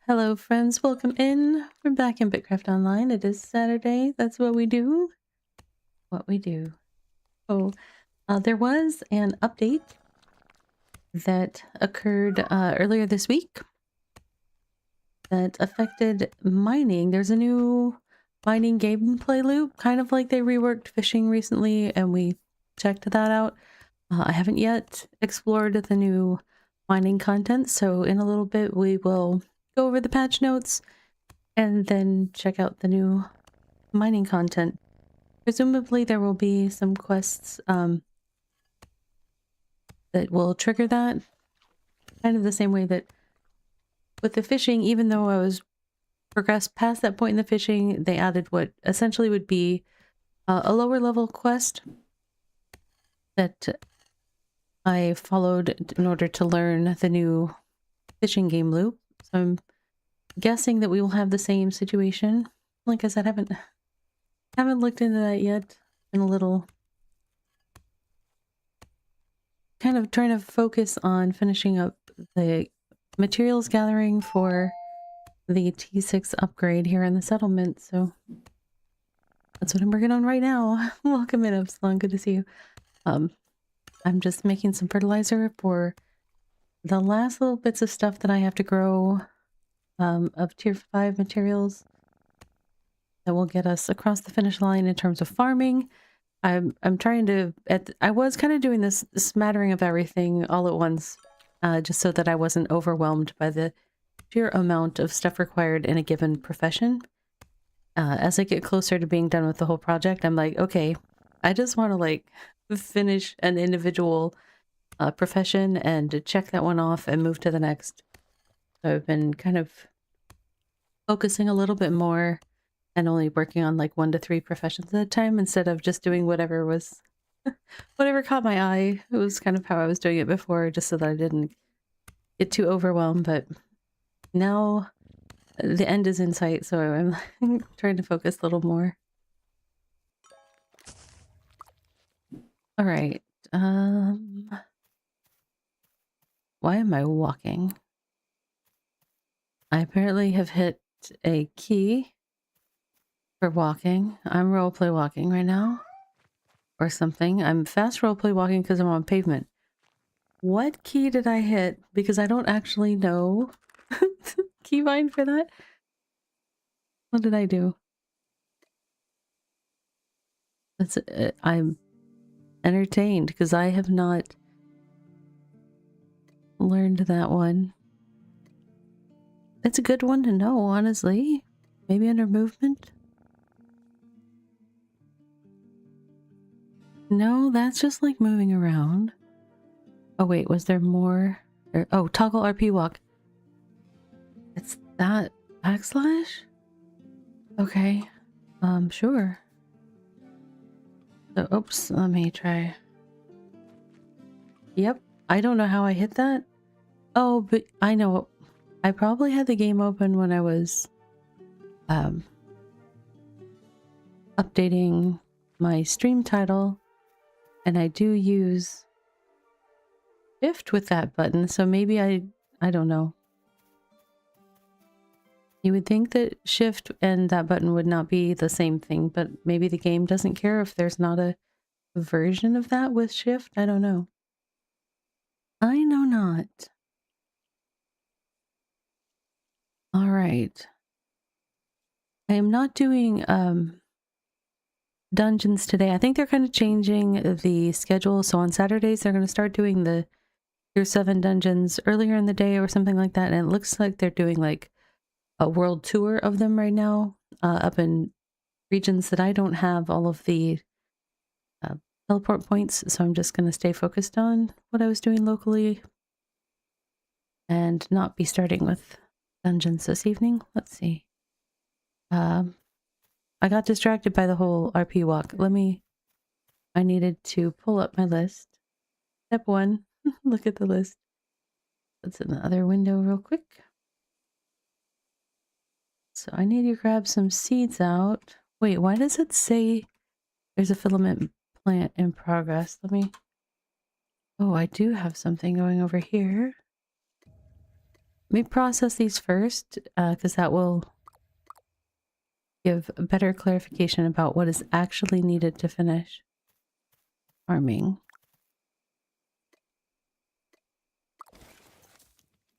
Hello, friends. Welcome in. We're back in BitCraft Online. It is Saturday. That's what we do. What we do. Oh, there was an update that occurred earlier this week that affected mining. There's a new mining gameplay loop, kind of like they reworked fishing recently, and we checked that out. I haven't yet explored the new mining content, so in a little bit we will go over the patch notes and then check out the new mining content. Presumably there will be some quests that will trigger that, kind of the same way that with the fishing, even though I was progressed past that point in the fishing, they added what essentially would be a lower level quest that I followed in order to learn the new fishing game loop. So I'm guessing that we will have the same situation. Like I said, haven't looked into that yet. Been a little kind of trying to focus on finishing up the materials gathering for the T6 upgrade here in the settlement, so that's what I'm working on right now. Welcome in, Epsilon. Good to see you. I'm just making some fertilizer for the last little bits of stuff that I have to grow of tier 5 materials that will get us across the finish line in terms of farming. I'm trying to I was kind of doing this smattering of everything all at once, just so that I wasn't overwhelmed by the sheer amount of stuff required in a given profession. As I get closer to being done with the whole project, I'm like, okay, I just want to like finish an individual profession and check that one off and move to the next. So I've been kind of focusing a little bit more and only working on like 1 to 3 professions at a time instead of just doing whatever was whatever caught my eye. It was kind of how I was doing it before, just so that I didn't get too overwhelmed. But now the end is in sight, so I'm trying to focus a little more. All right. Why am I walking? I apparently have hit a key for walking. I'm roleplay walking right now. Or something. I'm fast roleplay walking because I'm on pavement. What key did I hit? Because I don't actually know. Keybind for that? What did I do? That's I'm entertained because I have not learned that one. It's a good one to know, honestly. Maybe under movement? No, that's just like moving around. Oh wait, was there more? Oh, toggle RP walk. It's that backslash? Okay. Sure. So, oops, let me try. Yep, I don't know how I hit that. Oh, but I know. I probably had the game open when I was updating my stream title, and I do use shift with that button, so maybe I don't know. You would think that shift and that button would not be the same thing, but maybe the game doesn't care if there's not a version of that with shift. I don't know. I know not. All right. I am not doing dungeons today. I think they're kind of changing the schedule. So on Saturdays, they're going to start doing the Tier 7 dungeons earlier in the day or something like that. And it looks like they're doing like a world tour of them right now, up in regions that I don't have all of the teleport points. So I'm just going to stay focused on what I was doing locally and not be starting with dungeons this evening. Let's see. I got distracted by the whole RP walk. I needed to pull up my list. Step 1, look at the list. That's in the other window real quick. So I need to grab some seeds out. Wait, why does it say there's a filament plant in progress? Oh, I do have something going over here. Let me process these first, because that will give better clarification about what is actually needed to finish farming.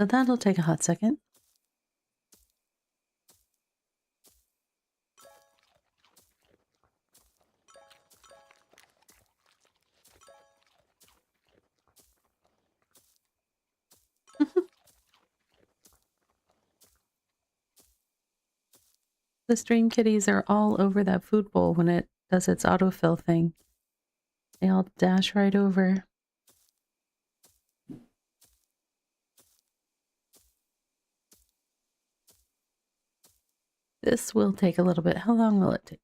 So that'll take a hot second. The stream kitties are all over that food bowl when it does its autofill thing. They all dash right over. This will take a little bit. How long will it take?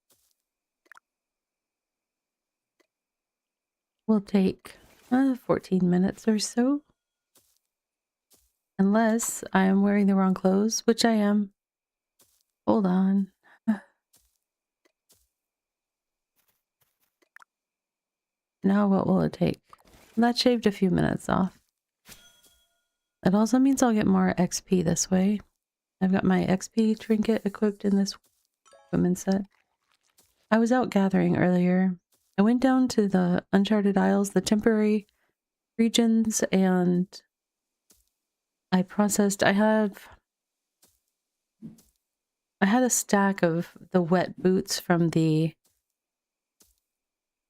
Will take 14 minutes or so. Unless I am wearing the wrong clothes, which I am. Hold on. Now what will it take? That shaved a few minutes off. It also means I'll get more XP this way. I've got my XP trinket equipped in this equipment set. I was out gathering earlier. I went down to the Uncharted Isles, the temporary regions, and I processed. I had a stack of the wet boots from the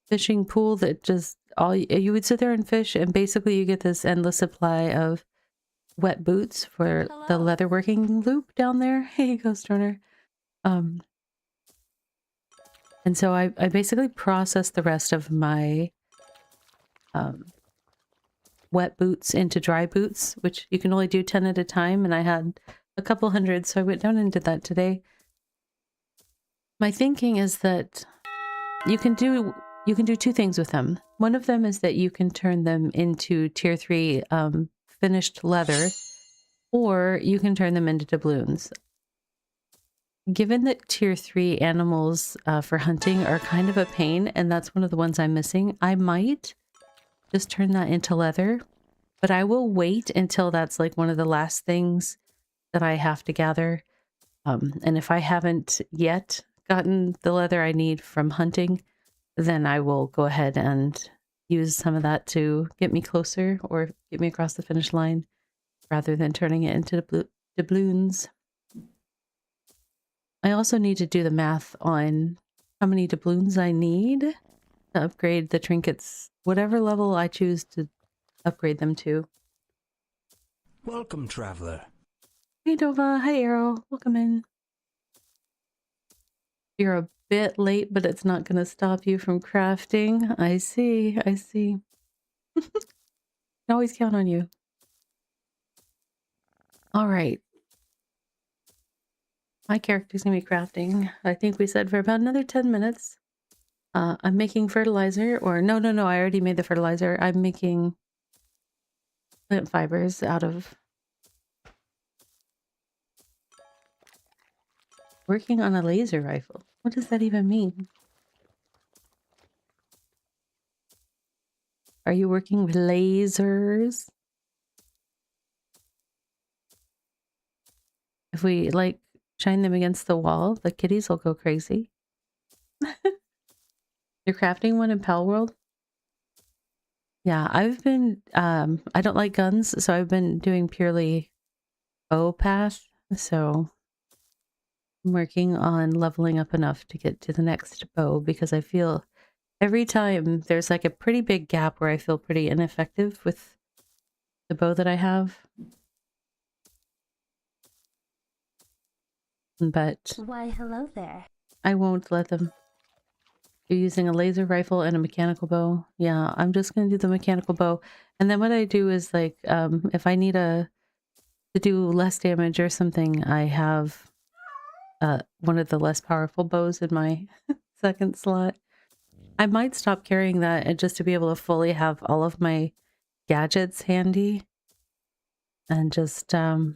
fishing pool that just you would sit there and fish, and basically you get this endless supply of wet boots for the leatherworking loop down there. Hey, Ghost Runner. And so I basically processed the rest of my wet boots into dry boots, which you can only do 10 at a time, and I had a couple hundred, so I went down and did that today. My thinking is that you can do two things with them. One of them is that you can turn them into tier 3 finished leather, or you can turn them into doubloons. Given that tier 3 animals for hunting are kind of a pain, and that's one of the ones I'm missing, I might just turn that into leather, but I will wait until that's like one of the last things that I have to gather. And if I haven't yet gotten the leather I need from hunting, then I will go ahead and use some of that to get me closer or get me across the finish line rather than turning it into doubloons. I also need to do the math on how many doubloons I need to upgrade the trinkets, whatever level I choose to upgrade them to. Welcome, traveler. Hey, Dova. Hi, Errol. Welcome in. You're a bit late, but it's not going to stop you from crafting. I see. I see. Can always count on you. All right. My character's going to be crafting, I think we said, for about another 10 minutes. I'm making fertilizer, or no, I already made the fertilizer. I'm making plant fibers out of working on a laser rifle. What does that even mean? Are you working with lasers? If we, like, shine them against the wall, the kitties will go crazy. You're crafting one in Pal World? Yeah, I've been, I don't like guns, so I've been doing purely bow path, so I'm working on leveling up enough to get to the next bow, because I feel every time there's like a pretty big gap where I feel pretty ineffective with the bow that I have. But why, hello there. I won't let them. You're using a laser rifle and a mechanical bow. Yeah, I'm just gonna do the mechanical bow. And then what I do is, like, if I need to do less damage or something, I have one of the less powerful bows in my second slot. I might stop carrying that and just to be able to fully have all of my gadgets handy. And just, I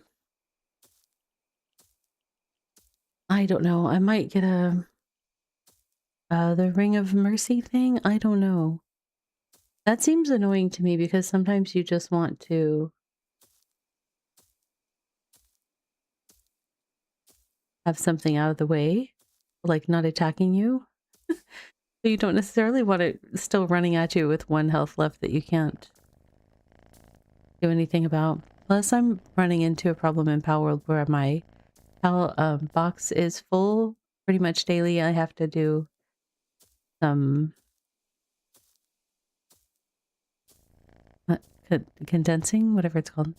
don't know. I might get the Ring of Mercy thing. I don't know. That seems annoying to me because sometimes you just want to have something out of the way, like not attacking you. So you don't necessarily want it still running at you with 1 health left that you can't do anything about. Plus, I'm running into a problem in Power World where my PAL box is full pretty much daily. I have to do some uh, condensing, whatever it's called,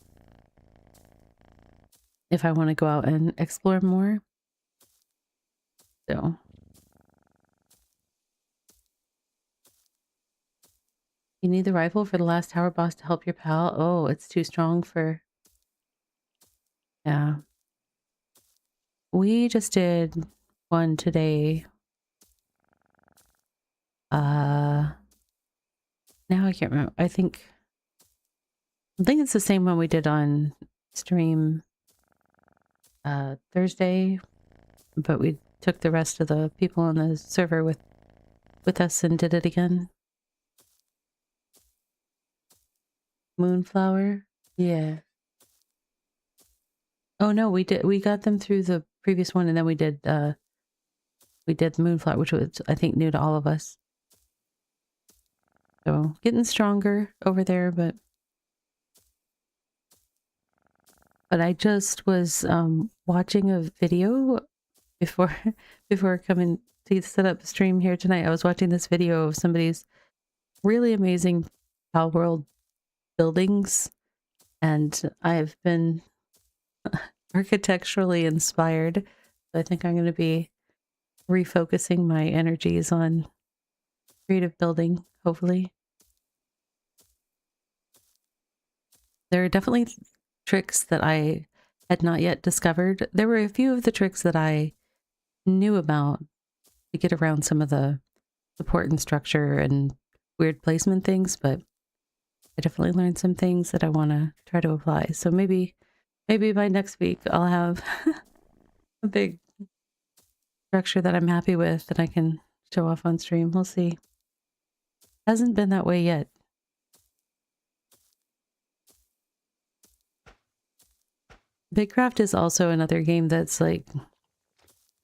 if I want to go out and explore more. So, you need the rifle for the last tower boss to help your pal. Oh, it's too strong for... Yeah. We just did one today. Now I can't remember. I think it's the same one we did on stream Thursday, but we took the rest of the people on the server with us and did it again. Moonflower? Yeah. Oh no, we got them through the previous one, and then we did Moonflower, which was, I think, new to all of us. So getting stronger over there, but I just was watching a video before coming to set up a stream here tonight. I was watching this video of somebody's really amazing Pal World buildings, and I've been architecturally inspired. I think I'm going to be refocusing my energies on creative building, hopefully. There are definitely tricks that I had not yet discovered. There were a few of the tricks that I knew about to get around some of the support and structure and weird placement things, but I definitely learned some things that I want to try to apply. So maybe by next week I'll have a big structure that I'm happy with that I can show off on stream. We'll see. Hasn't been that way yet. BitCraft is also another game that's like,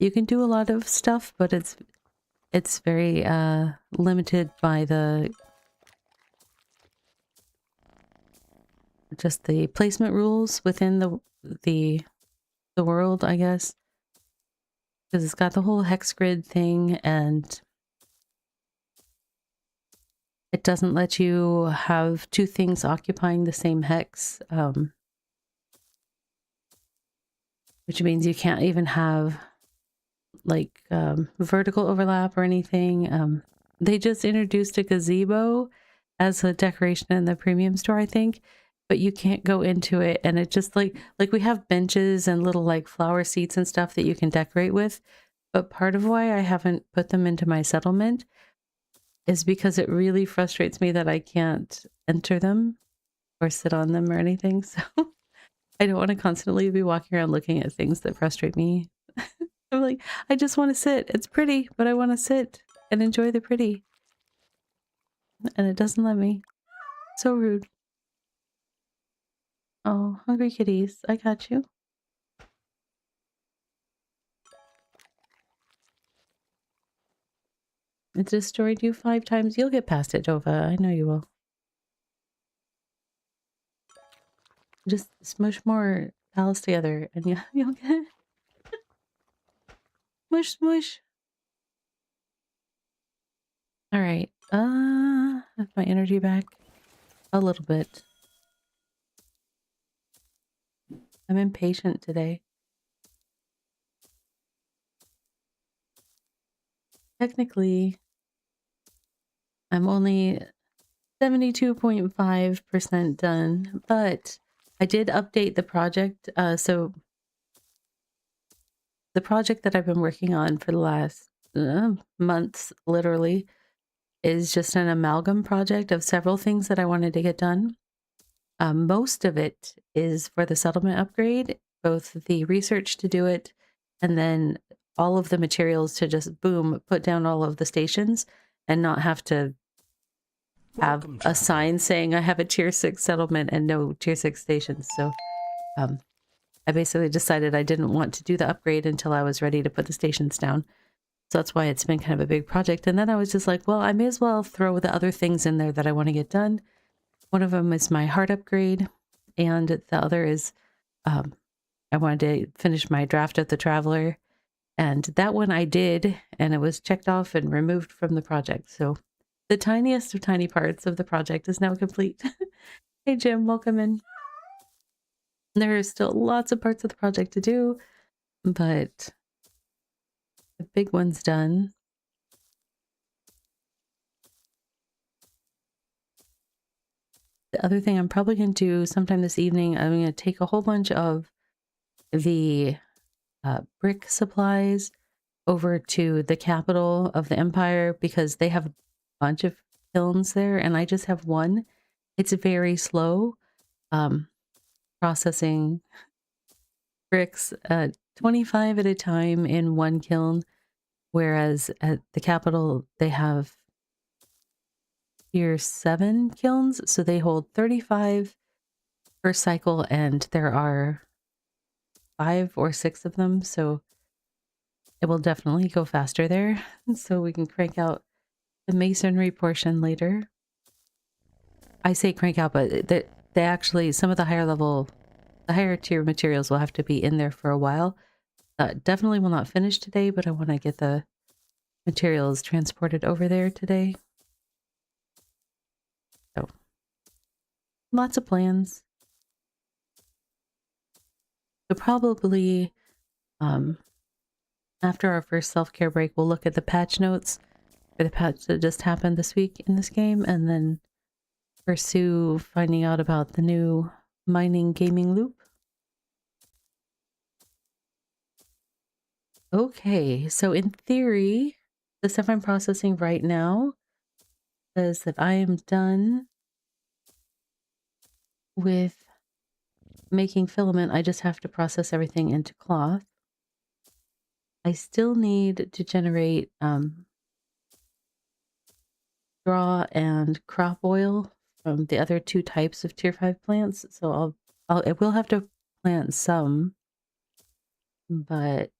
you can do a lot of stuff, but it's very limited by just the placement rules within the world, I guess. Because it's got the whole hex grid thing, and it doesn't let you have 2 things occupying the same hex, which means you can't even have like vertical overlap or anything. They just introduced a gazebo as a decoration in the premium store, I think, but you can't go into it, and it just like we have benches and little like flower seats and stuff that you can decorate with, but part of why I haven't put them into my settlement is because it really frustrates me that I can't enter them or sit on them or anything. So I don't want to constantly be walking around looking at things that frustrate me. I'm like, I just want to sit. It's pretty, but I want to sit and enjoy the pretty. And it doesn't let me. So rude. Oh, hungry kitties. I got you. It destroyed you 5 times. You'll get past it, Dova. I know you will. Just smush more pals together and you'll get smush, smush. All right. Have my energy back a little bit. I'm impatient today. Technically, I'm only 72.5% done, but I did update the project. So the project that I've been working on for the last months, literally, is just an amalgam project of several things that I wanted to get done. Most of it is for the settlement upgrade, both the research to do it, and then all of the materials to just, boom, put down all of the stations and not have to have a sign saying I have a tier 6 settlement and no tier 6 stations. So I basically decided I didn't want to do the upgrade until I was ready to put the stations down. So that's why it's been kind of a big project. And then I was just like, well, I may as well throw the other things in there that I want to get done. One of them is my heart upgrade, and the other is I wanted to finish my draft of the Traveler. And that one I did, and it was checked off and removed from the project. So the tiniest of tiny parts of the project is now complete. Hey, Jim, welcome in. There are still lots of parts of the project to do, but the big one's done. The other thing I'm probably going to do sometime this evening, I'm going to take a whole bunch of the brick supplies over to the capital of the empire because they have a bunch of kilns there and I just have one. It's very slow processing bricks, 25 at a time in one kiln, whereas at the capital they have here 7 kilns, so they hold 35 per cycle and there are 5 or 6 of them, so it will definitely go faster there. So we can crank out the masonry portion later. I say crank out, but they actually, some of the higher tier materials will have to be in there for a while. Definitely will not finish today, but I want to get the materials transported over there today. So lots of plans. So probably after our first self-care break, we'll look at the patch notes for the patch that just happened this week in this game, and then pursue finding out about the new mining gaming loop. Okay, so in theory, the stuff I'm processing right now says that I am done with making filament. I just have to process everything into cloth. I still need to generate straw and crop oil from the other 2 types of tier 5 plants. So I will have to plant some, but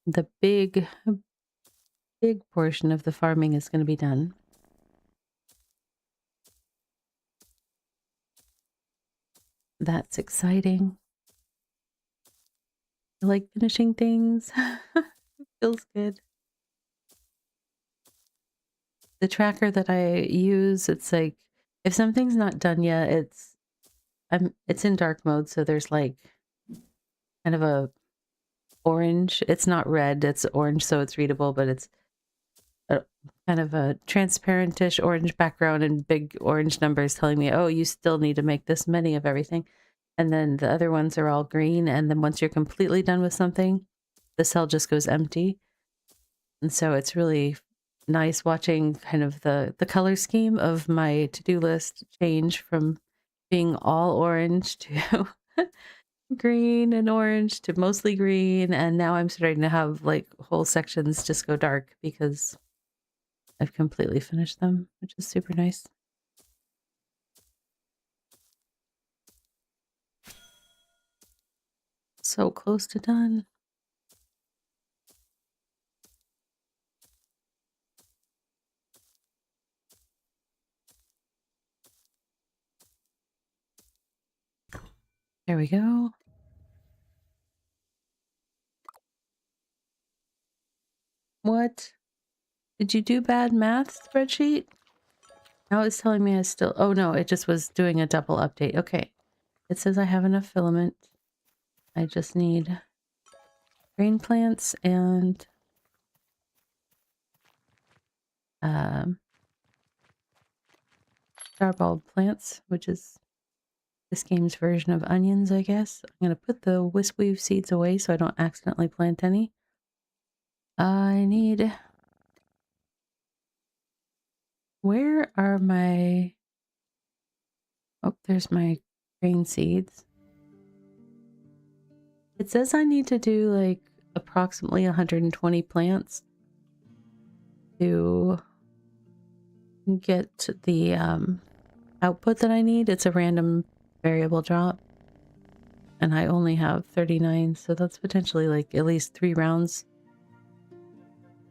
the big portion of the farming is going to be done. That's exciting. I like finishing things. Feels good. The tracker that I use, it's like if something's not done yet, it's in dark mode, so there's like kind of a orange. It's not red, it's orange, so it's readable, but it's a kind of a transparentish orange background and big orange numbers telling me, oh, you still need to make this many of everything. And then the other ones are all green, and then once you're completely done with something, the cell just goes empty. And so it's really nice watching kind of the color scheme of my to-do list change from being all orange to green and orange to mostly green, and now I'm starting to have like whole sections just go dark because I've completely finished them, which is super nice. So close to done. There we go. What? Did you do bad math spreadsheet? Now it's telling me I still... Oh no, it just was doing a double update. Okay. It says I have enough filament. I just need grain plants and starbulb plants, which is this game's version of onions, I guess. I'm going to put the wispweave seeds away so I don't accidentally plant any. I need... Where are my... Oh, there's my grain seeds. It says I need to do like approximately 120 plants to get the output that I need. It's a random variable drop. and I only have 39, so that's potentially like at least 3 rounds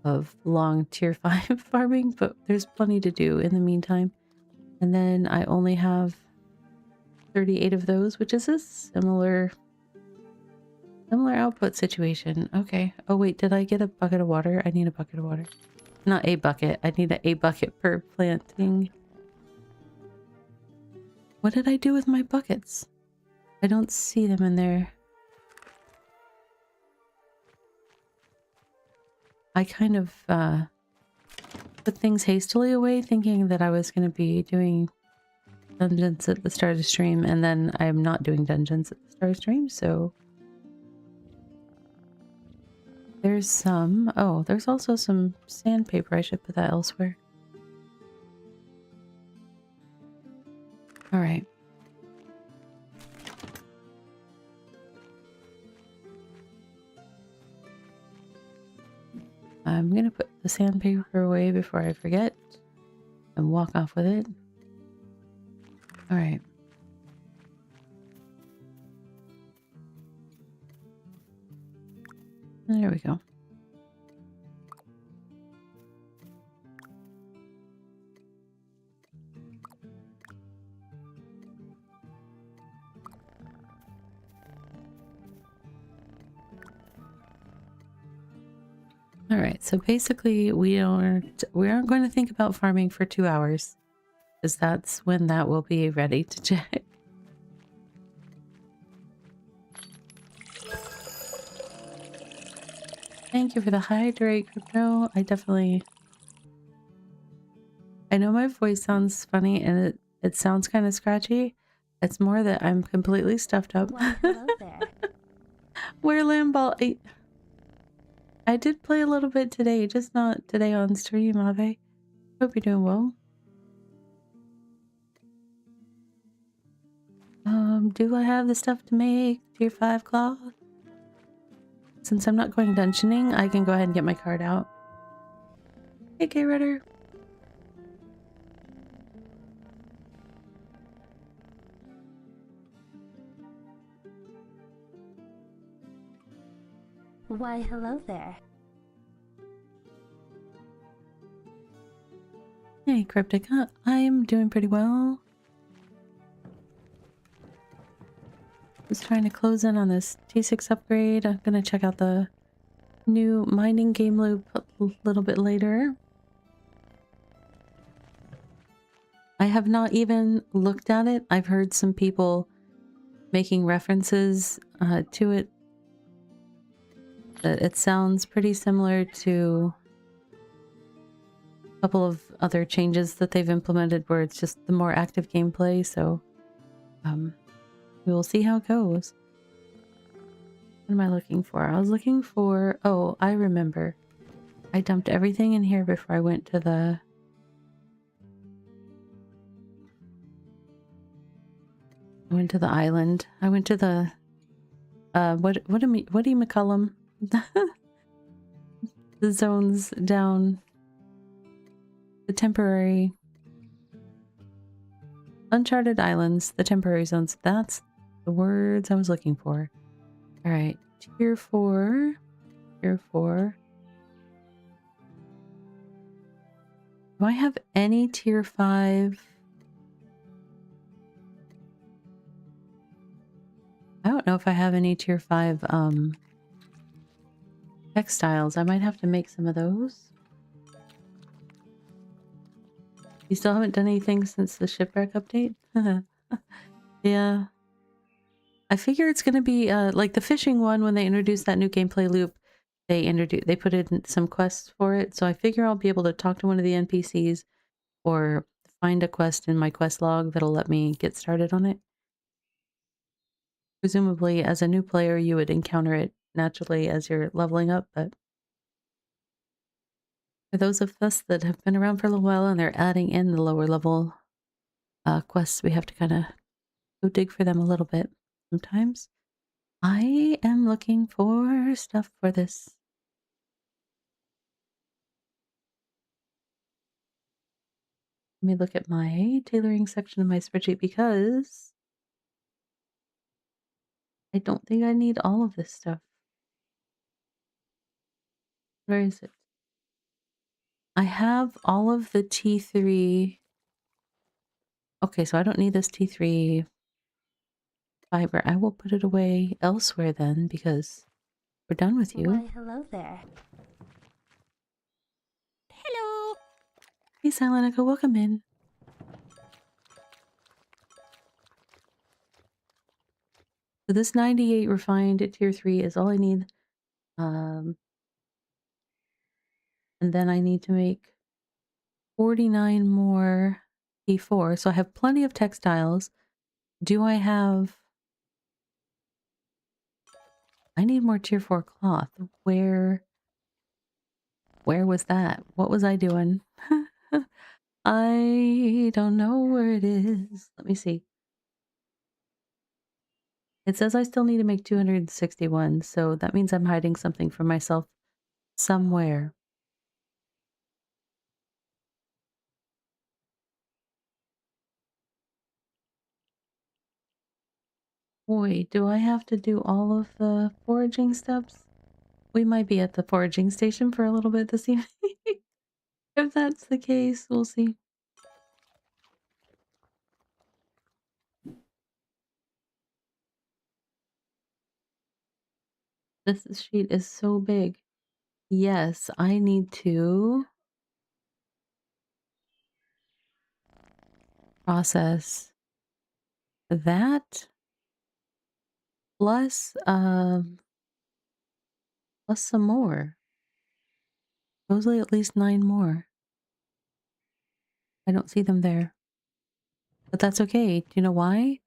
of long tier 5 farming, but there's plenty to do in the meantime. And then I only have 38 of those, which is a similar output situation. Okay. Oh wait, did I get a bucket of water? I need a bucket of water. Not a bucket. I need a bucket per planting. What did I do with my buckets? I don't see them in there. I kind of put things hastily away thinking that I was going to be doing dungeons at the start of the stream, and then I'm not doing dungeons at the start of the stream, so there's some. Oh, there's also some sandpaper. I should put that elsewhere. All right. I'm gonna put the sandpaper away before I forget and walk off with it. All right. There we go. All right. So basically, we aren't going to think about farming for 2 hours, because that's when that will be ready to check. Thank you for the hydrate, Crypto. I know my voice sounds funny and it sounds kind of scratchy. It's more that I'm completely stuffed up. Well, hello there. Where Lamball? I did play a little bit today, just not today on stream, Ave. Hope you're doing well. Do I have the stuff to make tier 5 cloth? Since I'm not going dungeoning, I can go ahead and get my card out. Hey, K-Redder. Why, hello there. Hey, Cryptic. I'm doing pretty well. Just trying to close in on this T6 upgrade. I'm gonna check out the new mining game loop a little bit later. I have not even looked at it. I've heard some people making references to it. It sounds pretty similar to a couple of other changes that they've implemented where it's just the more active gameplay, so we will see how it goes. What am I looking for? I was looking for... Oh, I remember. I dumped everything in here before I went to the... I went to the island. I went to the... what do you call them? The zones down... The temporary... Uncharted islands, the temporary zones. That's the words I was looking for. Alright, tier 4. Tier 4. Do I have any tier 5? I don't know if I have any tier 5 textiles. I might have to make some of those. You still haven't done anything since the shipwreck update? Yeah. I figure it's gonna be like the fishing one. When they introduced that new gameplay loop, they put in some quests for it, so I figure I'll be able to talk to one of the NPCs or find a quest in my quest log that'll let me get started on it. Presumably, as a new player, you would encounter it naturally as you're leveling up, but for those of us that have been around for a little while and they're adding in the lower level quests, we have to kind of go dig for them a little bit sometimes. I am looking for stuff for this. Let me look at my tailoring section of my spreadsheet because I don't think I need all of this stuff. Where is it? I have all of the T3. Okay, so I don't need this T3 fiber. I will put it away elsewhere then because we're done with you. Why, hello there. Hello. Hey, Silent Echo, welcome in. So this 98 refined at tier 3 is all I need. Um, and then I need to make 49 more T4. So I have plenty of textiles. Do I have... I need more tier 4 cloth. Where was that? What was I doing? I don't know where it is. Let me see. It says I still need to make 261, so that means I'm hiding something from myself somewhere. Wait, do I have to do all of the foraging steps? We might be at the foraging station for a little bit this evening. If that's the case, we'll see. This sheet is so big. Yes, I need to process that plus plus some more. Supposedly at least 9 more. I don't see them there. But that's okay. Do you know why?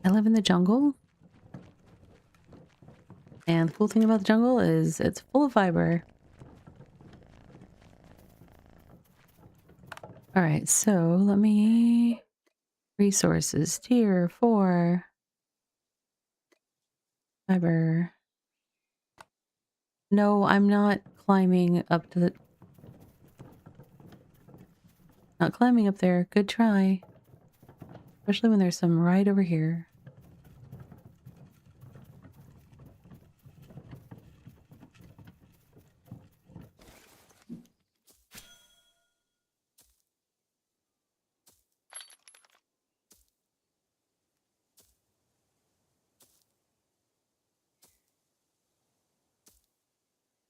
I live in the jungle. And the cool thing about the jungle is it's full of fiber. Alright, so let me... Resources. Tier 4. Fiber. No, I'm not climbing up to the... Not climbing up there. Good try. Especially when there's some right over here.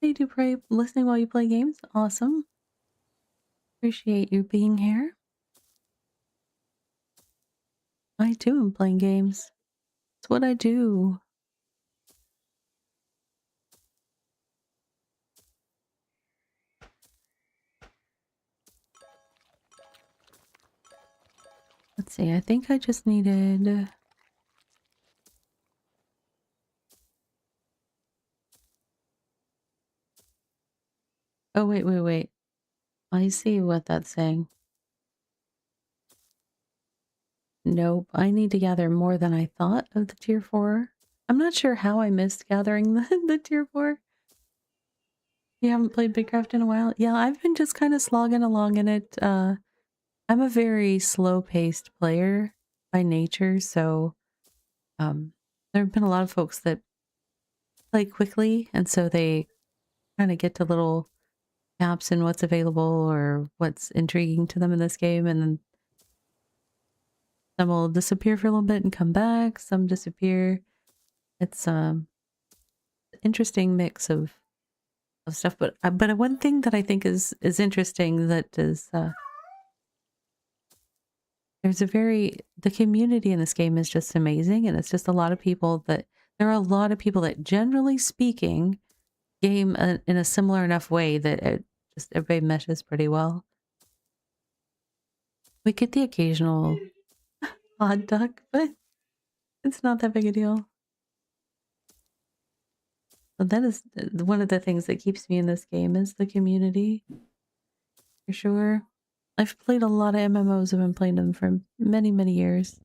Hey, Dupre, listening while you play games? Awesome. Appreciate you being here. I too am playing games. It's what I do. Let's see, I think I just needed... Oh, wait. I see what that's saying. Nope, I need to gather more than I thought of the tier 4. I'm not sure how I missed gathering the tier 4. You haven't played BitCraft in a while? Yeah, I've been just kind of slogging along in it. I'm a very slow-paced player by nature, so there have been a lot of folks that play quickly, and so they kind of get to little gaps in what's available or what's intriguing to them in this game, and then some will disappear for a little bit and come back, some disappear. It's interesting mix of stuff, but one thing that I think is interesting that is the community in this game is just amazing, and it's just a lot of people that there are a lot of people that generally speaking game in a similar enough way that it just everybody meshes pretty well. We get the occasional odd duck, but it's not that big a deal. But that is one of the things that keeps me in this game is the community, for sure. I've played a lot of MMOs. I've been playing them for many, many years.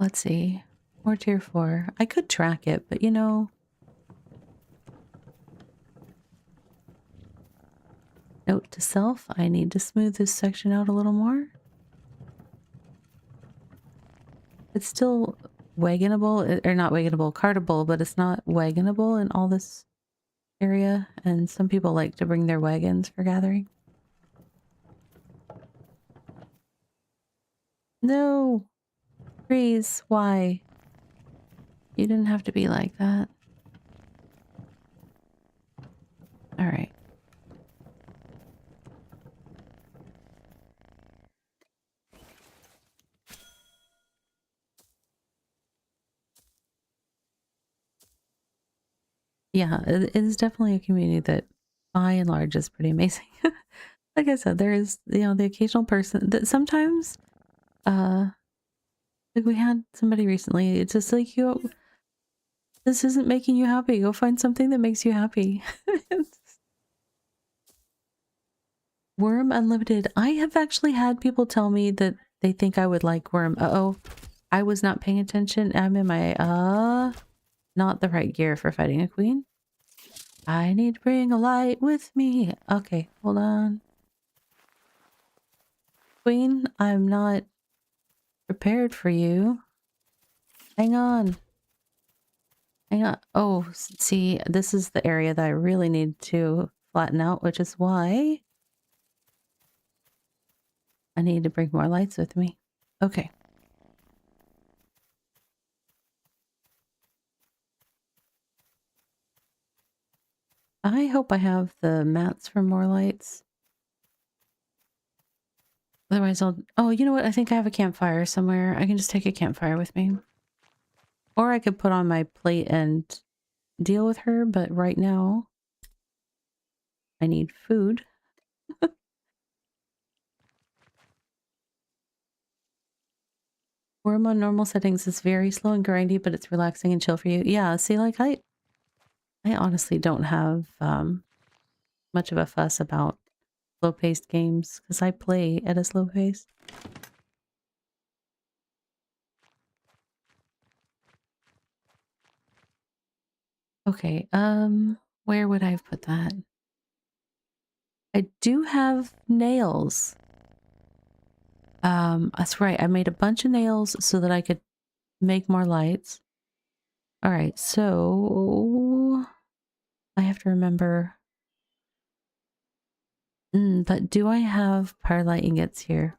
Let's see. More tier 4. I could track it, but you know, Note to self, I need to smooth this section out a little more. It's still wagonable, or not wagonable, cartable, but it's not wagonable in all this area. And some people like to bring their wagons for gathering. No! Freeze, why? You didn't have to be like that. Alright. Yeah, it is definitely a community that, by and large, is pretty amazing. Like I said, there is, the occasional person that sometimes, like we had somebody recently, it's just like, this isn't making you happy. Go find something that makes you happy. Worm Unlimited. I have actually had people tell me that they think I would like Worm. Uh-oh. I was not paying attention. I'm in my, not the right gear for fighting a queen. I need to bring a light with me. Okay, hold on. Queen, I'm not prepared for you. Hang on. Hang on. Oh, see, this is the area that I really need to flatten out, which is why I need to bring more lights with me. Okay. I hope I have the mats for more lights. Otherwise I'll... Oh, you know what? I think I have a campfire somewhere. I can just take a campfire with me. Or I could put on my plate and deal with her, but right now I need food. Worm on normal settings is very slow and grindy, but it's relaxing and chill for you. Yeah, see, like I honestly don't have much of a fuss about slow-paced games because I play at a slow pace. Okay, where would I have put that? I do have nails. That's right. I made a bunch of nails so that I could make more lights. All right, so I have to remember. But do I have pyrite ingots here?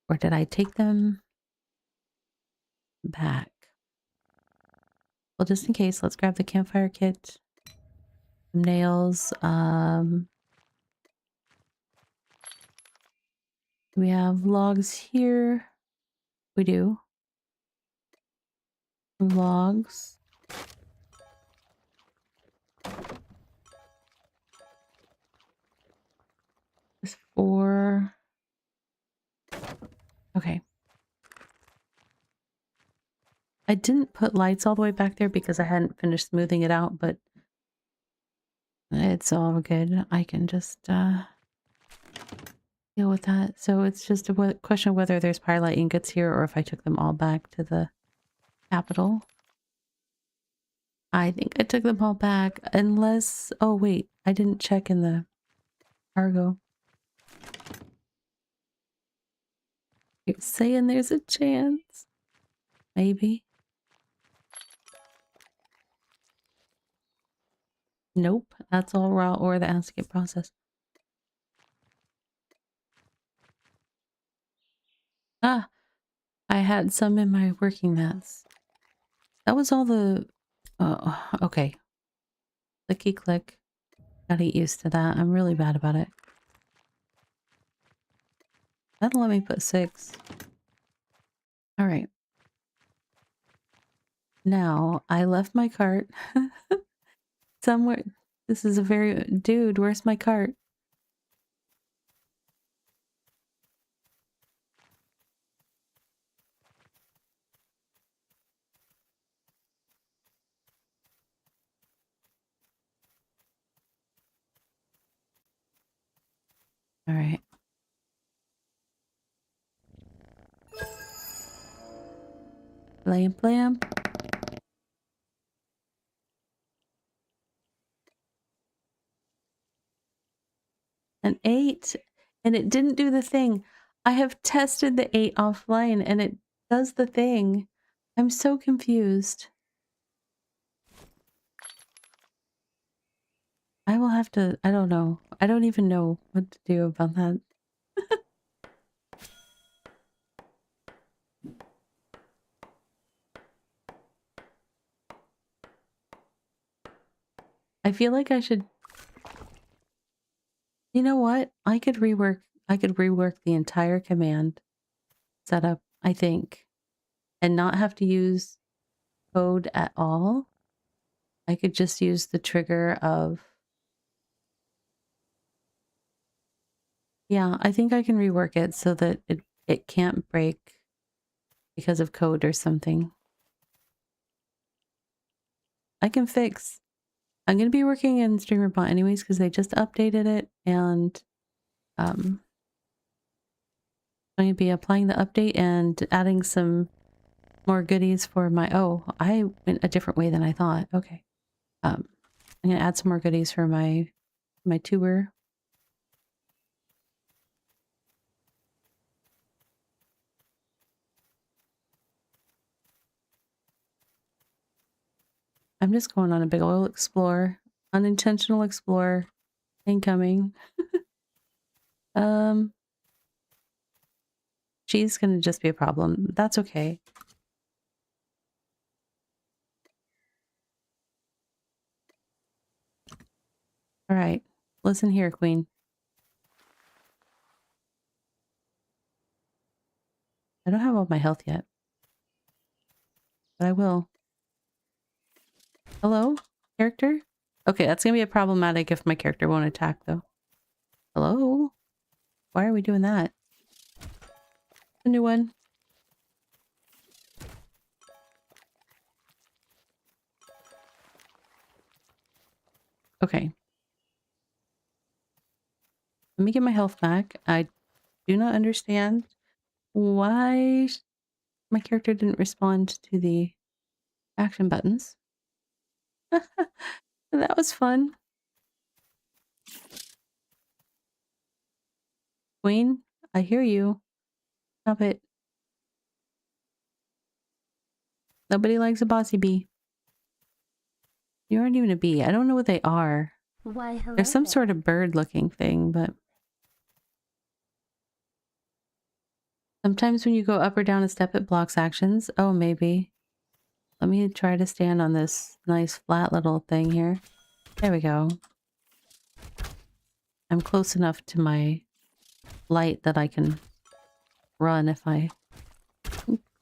Or did I take them back? Well, just in case, let's grab the campfire kit. Some nails. We have logs here. We do. Logs. There's 4. Okay. I didn't put lights all the way back there because I hadn't finished smoothing it out, but it's all good. I can just deal with that. So it's just a question of whether there's pyrite ingots here or if I took them all back to the capital. I think I took them all back unless... Oh, wait. I didn't check in the cargo. You're saying there's a chance. Maybe. Nope. That's all raw ore that has to get processed. Ah! I had some in my working mats. That was all the... Oh, okay. Clicky click. Gotta get used to that. I'm really bad about it. That'll let me put 6. Alright. Now, I left my cart somewhere. This is a very... Dude, where's my cart? Alright. Lamp, lamp. 8 and it didn't do the thing. I have tested the 8 offline and it does the thing. I'm so confused. I will have to, I don't know. I don't even know what to do about that. I feel like I should, you know what? I could rework the entire command setup, I think, and not have to use code at all. I could just use the trigger of, yeah, I think I can rework it so that it can't break because of code or something. I can fix. I'm going to be working in StreamerBot anyways because they just updated it, and I'm going to be applying the update and adding some more goodies for my, oh, I went a different way than I thought. Okay. I'm going to add some more goodies for my tuber. I'm just going on a big old explore. Unintentional explore. Incoming. She's gonna just be a problem. That's okay. Alright. Listen here, Queen. I don't have all my health yet. But I will. Hello? Character? Okay, that's gonna be a problematic if my character won't attack, though. Hello? Why are we doing that? A new one. Okay. Let me get my health back. I do not understand why my character didn't respond to the action buttons. That was fun. Queen, I hear you. Stop it. Nobody likes a bossy bee. You aren't even a bee. I don't know what they are. Why, hello There's some there. sort of bird-looking thing, but sometimes when you go up or down a step, it blocks actions. Oh, maybe. Let me try to stand on this nice flat little thing here. There we go. I'm close enough to my light that I can run if I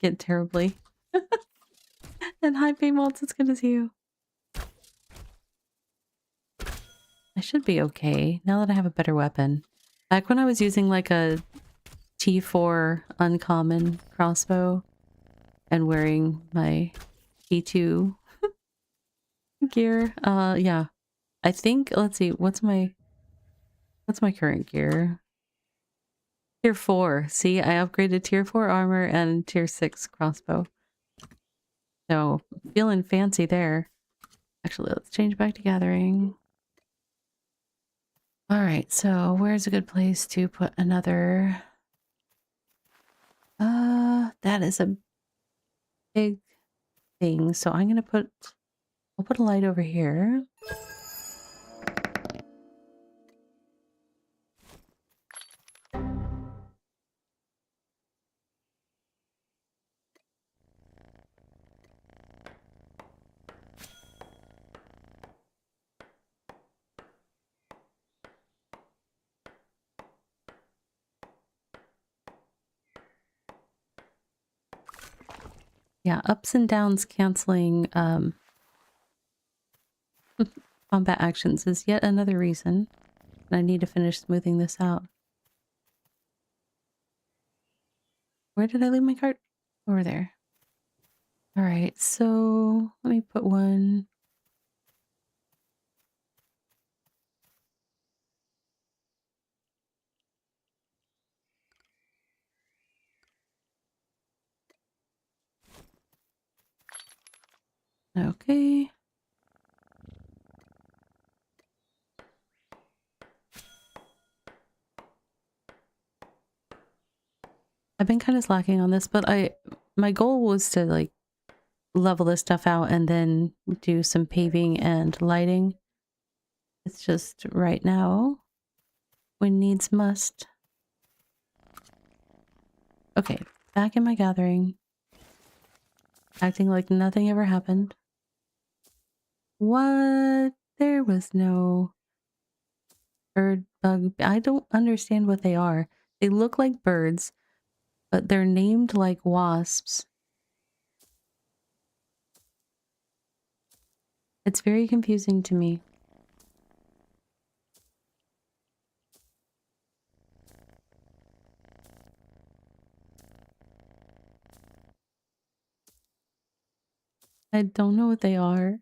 get terribly. And hi, Paymalt, it's good to see you. I should be okay now that I have a better weapon. Back when I was using like a T4 uncommon crossbow and wearing my T2 gear, yeah. I think, let's see, what's my current gear? Tier 4. See, I upgraded tier 4 armor and tier 6 crossbow. So, feeling fancy there. Actually, let's change back to gathering. Alright, so where's a good place to put another... that is a big thing. So I'm gonna put... I'll put a light over here. Yeah, ups and downs canceling combat actions is yet another reason. And I need to finish smoothing this out. Where did I leave my cart? Over there. Alright, so let me put one. Okay. I've been kind of slacking on this, but my goal was to like level this stuff out and then do some paving and lighting. It's just right now, when needs must. Okay, back in my gathering. Acting like nothing ever happened. What? There was no bird bug. I don't understand what they are. They look like birds, but they're named like wasps. It's very confusing to me. I don't know what they are.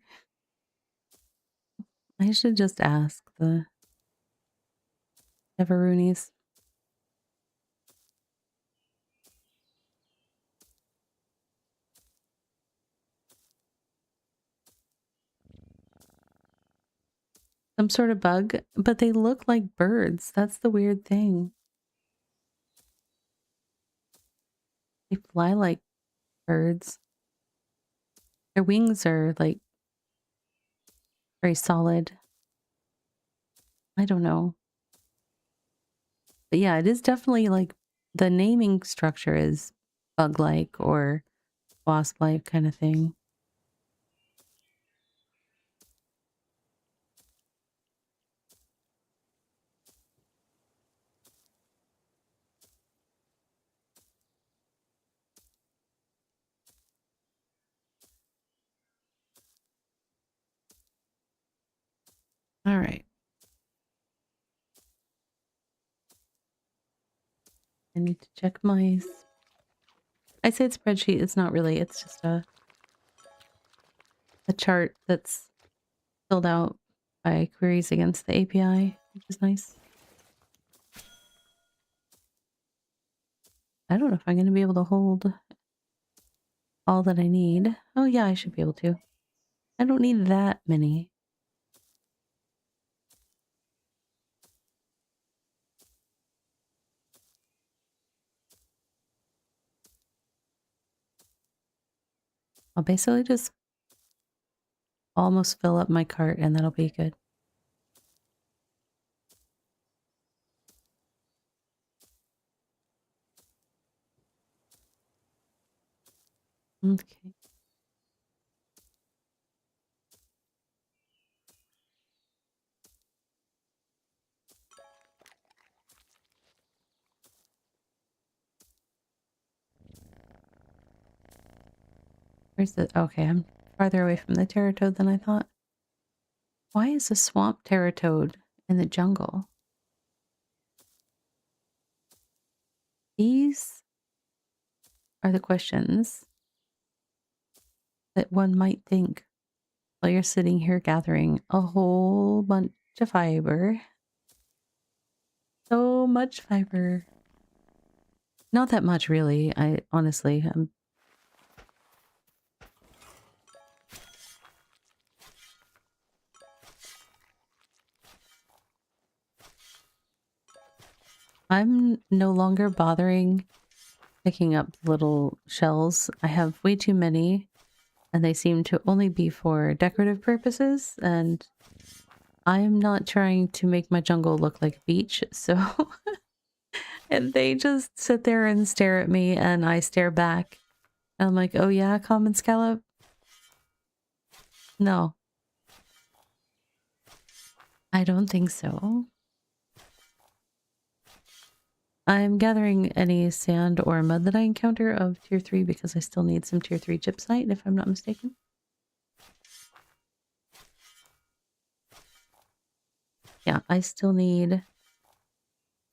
I should just ask the Everroonies. Some sort of bug, but they look like birds. That's the weird thing. They fly like birds. Their wings are like very solid. I don't know. But yeah, it is definitely like the naming structure is bug-like or wasp-like kind of thing. All right. I need to check my... I say it's spreadsheet. It's not really. It's just a chart that's filled out by queries against the API, which is nice. I don't know if I'm going to be able to hold all that I need. Oh yeah, I should be able to. I don't need that many. I'll basically just almost fill up my cart and that'll be good. Okay. Where's the... Okay, I'm farther away from the Terratoad than I thought. Why is a swamp Terratoad in the jungle? These are the questions that one might think while you're sitting here gathering a whole bunch of fiber. So much fiber. Not that much, really. I honestly, I'm no longer bothering picking up little shells. I have way too many, and they seem to only be for decorative purposes, and I'm not trying to make my jungle look like a beach, so... And they just sit there and stare at me, and I stare back. And I'm like, oh yeah, common scallop? No. I don't think so. I'm gathering any sand or mud that I encounter of tier 3 because I still need some tier 3 gypsite, if I'm not mistaken. Yeah, I still need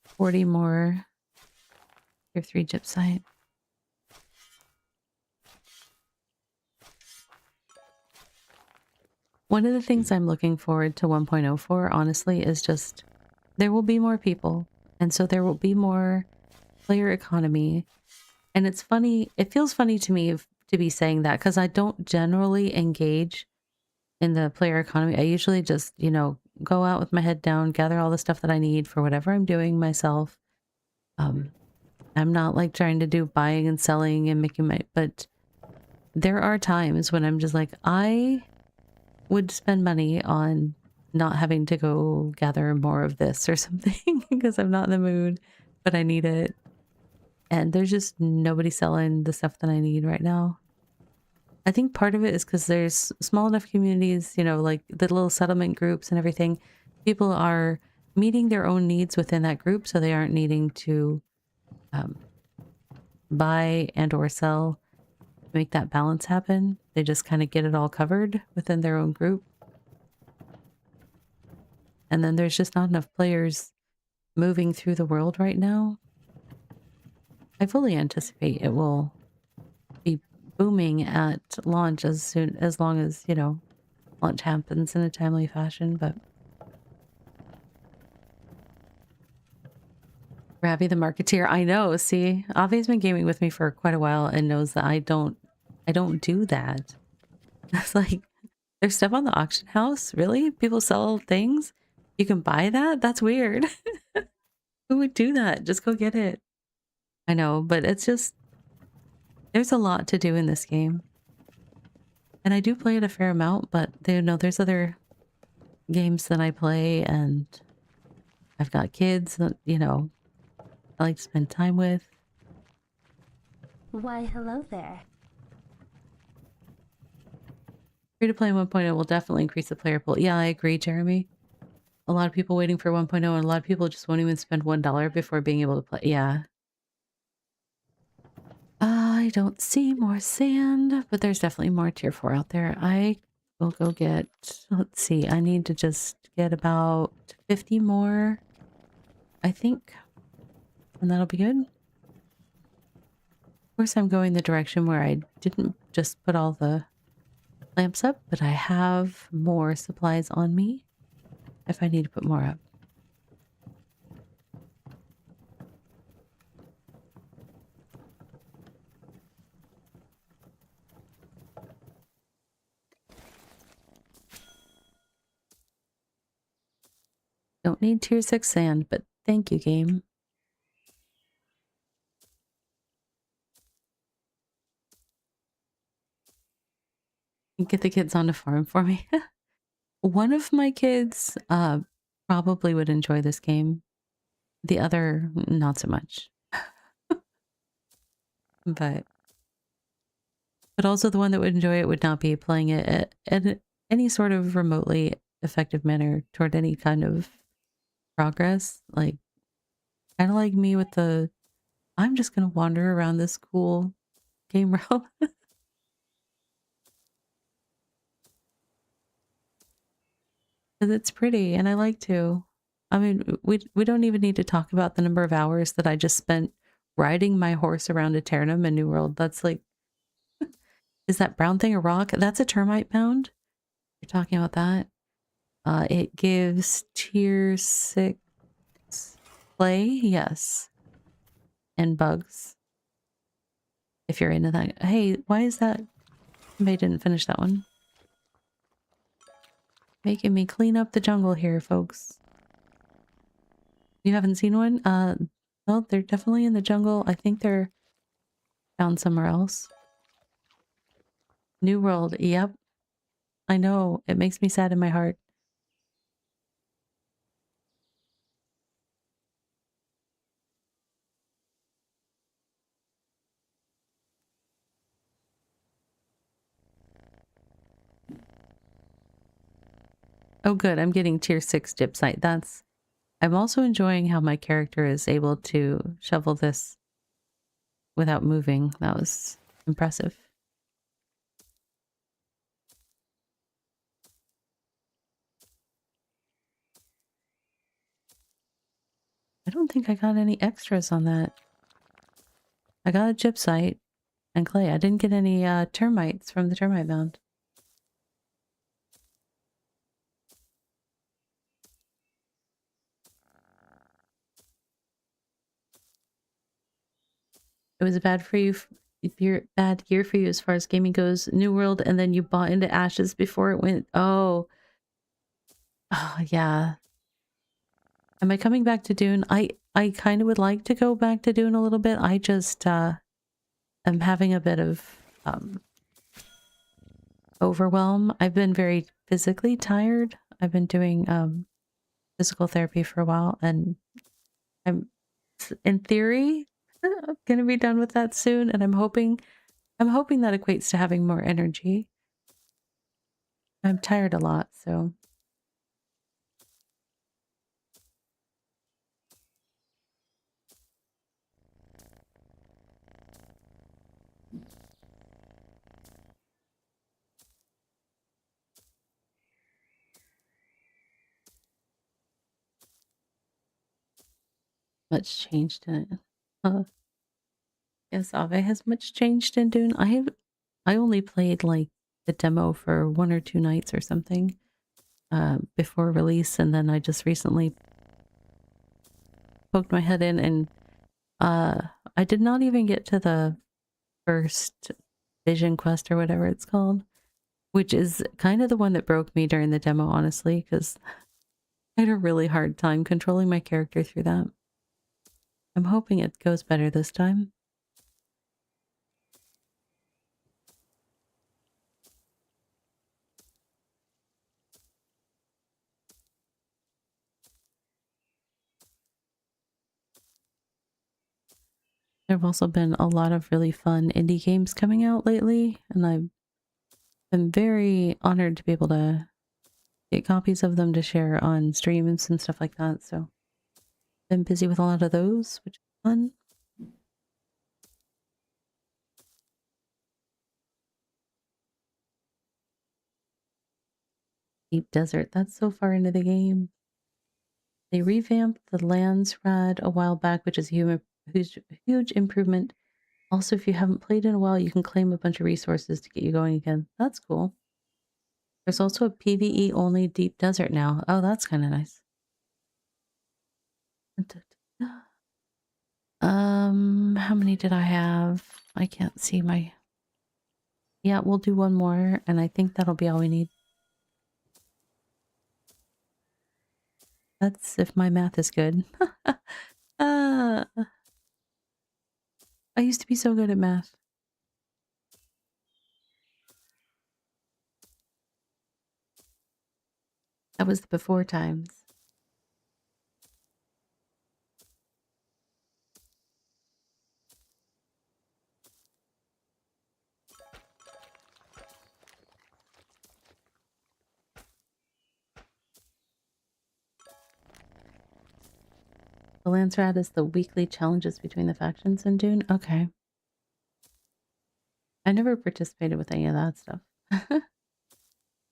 40 more tier 3 gypsite. One of the things I'm looking forward to 1.0 for, honestly, is just there will be more people. And so there will be more player economy. And it's funny, it feels funny to me to be saying that because I don't generally engage in the player economy. I usually just, you know, go out with my head down, gather all the stuff that I need for whatever I'm doing myself. I'm not like trying to do buying and selling and making my, but there are times when I'm just like, I would spend money on not having to go gather more of this or something because I'm not in the mood, but I need it. And there's just nobody selling the stuff that I need right now. I think part of it is because there's small enough communities, you know, like the little settlement groups and everything. People are meeting their own needs within that group, so they aren't needing to um, buy and or sell to make that balance happen. They just kind of get it all covered within their own group. And then there's just not enough players moving through the world right now. I fully anticipate it will be booming at launch as long as, you know, launch happens in a timely fashion, but Rabby the marketeer, I know, see, Avi's been gaming with me for quite a while and knows that I don't do that. It's like, there's stuff on the auction house? Really? People sell things? You can buy that? That's weird. Who would do that? Just go get it. I know, but it's just, there's a lot to do in this game. And I do play it a fair amount, but there's other games that I play, and I've got kids that, you know, I like to spend time with. Why, hello there. Free to play 1.0 will definitely increase the player pool. Yeah, I agree, Jeremy. A lot of people waiting for 1.0, and a lot of people just won't even spend $1 before being able to play. Yeah. I don't see more sand, but there's definitely more tier 4 out there. I will go get, let's see, I need to just get about 50 more, I think, and that'll be good. Of course, I'm going the direction where I didn't just put all the lamps up, but I have more supplies on me if I need to put more up. Don't need tier 6 sand, but thank you, game. Get the kids on the farm for me. One of my kids probably would enjoy this game. The other, not so much. But also the one that would enjoy it would not be playing it at any sort of remotely effective manner toward any kind of progress. Like, kind of like me with the, I'm just going to wander around this cool game realm. Because it's pretty and I like to. I mean, we don't even need to talk about the number of hours that I just spent riding my horse around Eternum and New World. That's like, is that brown thing a rock? That's a termite mound? You're talking about that? It gives tier 6 clay, yes. And bugs. If you're into that. Hey, why is that? Somebody didn't finish that one. Making me clean up the jungle here, folks. You haven't seen one? Well, they're definitely in the jungle. I think they're found somewhere else. New World, yep. I know, it makes me sad in my heart. Oh good, I'm getting tier 6 gypsite. I'm also enjoying how my character is able to shovel this without moving. That was impressive. I don't think I got any extras on that. I got a gypsite and clay. I didn't get any termites from the termite mound. It was bad for you, bad year for you as far as gaming goes. New World, and then you bought into Ashes before it went. Oh, yeah. Am I coming back to Dune? I kind of would like to go back to Dune a little bit. I just am having a bit of overwhelm. I've been very physically tired. I've been doing physical therapy for a while, and I'm in theory going to be done with that soon, and I'm hoping that equates to having more energy. I'm tired a lot, so much changed in it. Yes, Ave, has much changed in Dune? I only played like the demo for 1 or 2 nights or something before release, and then I just recently poked my head in, and I did not even get to the first vision quest or whatever it's called, which is kind of the one that broke me during the demo, honestly, because I had a really hard time controlling my character through that. I'm hoping it goes better this time. There have also been a lot of really fun indie games coming out lately, and I've been very honored to be able to get copies of them to share on streams and stuff like that. So, been busy with a lot of those, which is fun. Deep Desert, that's so far into the game. They revamped the Lands Rad a while back, which is a huge improvement. Also, if you haven't played in a while, you can claim a bunch of resources to get you going again. That's cool. There's also a PvE only Deep Desert now. Oh, that's kind of nice. How many did I have? I can't see my... Yeah, we'll do one more, and I think that'll be all we need. That's if my math is good. uh, I used to be so good at math. That was the before times. The Landsrat is the weekly challenges between the factions in Dune? Okay. I never participated with any of that stuff.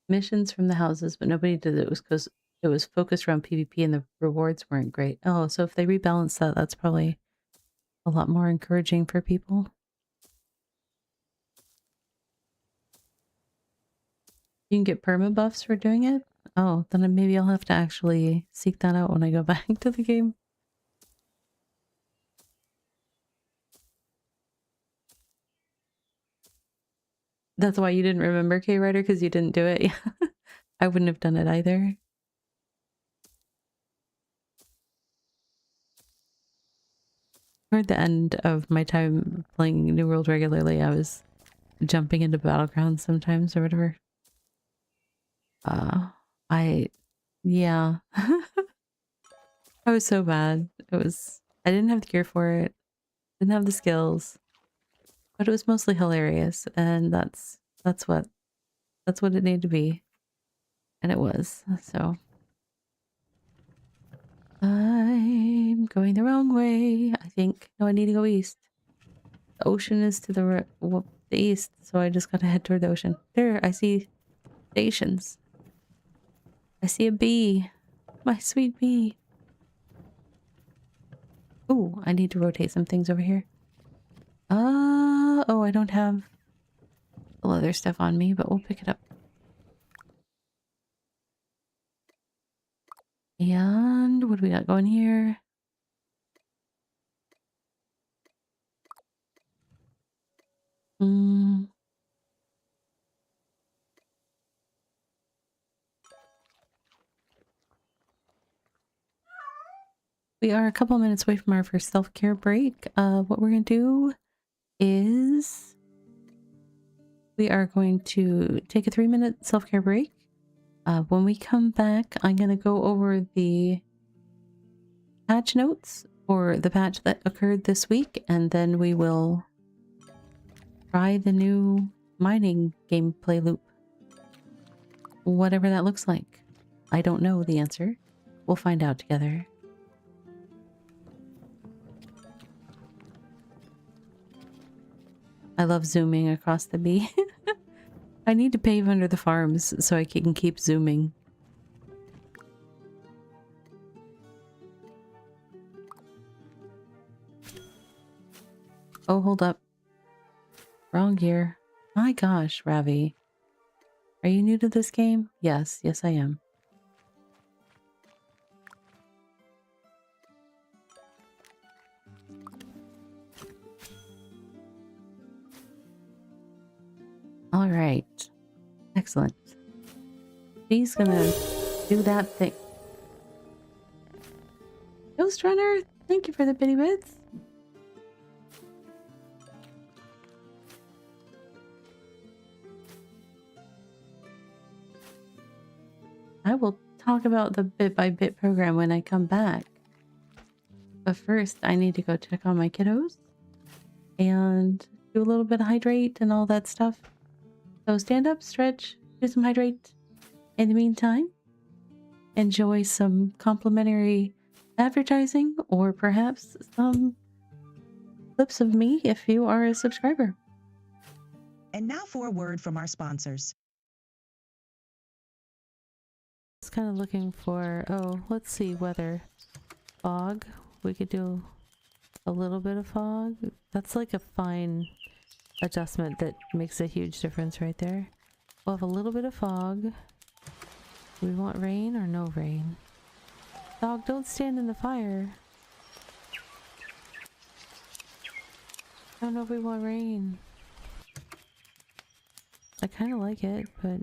Missions from the houses, but nobody did it. It was because it was focused around PvP and the rewards weren't great. Oh, so if they rebalance that, that's probably a lot more encouraging for people. You can get perma buffs for doing it? Oh, then maybe I'll have to actually seek that out when I go back to the game. That's why you didn't remember K-Rider, because you didn't do it? Yeah. I wouldn't have done it either. Toward the end of my time playing New World regularly, I was jumping into Battlegrounds sometimes or whatever. Yeah. I was so bad. I didn't have the gear for it, didn't have the skills, but it was mostly hilarious, and that's what it needed to be. And it was, so. I'm going the wrong way, I think. No, I need to go east. The ocean is to the east, so I just gotta head toward the ocean. There, I see stations. I see a bee. My sweet bee. Ooh, I need to rotate some things over here. Oh, I don't have the leather stuff on me, but we'll pick it up. And what do we got going here? Hmm. We are a couple minutes away from our first self-care break. What we're going to do is we are going to take a 3-minute self-care break. When we come back, I'm going to go over the patch notes for the patch that occurred this week, and then we will try the new mining gameplay loop. Whatever that looks like. I don't know the answer. We'll find out together. I love zooming across the bee. I need to pave under the farms so I can keep zooming. Oh, hold up. Wrong gear. My gosh, Ravi. Are you new to this game? Yes, yes I am. All right. Excellent. She's gonna do that thing. Ghost Runner, thank you for the bitty bits. I will talk about the bit by bit program when I come back. But first, I need to go check on my kiddos and do a little bit of hydrate and all that stuff. So stand up, stretch, do some hydrate. In the meantime, enjoy some complimentary advertising or perhaps some clips of me if you are a subscriber. And now for a word from our sponsors. Just kind of looking for, oh, let's see, weather. Fog. We could do a little bit of fog. That's like a fine adjustment that makes a huge difference right there. We'll have a little bit of fog. Do we want rain or no rain? Dog, don't stand in the fire. I don't know if we want rain. I kind of like it, but...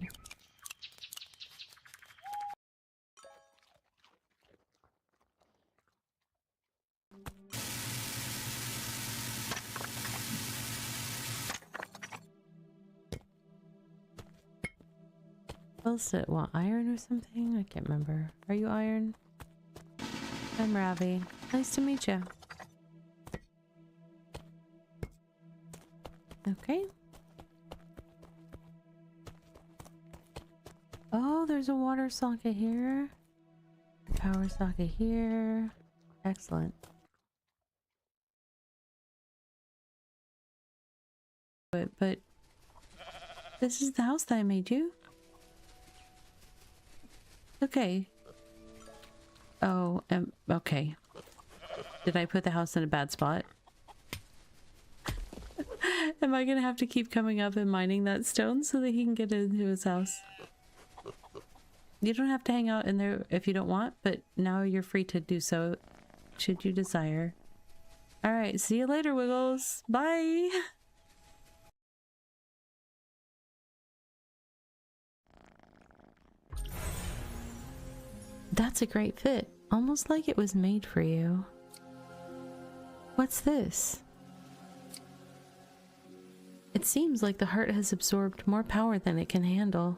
else it want iron or something? I can't remember. Are you iron? I'm Ravi. Nice to meet you. Okay. Oh, there's a water socket here. Power socket here. Excellent. But this is the house that I made you. Okay. Oh, okay. Did I put the house in a bad spot? Am I gonna have to keep coming up and mining that stone so that he can get into his house? You don't have to hang out in there if you don't want, but now you're free to do so should you desire. Alright, see you later, Wiggles. Bye! That's a great fit. Almost like it was made for you. What's this? It seems like the heart has absorbed more power than it can handle.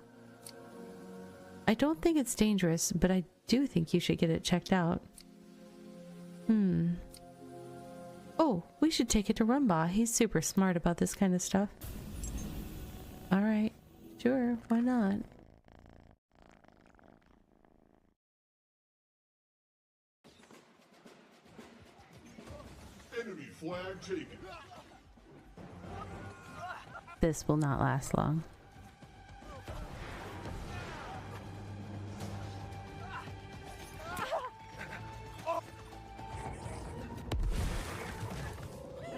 I don't think it's dangerous, but I do think you should get it checked out. Oh, we should take it to Rumba. He's super smart about this kind of stuff. Alright, sure, why not? Enemy flag taken. This will not last long.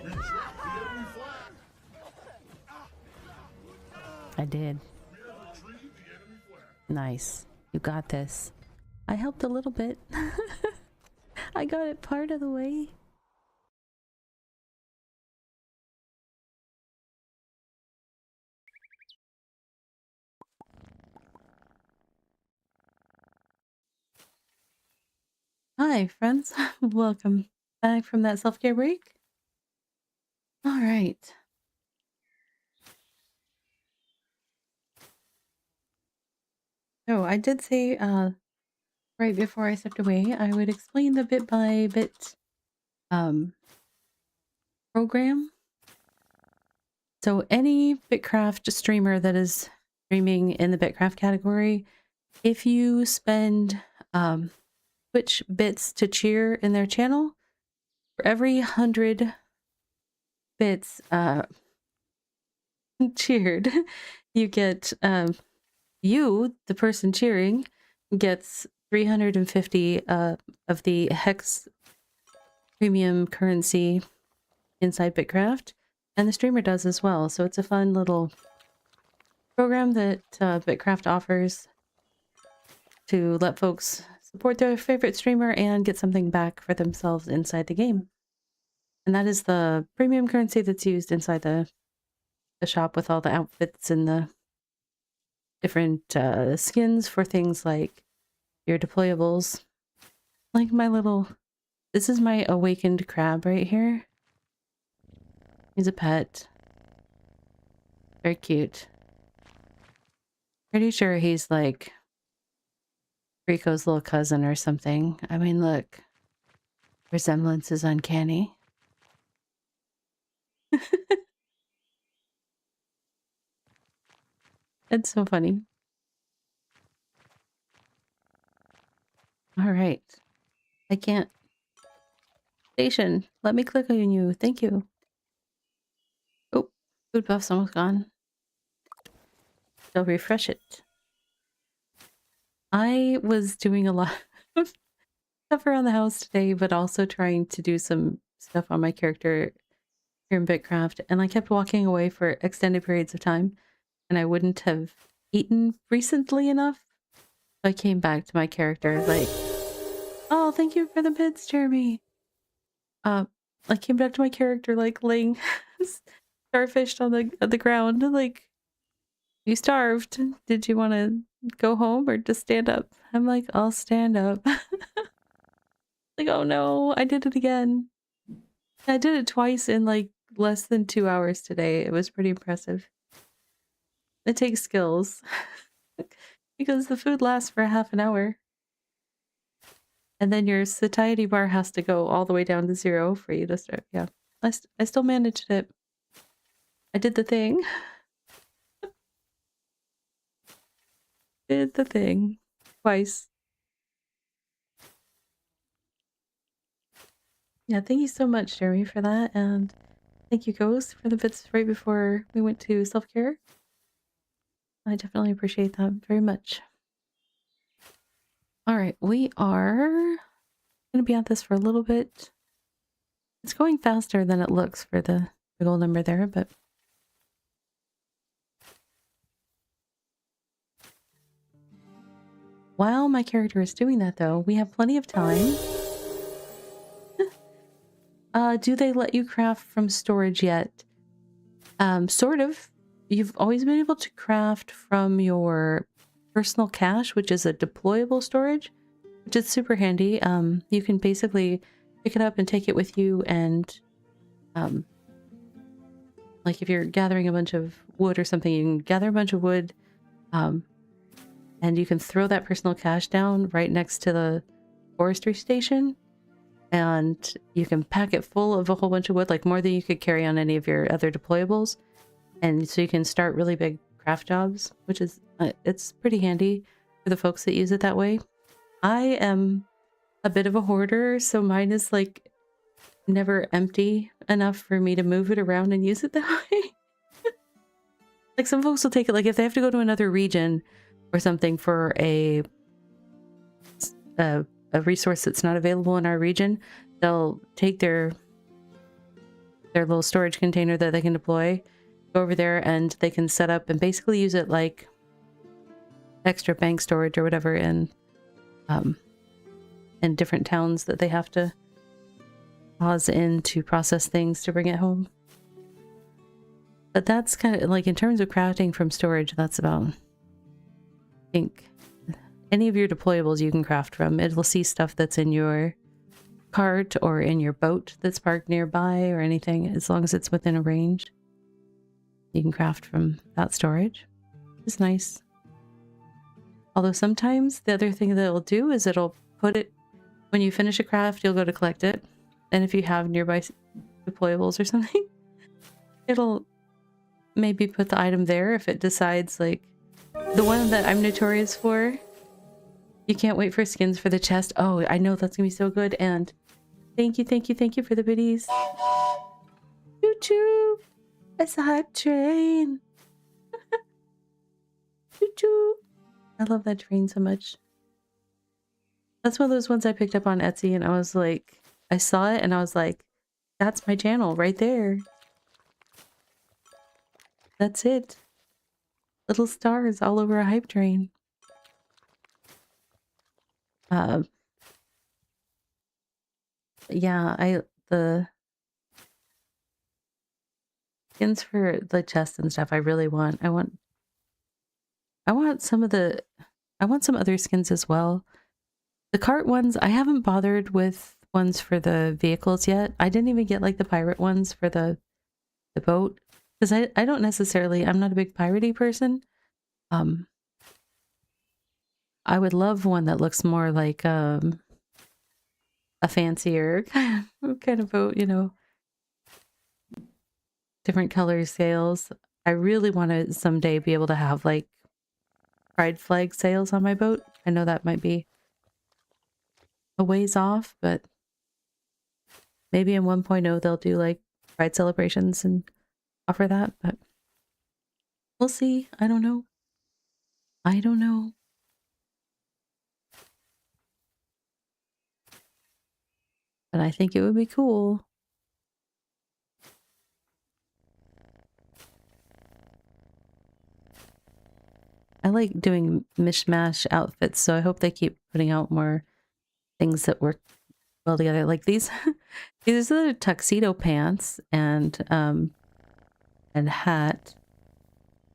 We tracked the enemy flag. I did. We have retrieved the enemy flag. Nice. You got this. I helped a little bit. I got it part of the way. Hi, friends. Welcome back from that self-care break. All right. So I did say right before I stepped away, I would explain the bit by bit um, program. So any BitCraft streamer that is streaming in the BitCraft category, if you spend Twitch bits to cheer in their channel, for every 100 bits cheered, you get the person cheering, gets 350 of the Hex premium currency inside BitCraft, and the streamer does as well. So it's a fun little program that BitCraft offers to let folks support their favorite streamer and get something back for themselves inside the game. And that is the premium currency that's used inside the shop with all the outfits and the different skins for things like your deployables. Like my little... This is my awakened crab right here. He's a pet. Very cute. Pretty sure he's like Rico's little cousin or something. I mean, look. Resemblance is uncanny. It's so funny. All right. I can't. Station. Let me click on you. Thank you. Oh, food buff's almost gone. So refresh it. I was doing a lot of stuff around the house today, but also trying to do some stuff on my character here in BitCraft, and I kept walking away for extended periods of time, and I wouldn't have eaten recently enough. So I came back to my character like, oh, thank you for the bits, Jeremy. I came back to my character like laying starfished on the ground, like, you starved. Did you want to go home or just stand up? I'm like, I'll stand up. Like, oh no, I did it again. I did it twice in like less than 2 hours today. It was pretty impressive. It takes skills because the food lasts for half an hour. And then your satiety bar has to go all the way down to 0 for you to start. Yeah, I still managed it. I did the thing. Did the thing. Twice. Yeah, thank you so much, Jeremy, for that. And thank you, Ghost, for the bits right before we went to self-care. I definitely appreciate that very much. All right, we are going to be at this for a little bit. It's going faster than it looks for the big old number there, but... While my character is doing that, though, we have plenty of time. Do they let you craft from storage yet? Sort of. You've always been able to craft from your personal cache, which is a deployable storage, which is super handy. You can basically pick it up and take it with you, and like if you're gathering a bunch of wood or something, you can gather a bunch of wood, and you can throw that personal cache down right next to the forestry station, and you can pack it full of a whole bunch of wood, like more than you could carry on any of your other deployables. And so you can start really big craft jobs, which is, it's pretty handy for the folks that use it that way. I am a bit of a hoarder, so mine is like never empty enough for me to move it around and use it that way. Like some folks will take it, like if they have to go to another region or something for a resource that's not available in our region, they'll take their little storage container that they can deploy, go over there, and they can set up and basically use it like extra bank storage or whatever in different towns that they have to pause in to process things to bring it home. But that's kind of like, in terms of crafting from storage, that's about, I think, any of your deployables you can craft from. It'll see stuff that's in your cart or in your boat that's parked nearby or anything, as long as it's within a range. You can craft from that storage. It's nice. Although sometimes the other thing that it'll do is it'll put it, when you finish a craft, you'll go to collect it. And if you have nearby deployables or something, it'll maybe put the item there if it decides, like, the one that I'm notorious for. You can't wait for skins for the chest. Oh, I know that's gonna be so good. And thank you for the biddies. Choo choo. It's a hot train. Choo choo. I love that train so much. That's one of those ones I picked up on Etsy and I was like, I saw it and I was like, that's my channel right there. That's it. Little stars all over a hype train. Yeah, the skins for the chest and stuff I really want. I want some other skins as well. The cart ones, I haven't bothered with ones for the vehicles yet. I didn't even get like the pirate ones for the boat. Because I don't necessarily, I'm not a big piratey person. I would love one that looks more like a fancier kind of boat, you know. Different color sails. I really want to someday be able to have like pride flag sails on my boat. I know that might be a ways off, but maybe in 1.0 they'll do like pride celebrations and offer that, but we'll see. I don't know. But I think it would be cool. I like doing mishmash outfits, so I hope they keep putting out more things that work well together. Like these, these are the tuxedo pants and hat.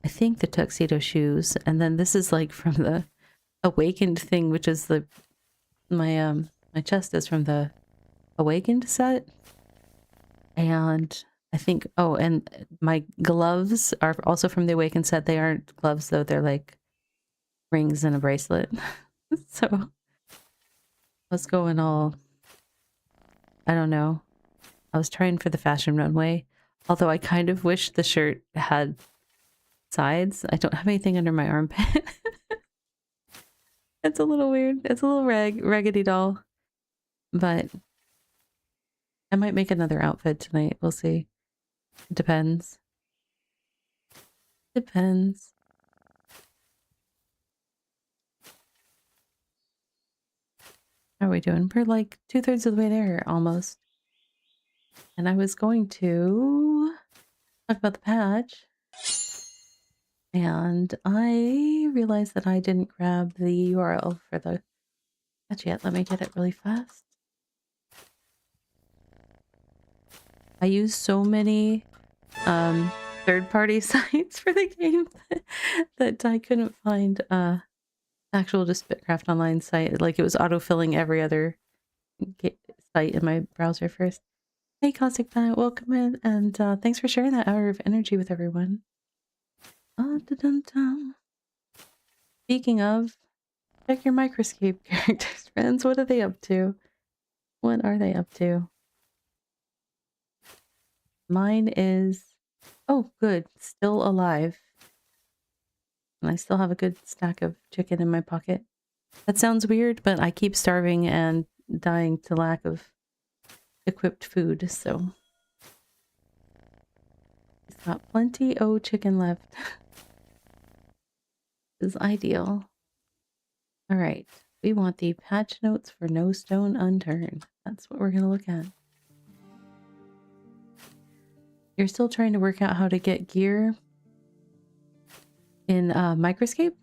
I think the tuxedo shoes, and then this is like from the Awakened thing, which is my chest is from the Awakened set, and I think and my gloves are also from the Awakened set. They aren't gloves though; they're like rings and a bracelet. So let's go in all. I don't know. I was trying for the fashion runway, although I kind of wish the shirt had sides. I don't have anything under my armpit. It's a little weird. It's a little raggedy doll, but I might make another outfit tonight. We'll see. It depends. Depends. How are we doing? We're like 2/3 of the way there almost. And I was going to talk about the patch. And I realized that I didn't grab the URL for the patch yet. Let me get it really fast. I use so many third-party sites for the game that I couldn't find actual just BitCraft Online site. Like it was autofilling every other site in my browser first. Hey Caustic Planet, welcome in, and thanks for sharing that hour of energy with everyone. Speaking of, check your Microscape characters, friends. What are they up to? What are they up to? Mine is, oh good, still alive. And I still have a good stack of chicken in my pocket. That sounds weird, but I keep starving and dying to lack of equipped food, so he's got plenty of chicken left. This is ideal. All right, we want the patch notes for No Stone Unturned. That's what we're gonna look at. You're still trying to work out how to get gear in Microscape?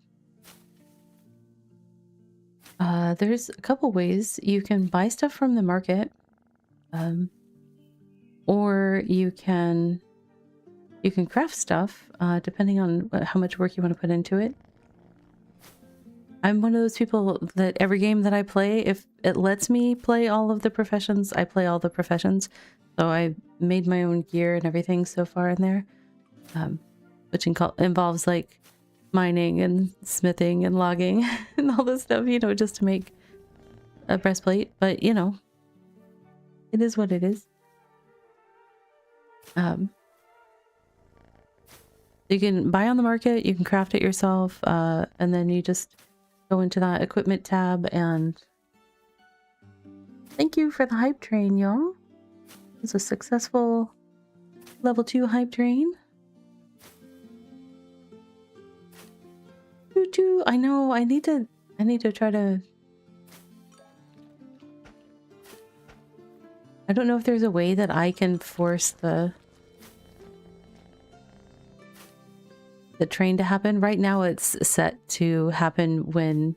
There's a couple ways. You can buy stuff from the market, or you can craft stuff, depending on how much work you want to put into it. I'm one of those people that every game that I play, if it lets me play all of the professions, I play all the professions. So I made my own gear and everything so far in there, which involves like mining and smithing and logging and all this stuff, you know, just to make a breastplate. But, you know, it is what it is. You can buy on the market, you can craft it yourself, and then you just go into that equipment tab and thank you for the hype train, y'all. It's a successful level 2 hype train. Choo-choo. I know, I need to try to... I don't know if there's a way that I can force the train to happen. Right now it's set to happen when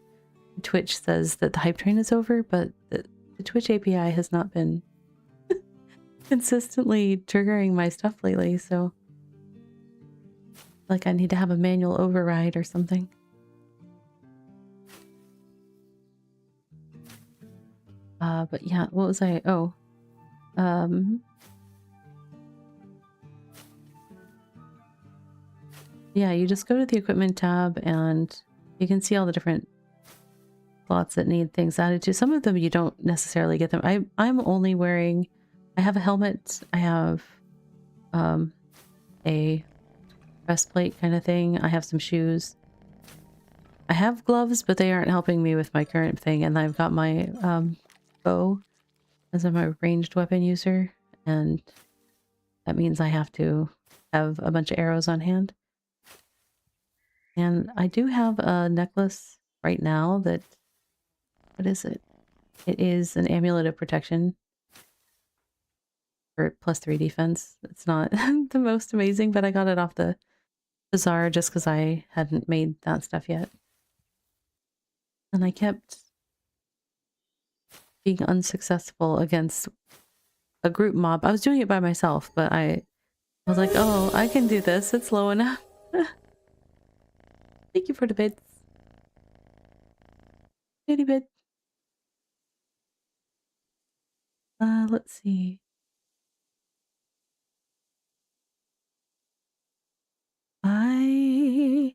Twitch says that the hype train is over, but the Twitch API has not been consistently triggering my stuff lately, so like I need to have a manual override or something. But yeah, what was I? Oh, yeah, you just go to the equipment tab and you can see all the different slots that need things added to. Some of them you don't necessarily get them. I'm only wearing, I have a helmet, I have a breastplate kind of thing, I have some shoes. I have gloves, but they aren't helping me with my current thing, and I've got my bow as I'm a ranged weapon user, and that means I have to have a bunch of arrows on hand. And I do have a necklace right now that, what is it? It is an amulet of protection for +3 defense. It's not the most amazing, but I got it off the bazaar just because I hadn't made that stuff yet. And I kept being unsuccessful against a group mob. I was doing it by myself, but I was like, oh, I can do this. It's low enough. Thank you for the bits. Bitty bit. Let's see. I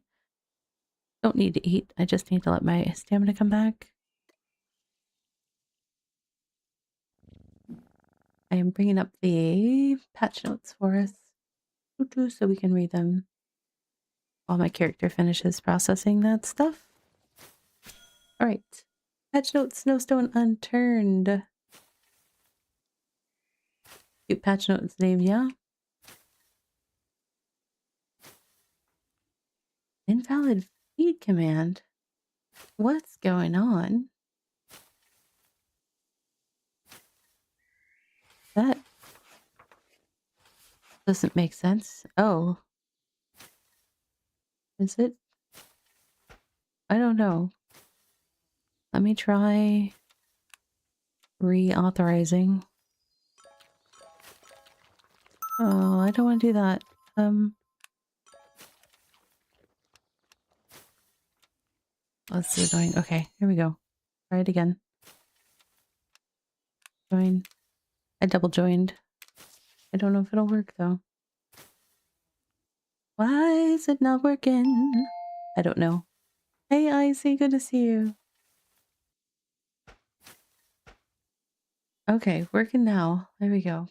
don't need to eat. I just need to let my stamina come back. I am bringing up the patch notes for us so we can read them while my character finishes processing that stuff. All right. Patch notes, Snowstone Unturned. Cute patch notes name, yeah. Invalid feed command. What's going on? That doesn't make sense. Oh. Is it? I don't know. Let me try reauthorizing. Oh, I don't want to do that. Let's see, going. Okay, here we go. Try it again. Join. I double joined. I don't know if it'll work though. Why is it not working? I don't know. Hey, Icy, good to see you. Okay, working now. There we go.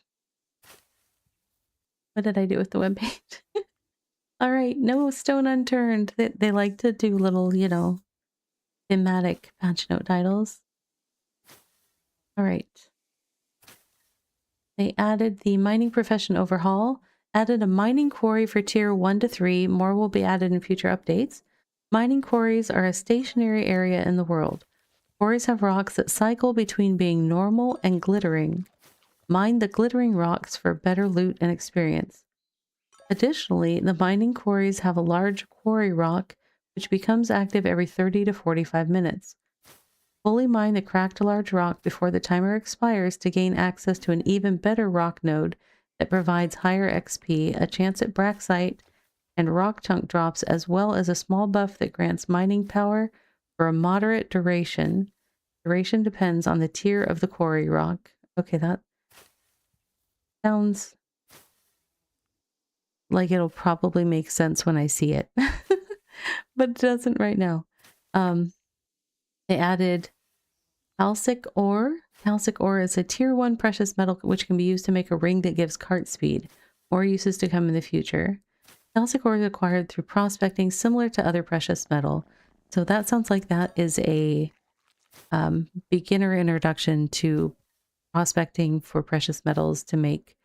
What did I do with the webpage? All right, no stone unturned. They like to do little, you know, thematic patch note titles. All right. They added the mining profession overhaul, added a mining quarry for tier 1 to 3. More will be added in future updates. Mining quarries are a stationary area in the world. Quarries have rocks that cycle between being normal and glittering. Mine the glittering rocks for better loot and experience. Additionally, the mining quarries have a large quarry rock which becomes active every 30 to 45 minutes. Fully mine the cracked large rock before the timer expires to gain access to an even better rock node that provides higher XP, a chance at Braxite, and rock chunk drops, as well as a small buff that grants mining power for a moderate duration. Duration depends on the tier of the quarry rock. Okay, that sounds like it'll probably make sense when I see it, but it doesn't right now. They added calcic ore. Calcic ore is a tier 1 precious metal which can be used to make a ring that gives cart speed. More uses to come in the future. Calcic ore is acquired through prospecting, similar to other precious metal. So that sounds like that is a beginner introduction to prospecting for precious metals to make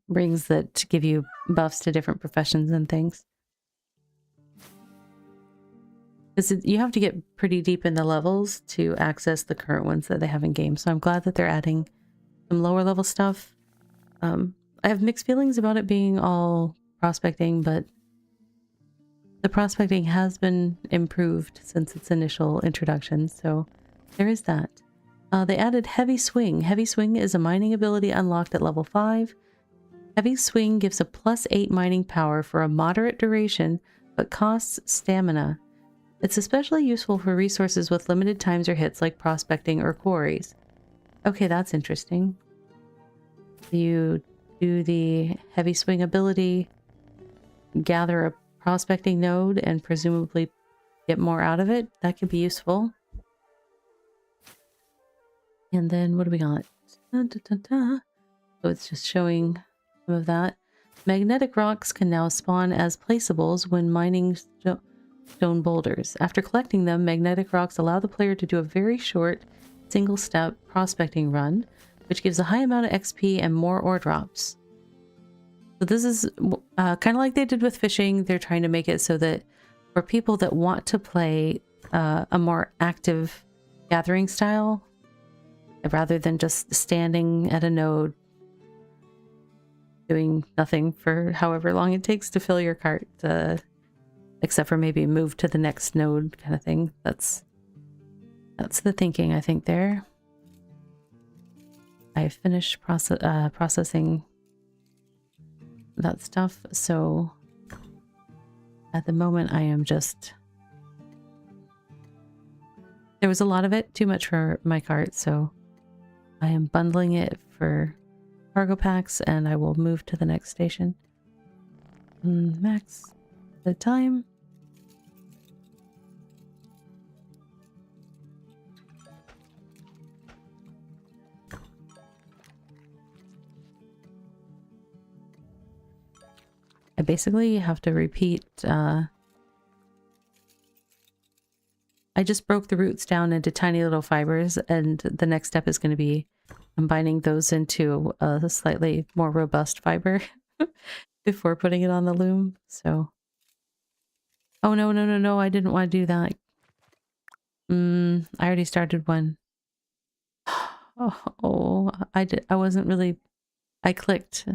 rings that give you buffs to different professions and things. Because you have to get pretty deep in the levels to access the current ones that they have in game. So I'm glad that they're adding some lower level stuff. I have mixed feelings about it being all prospecting, but the prospecting has been improved since its initial introduction. So there is that. They added Heavy Swing. Heavy Swing is a mining ability unlocked at level 5. Heavy Swing gives a +8 mining power for a moderate duration, but costs stamina. It's especially useful for resources with limited times or hits like prospecting or quarries. Okay, that's interesting. You do the Heavy Swing ability, gather a prospecting node, and presumably get more out of it. That could be useful. And then what do we got? So it's just showing some of that. Magnetic rocks can now spawn as placeables when mining stone boulders. After collecting them, magnetic rocks allow the player to do a very short, single-step prospecting run, which gives a high amount of XP and more ore drops. So this is kind of like they did with fishing. They're trying to make it so that for people that want to play a more active gathering style, rather than just standing at a node doing nothing for however long it takes to fill your cart, except for maybe move to the next node kind of thing. That's the thinking, I think, there. I finished processing that stuff, so at the moment I am just... There was a lot of it, too much for my cart, so I am bundling it for cargo packs, and I will move to the next station. Max the time. I basically have to repeat. I just broke the roots down into tiny little fibers, and the next step is going to be combining those into a slightly more robust fiber before putting it on the loom. So, oh no, no, no, no! I didn't want to do that. I already started one. Oh, I wasn't really. I clicked.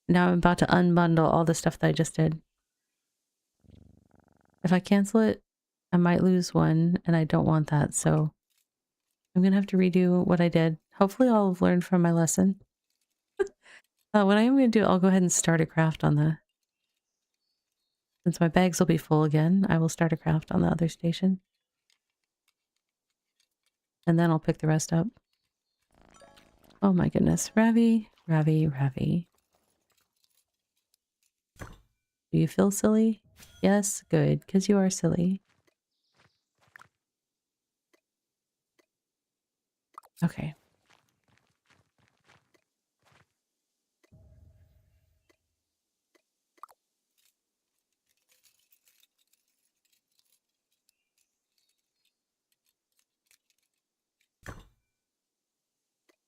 Now I'm about to unbundle all the stuff that I just did. If I cancel it, I might lose one, and I don't want that, so I'm gonna have to redo what I did. Hopefully I'll have learned from my lesson. What I am gonna do, I'll go ahead and start a craft on the... Since my bags will be full again, I will start a craft on the other station. And then I'll pick the rest up. Oh my goodness. Ravi, Ravi, Ravi. Do you feel silly? Yes, good, because you are silly. Okay.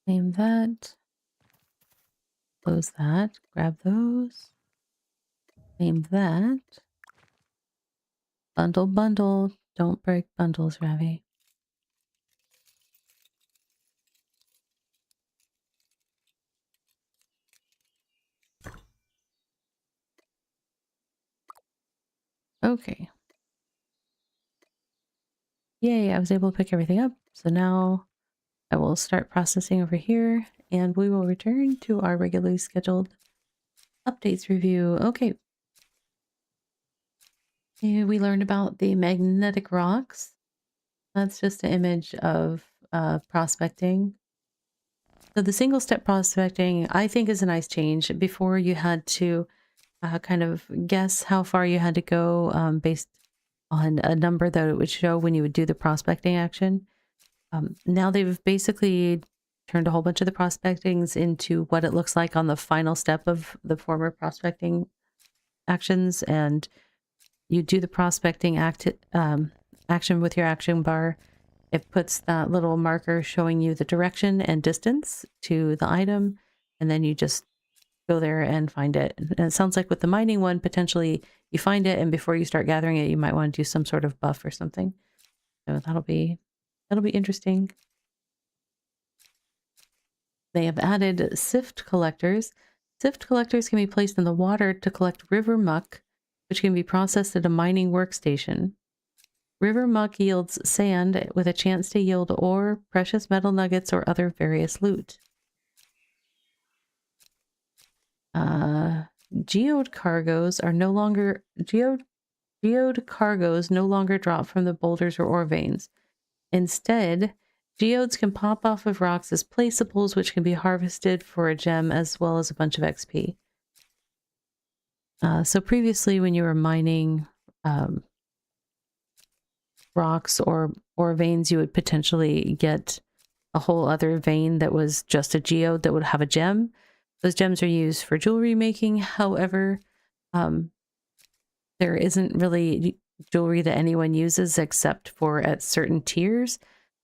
Name that. Close that. Grab those. Name that. Bundle, bundle. Don't break bundles, Ravi. Okay. Yay, I was able to pick everything up. So now I will start processing over here, and we will return to our regularly scheduled updates review. Okay. We learned about the magnetic rocks. That's just an image of prospecting. So the single step prospecting, I think, is a nice change. Before you had to kind of guess how far you had to go based on a number that it would show when you would do the prospecting action. Now they've basically turned a whole bunch of the prospectings into what it looks like on the final step of the former prospecting actions, and you do the prospecting action with your action bar. It puts that little marker showing you the direction and distance to the item, and then you just go there and find it. And it sounds like with the mining one, potentially you find it, and before you start gathering it, you might want to do some sort of buff or something. So that'll be interesting. They have added sift collectors. Sift collectors can be placed in the water to collect river muck, which can be processed at a mining workstation. River muck yields sand with a chance to yield ore, precious metal nuggets, or other various loot. Geode cargoes are no longer geode cargoes no longer drop from the boulders or ore veins. Instead, geodes can pop off of rocks as placeables, which can be harvested for a gem as well as a bunch of XP. So previously, when you were mining rocks or veins, you would potentially get a whole other vein that was just a geode that would have a gem. Those gems are used for jewelry making. However, there isn't really jewelry that anyone uses except for at certain tiers,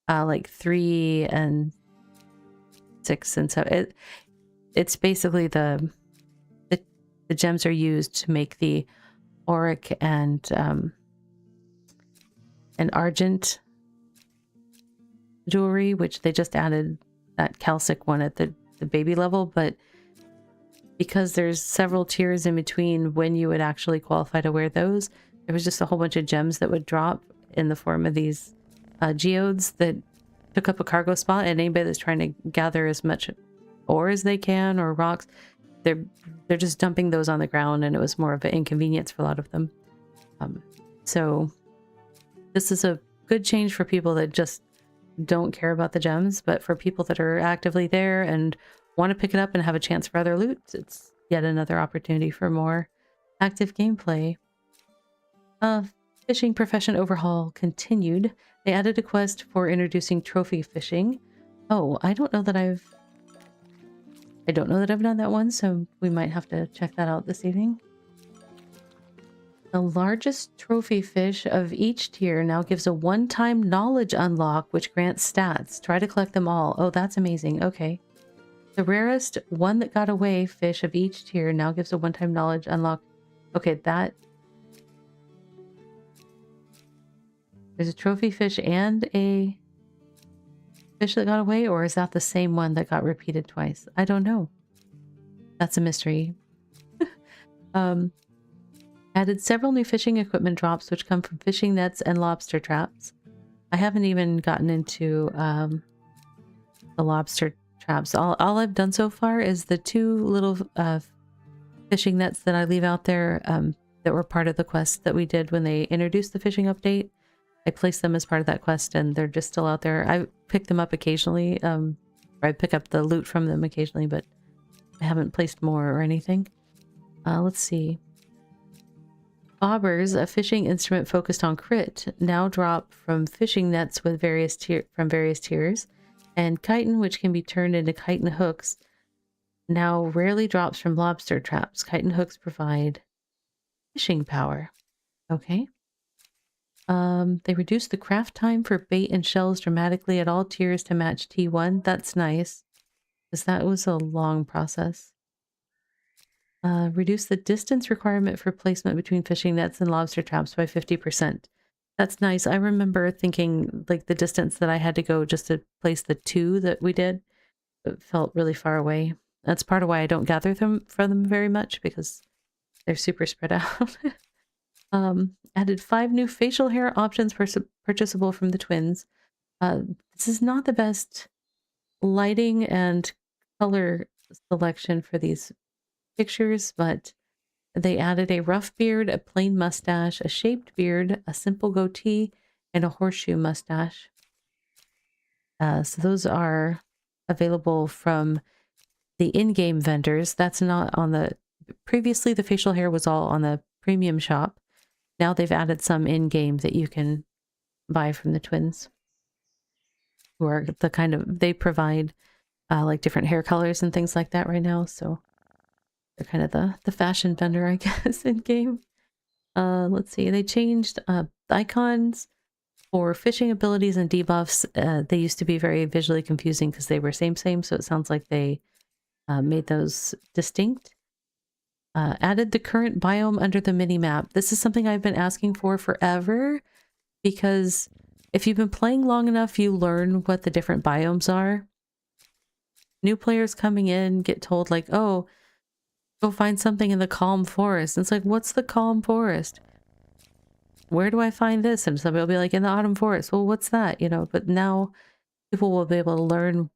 like 3 and 6 and 7. It's basically the gems are used to make the auric and argent jewelry, which they just added that calcic one at the baby level, but because there's several tiers in between when you would actually qualify to wear those, there was just a whole bunch of gems that would drop in the form of these geodes that took up a cargo spot, and anybody that's trying to gather as much ore as they can or rocks, they're just dumping those on the ground, and it was more of an inconvenience for a lot of them. So this is a good change for people that just don't care about the gems, but for people that are actively there and want to pick it up and have a chance for other loot, it's yet another opportunity for more active gameplay. Fishing profession overhaul continued. They added a quest for introducing trophy fishing. Oh, I don't know that I've done that one, so we might have to check that out this evening. The largest trophy fish of each tier now gives a one-time knowledge unlock, which grants stats. Try to collect them all. Oh, that's amazing. Okay. The rarest one that got away fish of each tier now gives a one-time knowledge unlock. Okay, there's a trophy fish and a fish that got away, or is that the same one that got repeated twice? I don't know. That's a mystery. Added several new fishing equipment drops, which come from fishing nets and lobster traps. I haven't even gotten into the lobster traps. All I've done so far is the 2 little fishing nets that I leave out there that were part of the quest that we did when they introduced the fishing update. I placed them as part of that quest, and they're just still out there. I pick them up occasionally, or I pick up the loot from them occasionally, but I haven't placed more or anything. Let's see. Bobbers, a fishing instrument focused on crit, now drop from fishing nets with various tiers, and chitin, which can be turned into chitin hooks, now rarely drops from lobster traps. Chitin hooks provide fishing power. Okay. They reduced the craft time for bait and shells dramatically at all tiers to match T1. That's nice, because that was a long process. Reduce the distance requirement for placement between fishing nets and lobster traps by 50%. That's nice. I remember thinking like the distance that I had to go just to place the 2 that we did, it felt really far away. That's part of why I don't gather them for them very much, because they're super spread out. Added 5 new facial hair options purchasable from the twins. This is not the best lighting and color selection for these pictures, but they added a rough beard, a plain mustache, a shaped beard, a simple goatee, and a horseshoe mustache. So those are available from the in-game vendors. That's not on the... Previously, the facial hair was all on the premium shop. Now they've added some in-game that you can buy from the twins. Who are the kind of... They provide like different hair colors and things like that right now. So they're kind of the fashion vendor, I guess, in-game. Let's see. They changed icons for fishing abilities and debuffs. They used to be very visually confusing because they were same, so it sounds like they made those distinct. Added the current biome under the mini-map. This is something I've been asking for forever, because if you've been playing long enough, you learn what the different biomes are. New players coming in get told like, oh, go find something in the calm forest. And it's like, what's the calm forest? Where do I find this? And somebody will be like, in the autumn forest. Well, what's that? You know, but now people will be able to learn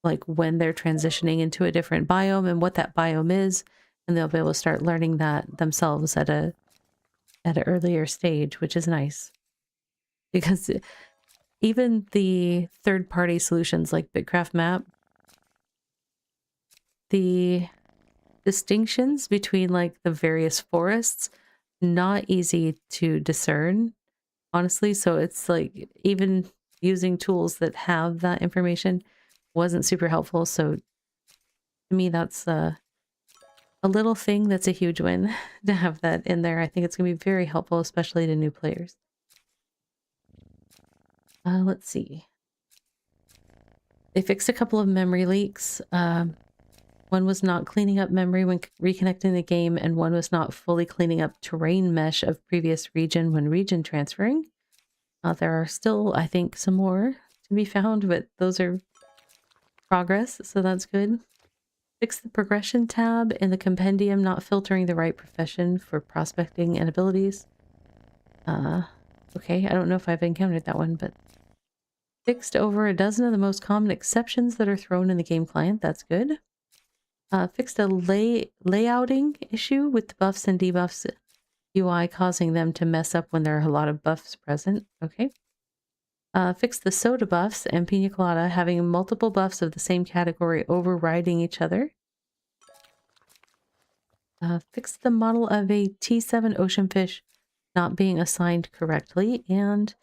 like when they're transitioning into a different biome and what that biome is. And they'll be able to start learning that themselves at an earlier stage, which is nice. Because even the third-party solutions like BitCraft Map, the distinctions between like the various forests, not easy to discern, honestly. So it's like even using tools that have that information wasn't super helpful. So to me, that's a little thing that's a huge win to have that in there. I think it's going to be very helpful, especially to new players. Let's see. They fixed a couple of memory leaks. One was not cleaning up memory when reconnecting the game, and one was not fully cleaning up terrain mesh of previous region when region transferring. There are still, I think, some more to be found, but those are progress, so that's good. Fix the progression tab in the compendium, not filtering the right profession for prospecting and abilities. Okay, I don't know if I've encountered that one, but fixed over a dozen of the most common exceptions that are thrown in the game client. That's good. Fixed a layouting issue with the buffs and debuffs UI, causing them to mess up when there are a lot of buffs present. Okay. Fixed the soda buffs and pina colada having multiple buffs of the same category overriding each other. Fixed the model of a T7 ocean fish not being assigned correctly, and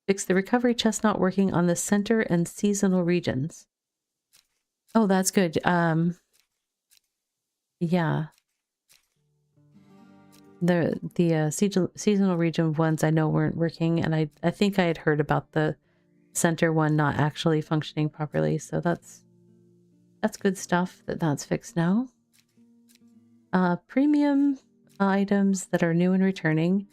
fixed the recovery chest not working on the center and seasonal regions. Oh, that's good. Yeah. The seasonal region ones I know weren't working, and I think I had heard about the center one not actually functioning properly, so that's good stuff that's fixed now. Premium items that are new and returning.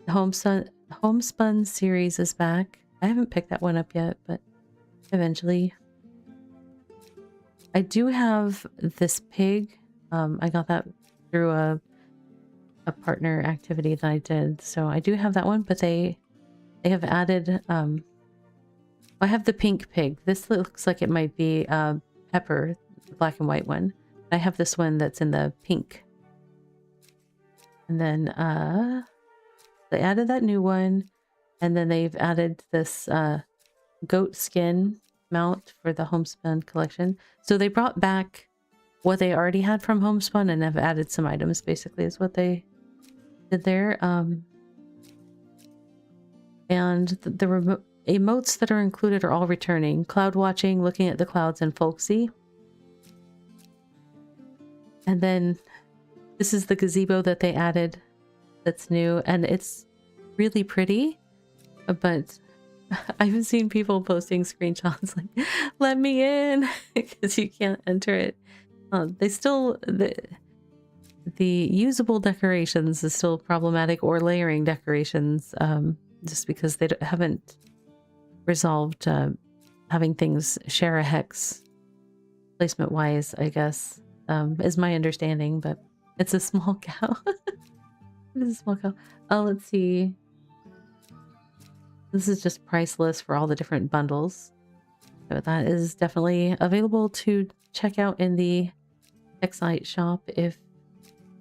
The Homespun series is back. I haven't picked that one up yet, but eventually. I do have this pig. I got that through a partner activity that I did, so I do have that one, but they have added I have the pink pig. This looks like it might be Pepper, the black and white one. I have this one that's in the pink. And then they added that new one, and then they've added this goat skin mount for the Homespun collection. So they brought back what they already had from Homespun and have added some items, basically, is what they did there. And the emotes that are included are all returning. Cloud watching, looking at the clouds, and folksy. And then this is the gazebo that they added that's new, and it's really pretty, but I've seen people posting screenshots like, let me in, because you can't enter it. They still, the usable decorations is still problematic, or layering decorations, just because they haven't resolved having things share a hex placement wise, I guess, is my understanding, but it's a small cow. It is a small cow. Let's see. This is just price list for all the different bundles. So that is definitely available to check out in the Excite shop if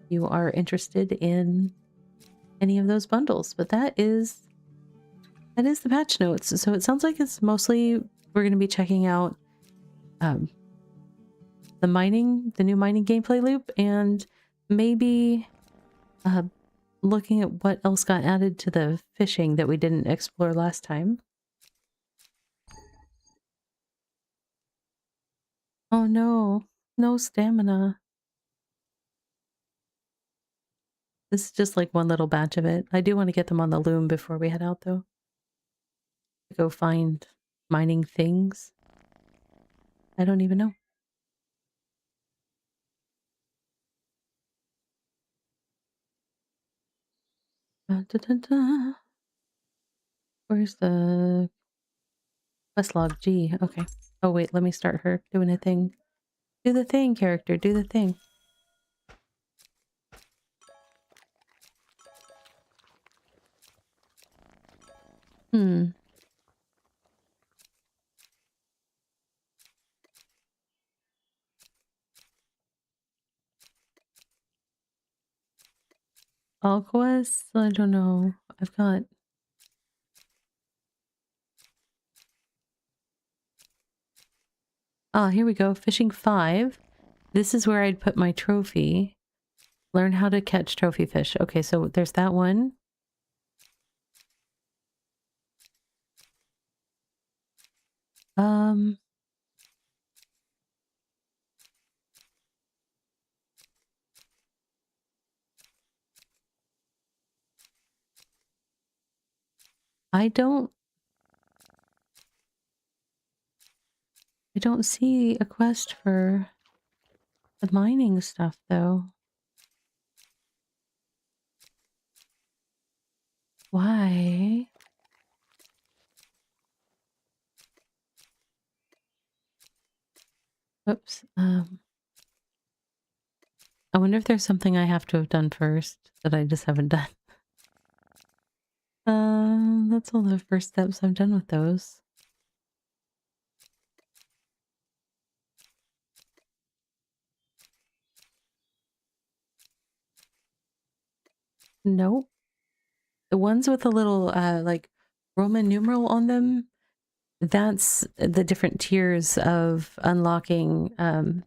you are interested in any of those bundles. But that is That is the patch notes. So it sounds like it's mostly we're going to be checking out um, the new mining gameplay loop, and maybe looking at what else got added to the fishing that we didn't explore last time. Oh no, no stamina. This is just like one little batch of it. I do want to get them on the loom before we head out, though. Go find mining things. I don't even know. Da, da, da. Where's the quest log? G. Okay. Oh wait, let me start her doing a thing. Do the thing, character. Do the thing. Hmm. All quests? I don't know. I've got... Ah, here we go. Fishing 5. This is where I'd put my trophy. Learn how to catch trophy fish. Okay, so there's that one. Um... I don't see a quest for the mining stuff, though. Why? Oops. I wonder if there's something I have to have done first that I just haven't done. That's all the first steps I've done with those. Nope. The ones with a little, like, Roman numeral on them, that's the different tiers of unlocking, the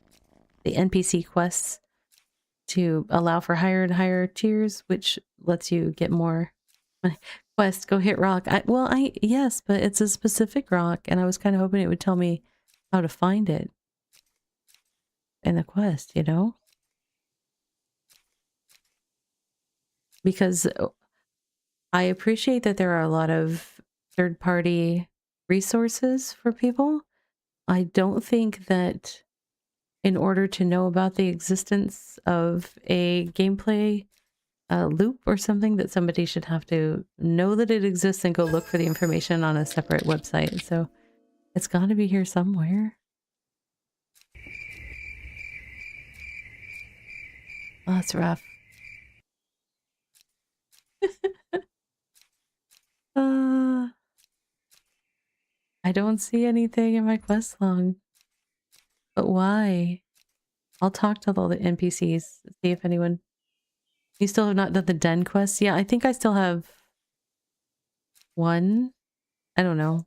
NPC quests to allow for higher and higher tiers, which lets you get more quest. Go hit rock. Yes, but it's a specific rock, and I was kind of hoping it would tell me how to find it in the quest, you know? Because I appreciate that there are a lot of third-party resources for people. I don't think that in order to know about the existence of a gameplay loop or something, that somebody should have to know that it exists and go look for the information on a separate website. So it's got to be here somewhere. Oh, that's rough. uh, I don't see anything in my quest log. But why? I'll talk to all the NPCs, see if anyone... You still have not done the den quest? Yeah, I think I still have one. I don't know.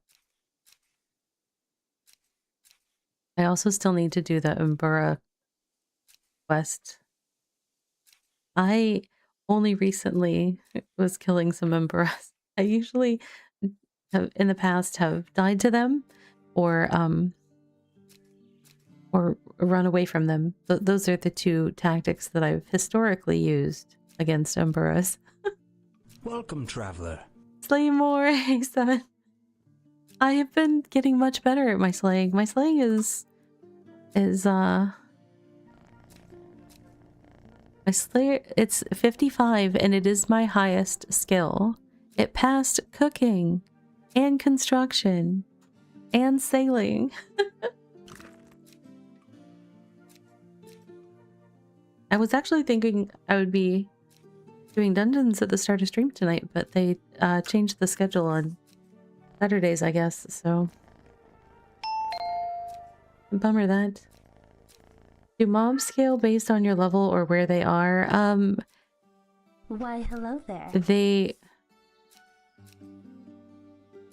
I also still need to do the Umbura quest. I only recently was killing some Umburas. I usually have, in the past, have died to them or run away from them. Those are the two tactics that I've historically used against Umburas. Welcome, traveler. Slay more, A7. I have been getting much better at my slaying. My slaying is my slayer, it's 55 and it is my highest skill. It passed cooking and construction and sailing. I was actually thinking I would be doing dungeons at the start of stream tonight, but they changed the schedule on Saturdays, I guess, so bummer that. Do mobs scale based on your level or where they are? Why, hello there.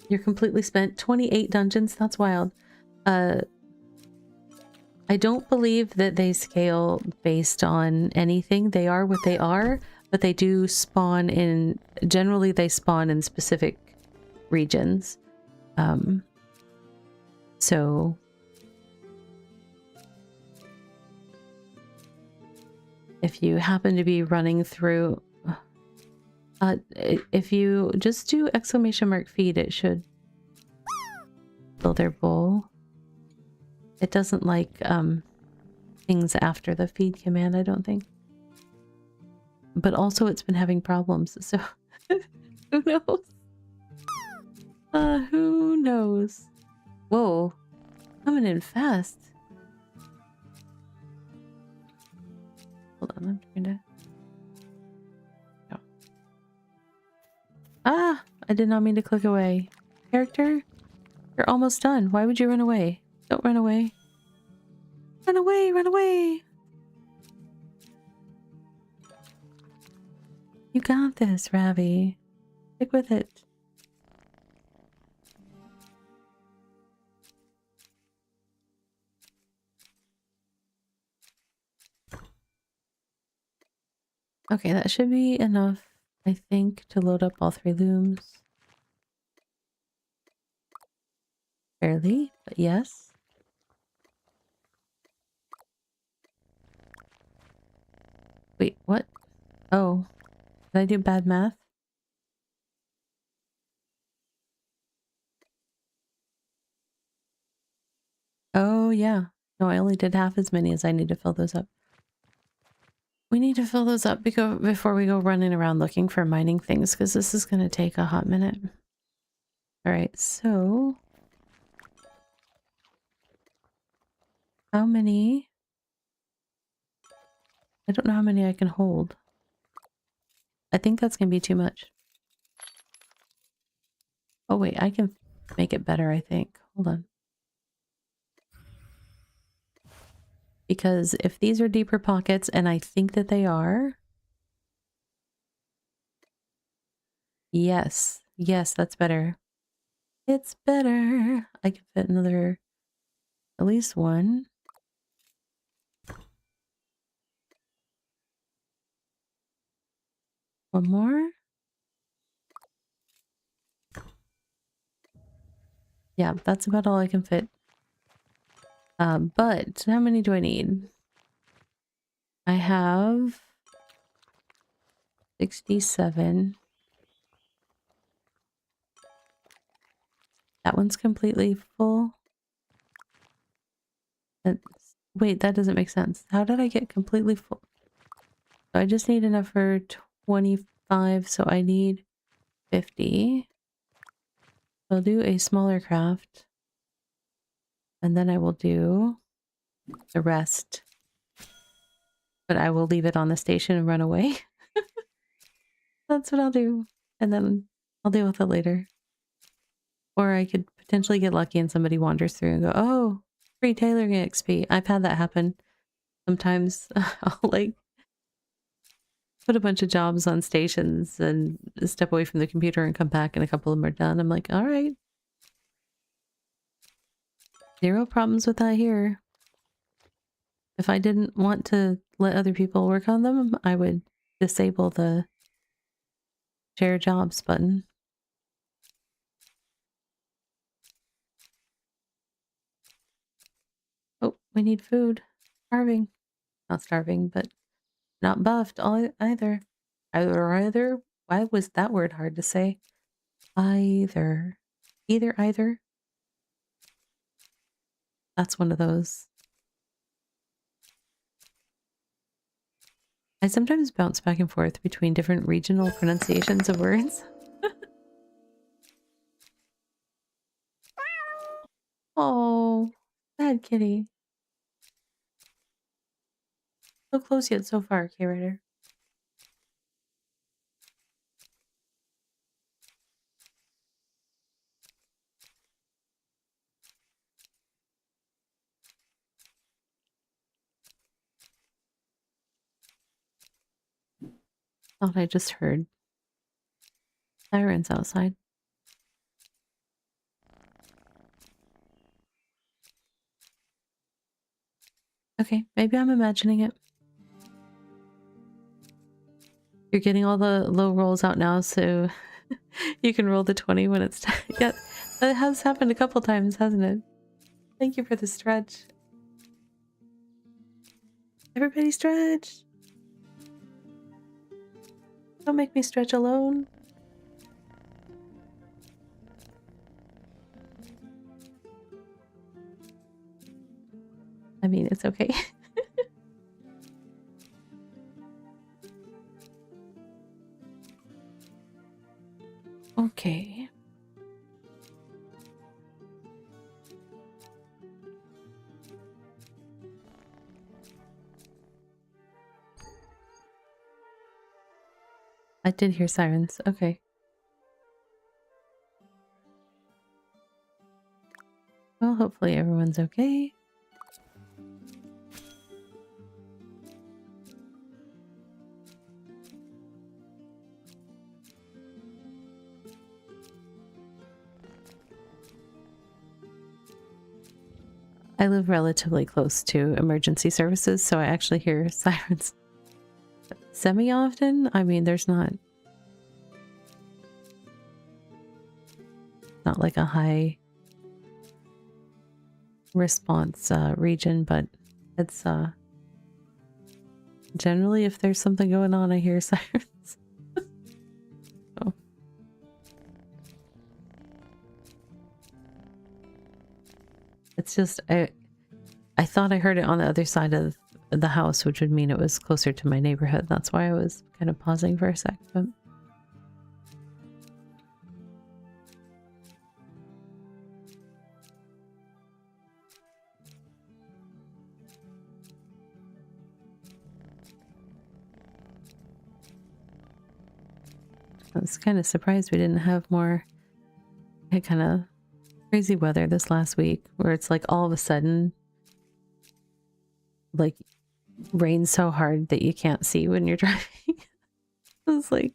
You're completely spent. 28 dungeons. That's wild. I don't believe that they scale based on anything. They are what they are, but they do spawn in... Generally, they spawn in specific regions. So... If you happen to be running through... if you just do !feed, it should fill their bowl. It doesn't like things after the feed command, I don't think. But also it's been having problems, so who knows? Who knows? Whoa, coming in fast. Hold on, I'm trying to... No. Ah! I did not mean to click away. Character? You're almost done. Why would you run away? Don't run away. Run away, run away! You got this, Ravi. Stick with it. Okay, that should be enough, I think, to load up all 3 looms. Barely, but yes. Wait, what? Oh, did I do bad math? Oh, yeah. No, I only did half as many as I need to fill those up. We need to fill those up before we go running around looking for mining things, because this is going to take a hot minute. Alright, so... How many? I don't know how many I can hold. I think that's going to be too much. Oh wait, I can make it better, I think. Hold on. Because if these are deeper pockets, and I think that they are... Yes. Yes, that's better. It's better. I can fit another... At least one. One more. Yeah, that's about all I can fit. But how many do I need? I have 67. That one's completely full. Wait, that doesn't make sense. How did I get completely full? So I just need enough for 25, so I need 50. I'll do a smaller craft. And then I will do the rest. But I will leave it on the station and run away. That's what I'll do. And then I'll deal with it later. Or I could potentially get lucky and somebody wanders through and go, oh, free tailoring XP. I've had that happen. Sometimes I'll like put a bunch of jobs on stations and step away from the computer and come back and a couple of them are done. I'm like, all right. Zero problems with that here. If I didn't want to let other people work on them, I would disable the share jobs button. Oh, we need food. Starving. Not starving, but not buffed either. Either. Why was that word hard to say? Either. Either. That's one of those. I sometimes bounce back and forth between different regional pronunciations of words. Oh, bad kitty. So close yet so far, K-Rider. Thought I just heard sirens outside. Okay, maybe I'm imagining it. You're getting all the low rolls out now, so you can roll the 20 when it's time. Yeah, that has happened a couple times, hasn't it? Thank you for the stretch. Everybody stretch. Don't make me stretch alone. I mean, it's okay. Okay. I did hear sirens. Okay. Well, hopefully everyone's okay. I live relatively close to emergency services, so I actually hear sirens semi-often. I mean, there's not like a high response region, but it's generally if there's something going on, I hear sirens. Oh. It's just I thought I heard it on the other side of the house, which would mean it was closer to my neighborhood. That's why I was kind of pausing for a sec, but I was kind of surprised we didn't have more kind of crazy weather this last week, where it's like all of a sudden like rains so hard that you can't see when you're driving. I was like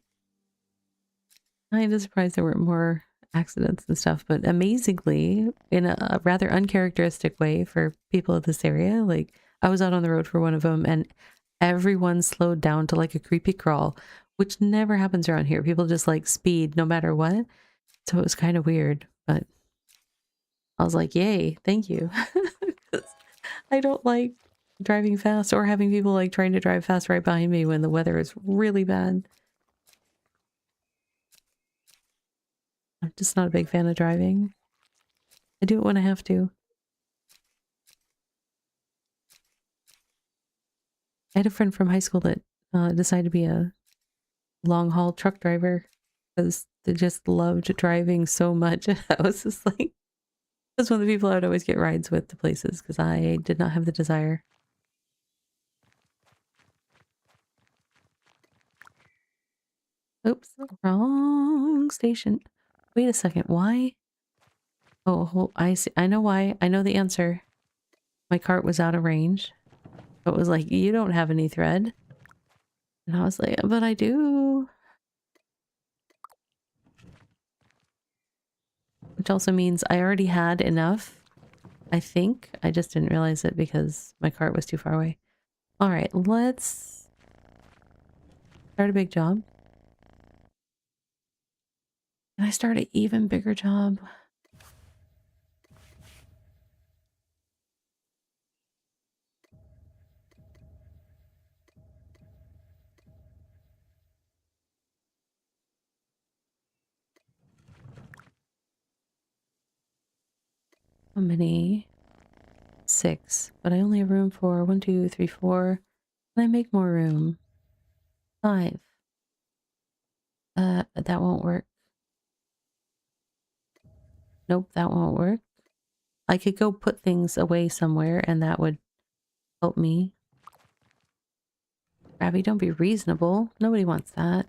kind of surprised there weren't more accidents and stuff, but amazingly, in a rather uncharacteristic way for people of this area, like I was out on the road for one of them and everyone slowed down to like a creepy crawl, which never happens around here. People just like speed no matter what. So it was kind of weird, but I was like, yay, thank you. 'Cause I don't like driving fast or having people like trying to drive fast right behind me when the weather is really bad. I'm just not a big fan of driving. I do it when I have to. I had a friend from high school that decided to be a long haul truck driver because they just loved driving so much. I was just like, that's one of the people I would always get rides with to places because I did not have the desire. Oops, wrong station. Wait a second, why? Oh, I see. I know why. I know the answer. My cart was out of range. It was like, you don't have any thread. And I was like, but I do. Which also means I already had enough. I think. I just didn't realize it because my cart was too far away. All right, let's start a big job. Can I start an even bigger job? How many? 6. But I only have room for 1, 2, 3, 4. Can I make more room? 5. That won't work. Nope, that won't work. I could go put things away somewhere and that would help me. Abby, don't be reasonable. Nobody wants that.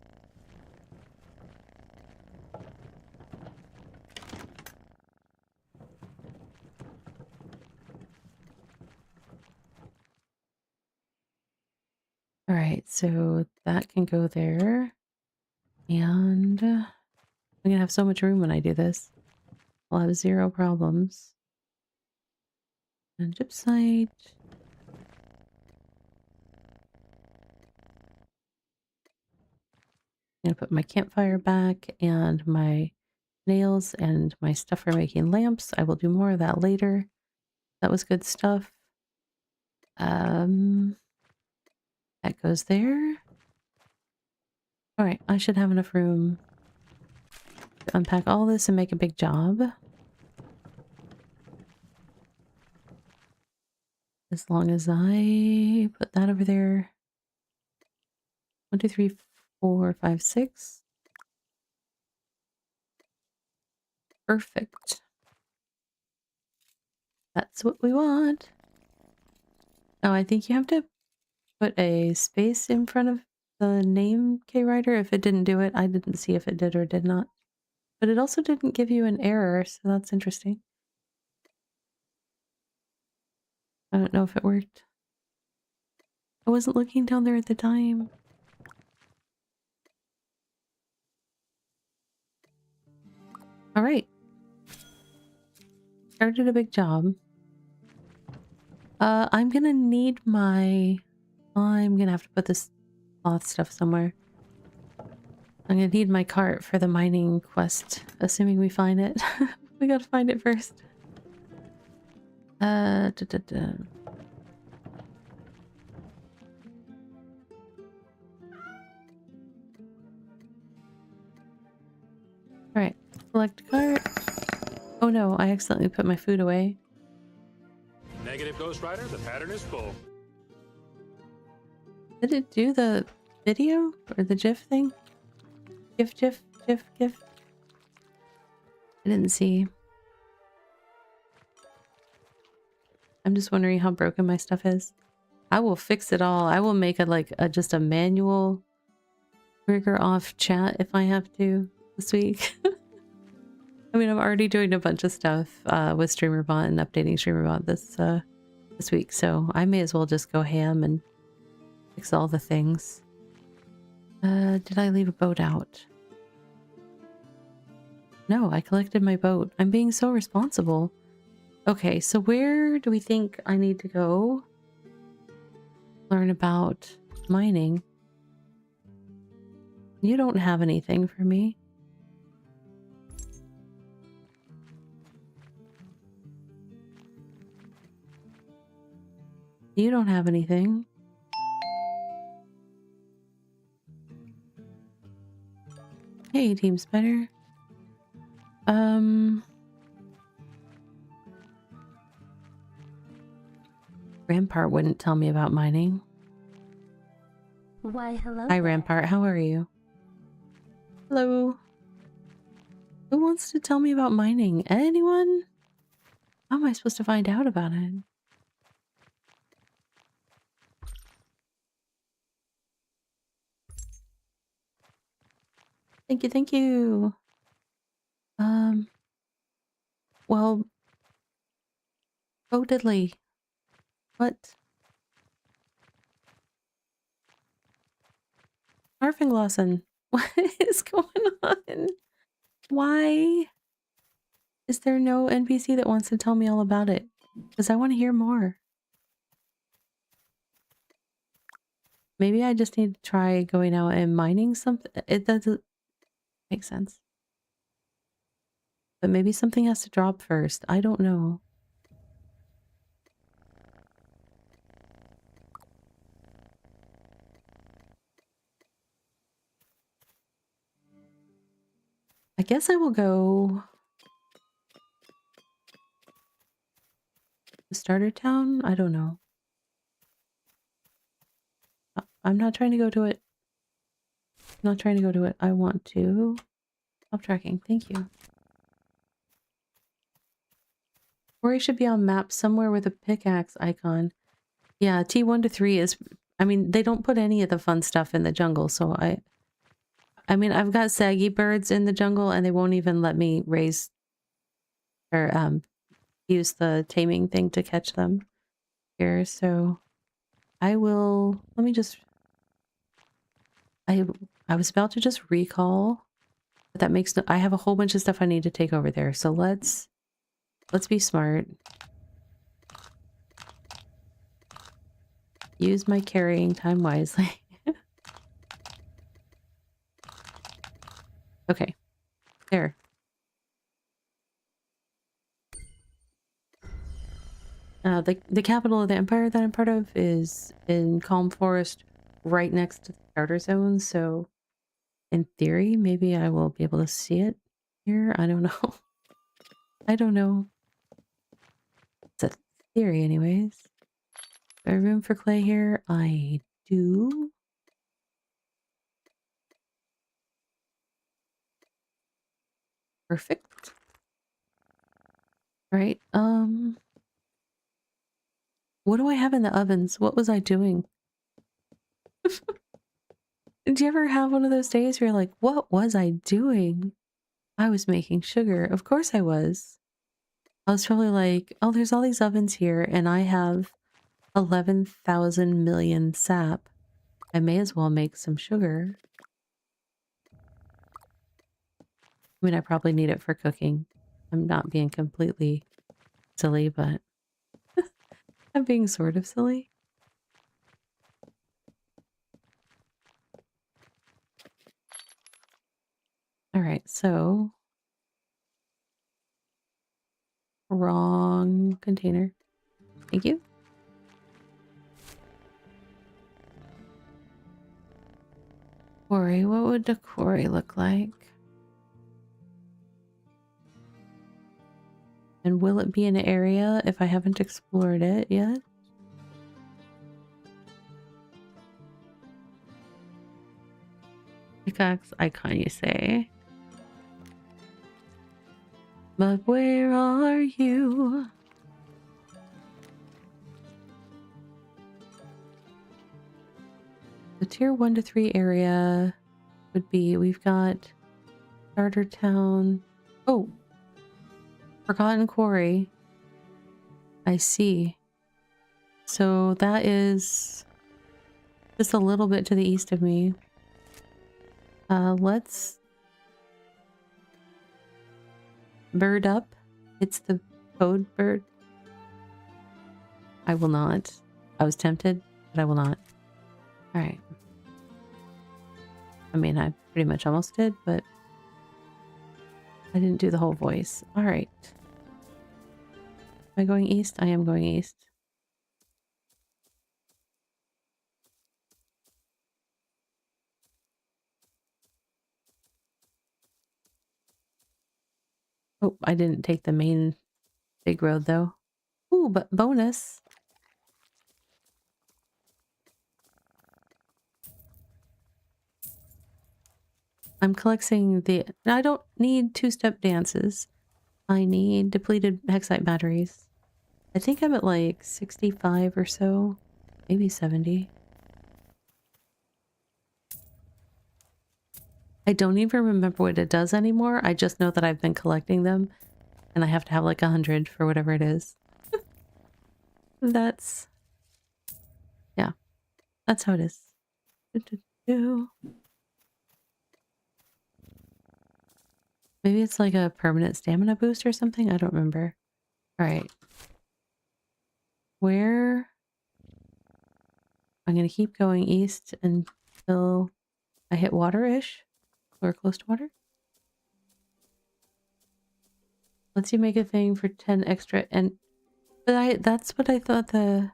All right, so that can go there. And I'm gonna have so much room when I do this. I'll have 0 problems. And gypsite. gonna put my campfire back and my nails and my stuff for making lamps. I will do more of that later. That was good stuff. That goes there. All right, I should have enough room to unpack all this and make a big job. As long as I put that over there. 1, 2, 3, 4, 5, 6. Perfect. That's what we want. Oh, I think you have to put a space in front of the name K-Writer. If it didn't do it, I didn't see if it did or did not. But it also didn't give you an error, so that's interesting. I don't know if it worked. I wasn't looking down there at the time. All right. Started a big job. I'm gonna need my... I'm gonna have to put this cloth stuff somewhere. I'm gonna need my cart for the mining quest, assuming we find it. We gotta find it first. Da, da, da. Alright, select cart. Oh no, I accidentally put my food away. Negative, Ghost Rider. The pattern is full. Did it do the video? Or the GIF thing? GIF. I didn't see. I'm just wondering how broken my stuff is. I will fix it all. I will make just a manual trigger off chat if I have to this week. I mean, I'm already doing a bunch of stuff with StreamerBot and updating StreamerBot this week, so I may as well just go ham and fix all the things. Did I leave a boat out? No, I collected my boat. I'm being so responsible. Okay, so where do we think I need to go? Learn about mining. You don't have anything for me. You don't have anything. Hey, Team Spider. Rampart wouldn't tell me about mining. Why, hello. Hi, there. Rampart. How are you? Hello. Who wants to tell me about mining? Anyone? How am I supposed to find out about it? Thank you, thank you. Well, oh diddly. What? Arfinglossen. What is going on? Why is there no NPC that wants to tell me all about it? Because I want to hear more. Maybe I just need to try going out and mining something. It doesn't make sense. But maybe something has to drop first. I don't know. I guess I will go to starter town. I don't know. I'm not trying to go to it. I'm not trying to go to it. I want to stop tracking. Thank you. Or I should be on map somewhere with a pickaxe icon. Yeah, T1 to 3 is... I mean, they don't put any of the fun stuff in the jungle, so I mean, I've got saggy birds in the jungle, and they won't even let me raise... or, use the taming thing to catch them here, so... I will... Let me just... I was about to just recall, but that makes no... I have a whole bunch of stuff I need to take over there, so let's be smart. Use my carrying time wisely. Okay. There. The capital of the empire that I'm part of is in Calm Forest, right next to the starter zone. So, in theory, maybe I will be able to see it here. I don't know. I don't know. It's a theory, anyways. Do I have room for clay here? I do. Perfect. All right. What do I have in the ovens? What was I doing? Did you ever have one of those days where you're like, what was I doing? I was making sugar. Of course I was. I was probably like, oh, there's all these ovens here, and I have 11,000 million sap. I may as well make some sugar. I mean, I probably need it for cooking. I'm not being completely silly, but I'm being sort of silly. All right, so wrong container. Thank you. Quarry, what would the quarry look like? And will it be an area if I haven't explored it yet? Pickaxe icon, you say? But where are you? The tier 1 to 3 area would be, we've got Starter Town. Oh, Forgotten Quarry. I see. So that is just a little bit to the east of me. Let's bird up. It's the code bird. I will not. I was tempted, but I will not. All right. I mean, I pretty much almost did, but I didn't do the whole voice. All right. Am I going east? I am going east. Oh, I didn't take the main big road though. Ooh, but bonus. I'm collecting the... I don't need two-step dances. I need depleted hexite batteries. I think I'm at like 65 or so. Maybe 70. I don't even remember what it does anymore. I just know that I've been collecting them. And I have to have like 100 for whatever it is. That's... yeah. That's how it is. Maybe it's like a permanent stamina boost or something? I don't remember. Alright. Where... I'm going to keep going east until I hit water-ish. Or close to water. Let's you make a thing for 10 extra and... But that's what I thought the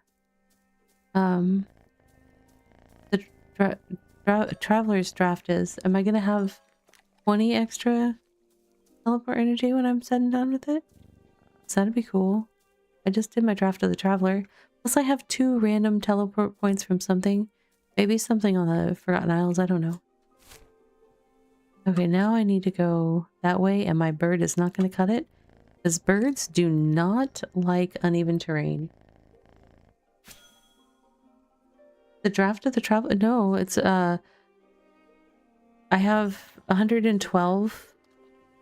traveler's draft is. Am I going to have 20 extra teleport energy when I'm said and done with it? So that'd be cool. I just did my draft of the traveler. Plus I have 2 random teleport points from something. Maybe something on the Forgotten Isles, I don't know. Okay, now I need to go that way and my bird is not going to cut it. Because birds do not like uneven terrain. The draft of the travel... No, it's... I have 112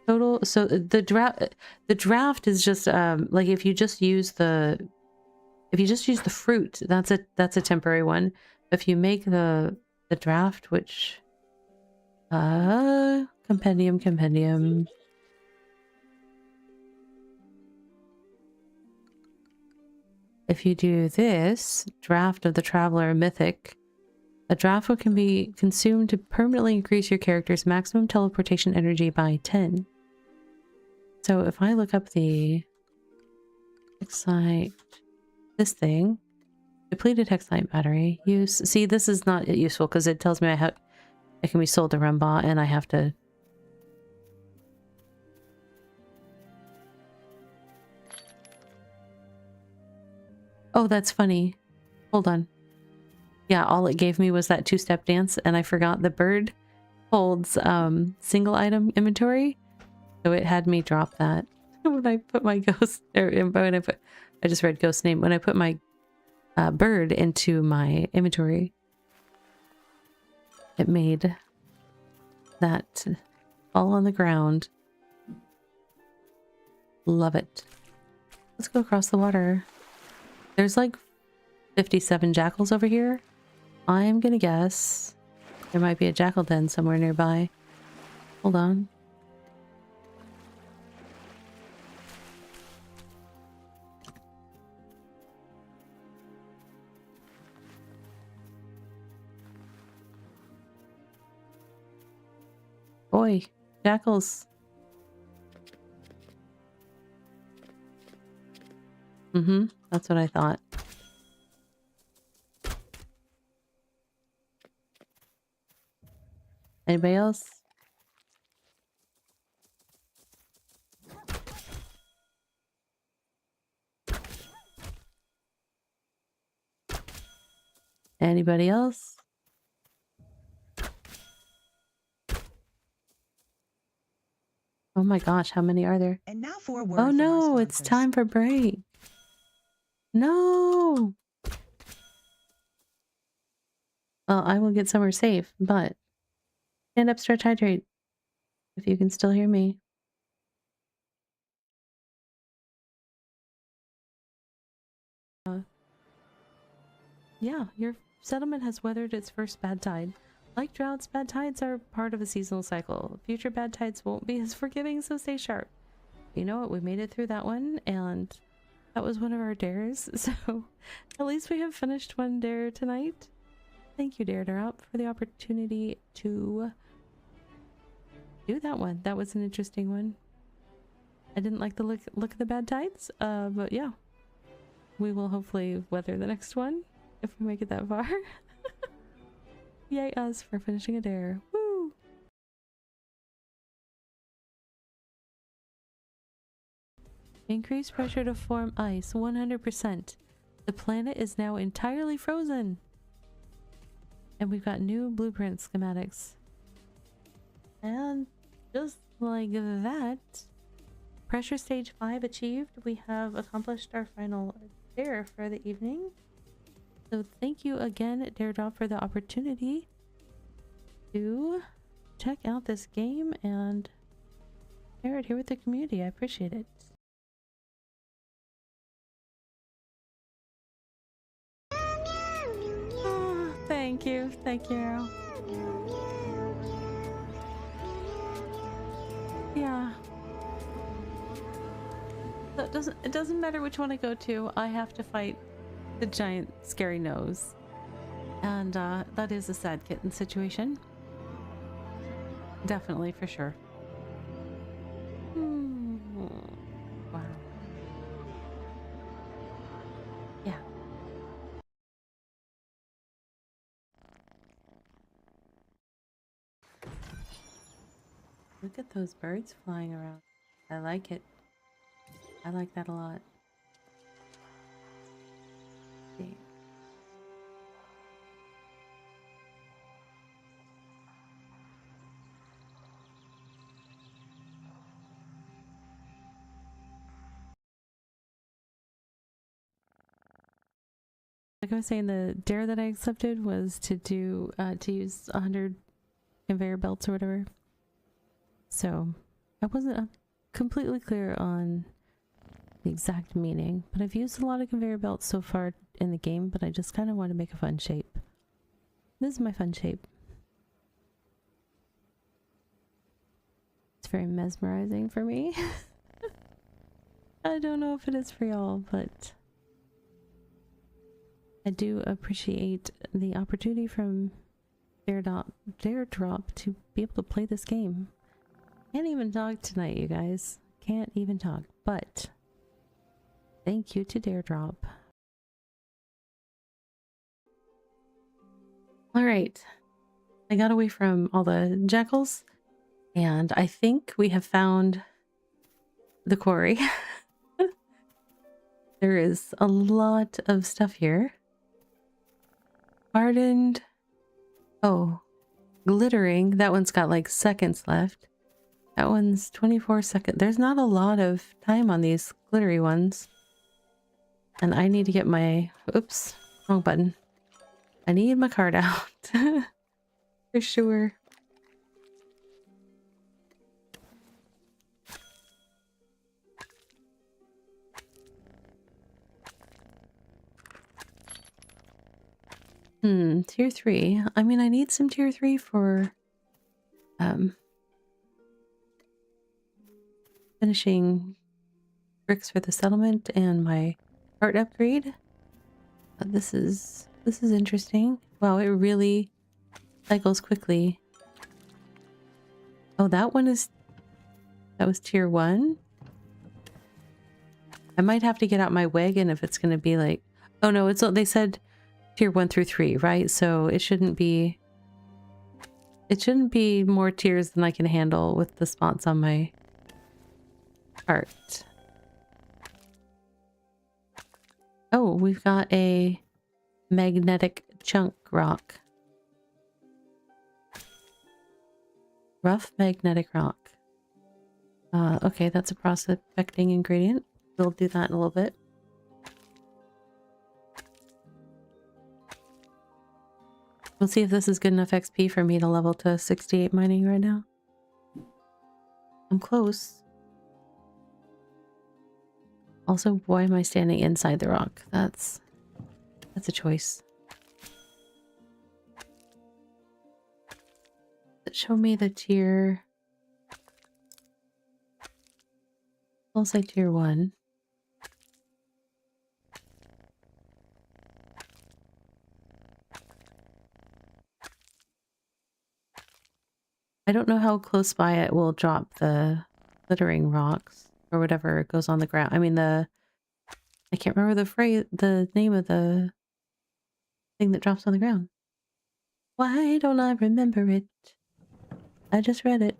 total. So the draft is just like if you just use the fruit, that's a temporary one. If you make the draft, which compendium. If you do this draft of the traveler mythic, A draft can be consumed to permanently increase your character's maximum teleportation energy by 10. So if I look up the Hexite, this thing, depleted Hexite battery, use, see this is not useful because it tells me it can be sold to Rumba and I have to. Oh, that's funny. Hold on. Yeah, all it gave me was that two-step dance and I forgot the bird holds single item inventory. So it had me drop that when I put my ghost, or when I just read ghost name, when I put my bird into my inventory, it made that fall on the ground. Love it. Let's go across the water. There's like 57 jackals over here. I'm gonna guess there might be a jackal den somewhere nearby. Hold on. Boy, jackals. That's what I thought. Anybody else? Anybody else? Oh my gosh, how many are there? And now for a word Oh from our no, it's sponsors. time for break. No. Well, I will get somewhere safe, but stand up, stretch, hydrate. If you can still hear me. Yeah, your settlement has weathered its first bad tide. Like droughts, bad tides are part of a seasonal cycle. Future bad tides won't be as forgiving, so stay sharp. You know what? We made it through that one, and that was one of our dares. So at least we have finished one dare tonight. Thank you, Dare for the opportunity to do that one. That was an interesting one. I didn't like the look of the bad tides, but yeah. We will hopefully weather the next one if we make it that far. Yay us for finishing a dare. Woo! Increased pressure to form ice 100%. The planet is now entirely frozen. And we've got new blueprint schematics. And just like that, pressure stage 5 achieved. We have accomplished our final dare for the evening. So thank you again, Daredog, for the opportunity to check out this game and share it here with the community. I appreciate it. Oh, thank you. Thank you, Arrow. Yeah. It doesn't matter which one I go to, I have to fight the giant scary nose. And that is a sad kitten situation. Definitely, for sure. Wow. Yeah. Look at those birds flying around. I like it. I like that a lot. See. Like I was saying, the dare that I accepted was to do to use 100 conveyor belts or whatever. So I wasn't completely clear on the exact meaning, but I've used a lot of conveyor belts so far in the game, but I just kind of want to make a fun shape. This is my fun shape. It's very mesmerizing for me. I don't know if it is for y'all, but I do appreciate the opportunity from Daredrop to be able to play this game. Can't even talk tonight, you guys. Can't even talk. But thank you to Daredrop. Alright. I got away from all the jackals, and I think we have found the quarry. There is a lot of stuff here. Hardened. Oh, glittering. That one's got like seconds left. That one's 24 seconds. There's not a lot of time on these glittery ones. And I need to get my... Oops. Wrong button. I need my card out. For sure. Tier 3. I mean, I need some tier 3 for finishing bricks for the settlement and my art upgrade. This is interesting. Wow, it really cycles quickly. Oh, that was tier 1. I might have to get out my wagon if it's going to be like... Oh no, they said tier 1 through 3, right? So it shouldn't be more tiers than I can handle with the spots on my art. Oh, we've got a magnetic chunk rock. Rough magnetic rock. Okay, that's a prospecting ingredient. We'll do that in a little bit. We'll see if this is good enough XP for me to level to 68 mining right now. I'm close. Also, why am I standing inside the rock? That's a choice. Show me the tier. I'll say tier 1. I don't know how close by it will drop the glittering rocks or whatever goes on the ground. I mean I can't remember the name of the thing that drops on the ground. Why don't I remember it? I just read it.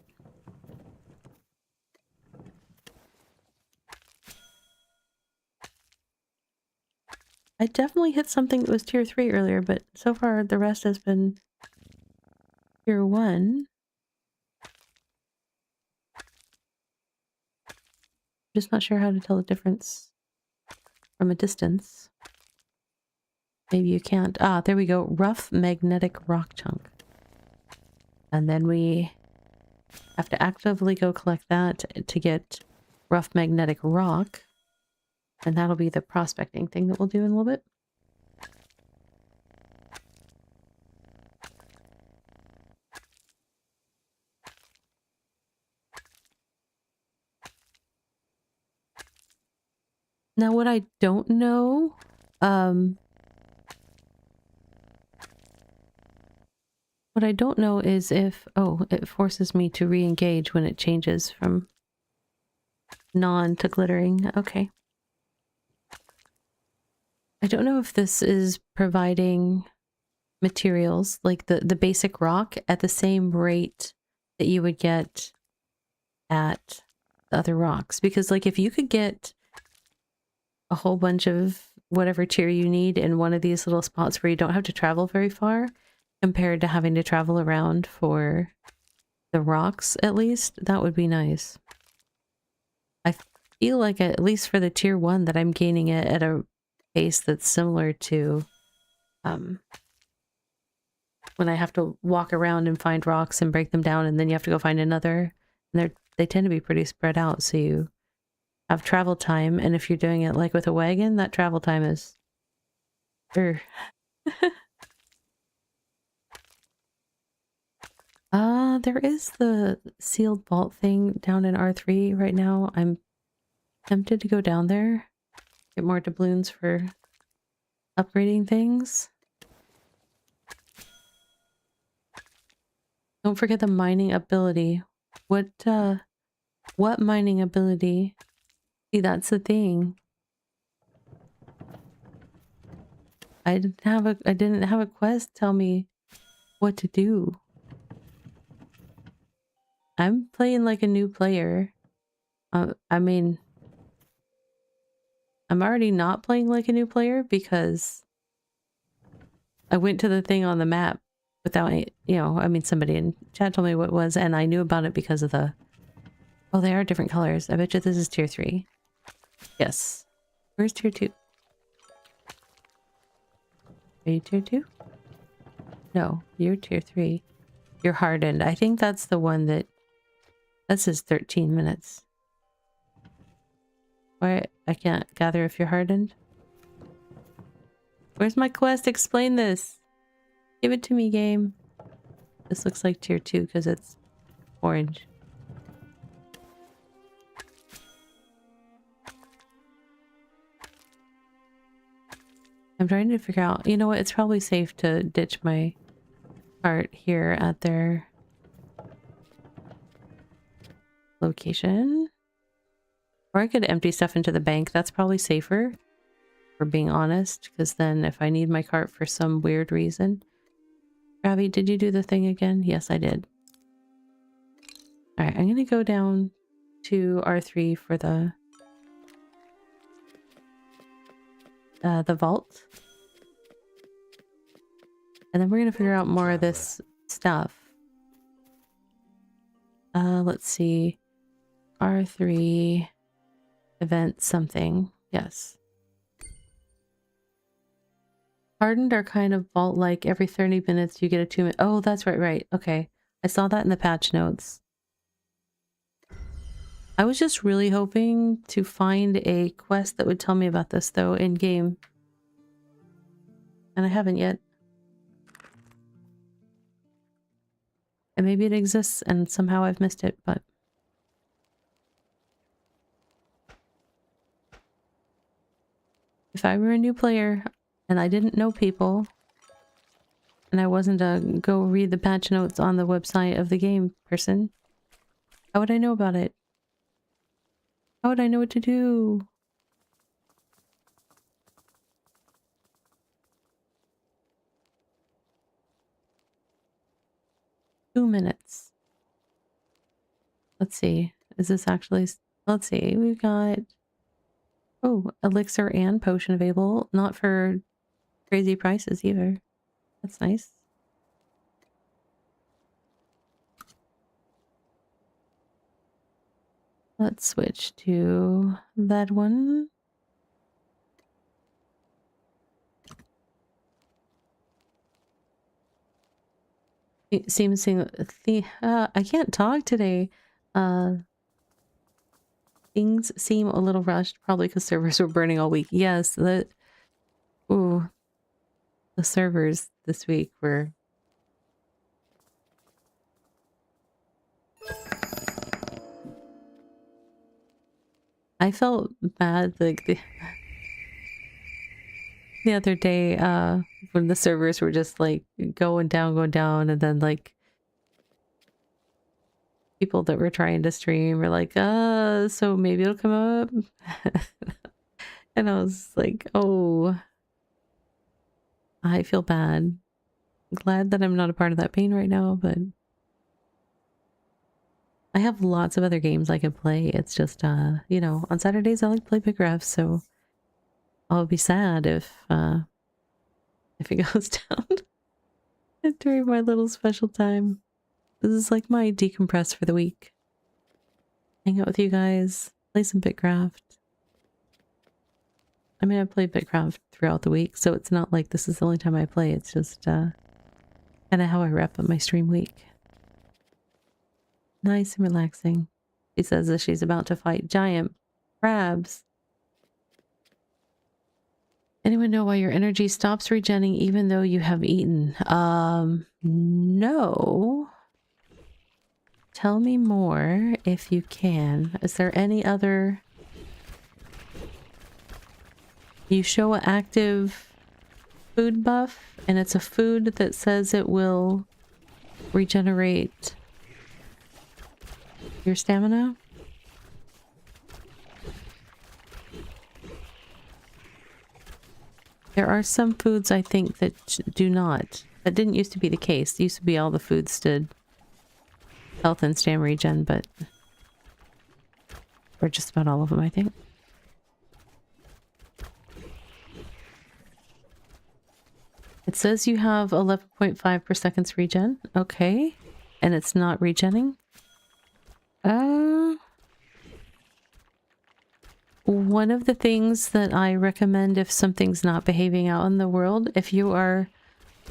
I definitely hit something that was tier 3 earlier, but so far the rest has been tier 1. Just not sure how to tell the difference from a distance. Maybe you can't. Ah, there we go. Rough magnetic rock chunk. And then we have to actively go collect that to get rough magnetic rock. And that'll be the prospecting thing that we'll do in a little bit. Now, what I don't know, is if, oh, it forces me to re-engage when it changes from non to glittering. Okay. I don't know if this is providing materials, like the basic rock, at the same rate that you would get at the other rocks. Because, like, if you could get a whole bunch of whatever tier you need in one of these little spots where you don't have to travel very far, compared to having to travel around for the rocks, at least, that would be nice. I feel like, at least for the tier 1, that I'm gaining it at a pace that's similar to when I have to walk around and find rocks and break them down, and then you have to go find another. And they tend to be pretty spread out, so you have travel time, and if you're doing it like with a wagon, that travel time is... there is the sealed vault thing down in R3 right now. I'm tempted to go down there, get more doubloons for upgrading things. Don't forget the mining ability. What mining ability? See, that's the thing. I didn't have a quest tell me what to do. I'm playing like a new player. I mean, I'm already not playing like a new player because I went to the thing on the map without, I mean, somebody in chat told me what it was, and I knew about it because of the... Oh, they are different colors. I bet you this is tier 3. Yes. Where's tier 2? Are you tier 2? No, you're tier 3. You're hardened. I think that's the one that... That says 13 minutes. Why? I can't gather if you're hardened. Where's my quest? Explain this. Give it to me, game. This looks like tier 2 because it's orange. I'm trying to figure out... You know what? It's probably safe to ditch my cart here at their location. Or I could empty stuff into the bank. That's probably safer, for being honest, because then if I need my cart for some weird reason... Ravi, did you do the thing again? Yes, I did. Alright, I'm gonna go down to R3 for the vault. And then we're gonna figure out more of this stuff. Let's see. R3 event something. Yes. Hardened are kind of vault-like. Every 30 minutes you get a 2-minute... Oh, that's right. Okay. I saw that in the patch notes. I was just really hoping to find a quest that would tell me about this, though, in-game. And I haven't yet. And maybe it exists and somehow I've missed it, but... If I were a new player and I didn't know people, and I wasn't a go read the patch notes on the website of the game person, how would I know about it? How would I know what to do? Two minutes. Let's see. Is this actually... Let's see. We've got... Oh, elixir and potion available. Not for crazy prices either. That's nice. Let's switch to that one. It seems the I can't talk today. Things seem a little rushed, probably because servers were burning all week. Yes, the servers this week were... I felt bad like the other day when the servers were just like going down, and then like people that were trying to stream were like, so maybe it'll come up. And I was like, oh, I feel bad. Glad that I'm not a part of that pain right now, but I have lots of other games I could play. It's just, you know, on Saturdays I like to play BitCraft, so I'll be sad if it goes down during my little special time. This is like my decompress for the week. Hang out with you guys, play some BitCraft. I mean, I play BitCraft throughout the week, so it's not like this is the only time I play. It's just kind of how I wrap up my stream week. Nice and relaxing. She says that she's about to fight giant crabs. Anyone know why your energy stops regenning even though you have eaten? No. Tell me more if you can. Is there any other... You show active food buff, and it's a food that says it will regenerate your stamina. There are some foods I think that do not. That didn't used to be the case. It used to be all the foods did health and stam regen, but or just about all of them, I think. It says you have 11.5 per seconds regen. Okay. And it's not regenning. One of the things that I recommend if something's not behaving out in the world, if you are...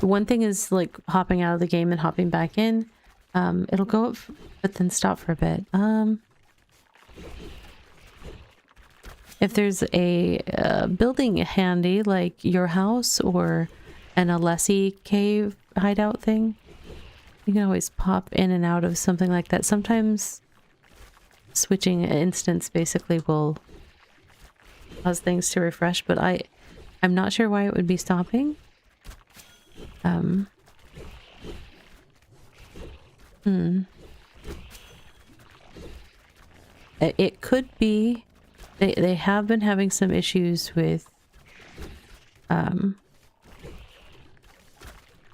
One thing is like hopping out of the game and hopping back in. It'll go up, but then stop for a bit. If there's a building handy, like your house or an Alessi cave hideout thing, you can always pop in and out of something like that. Sometimes switching an instance basically will cause things to refresh, but I'm not sure why it would be stopping. It could be they have been having some issues with I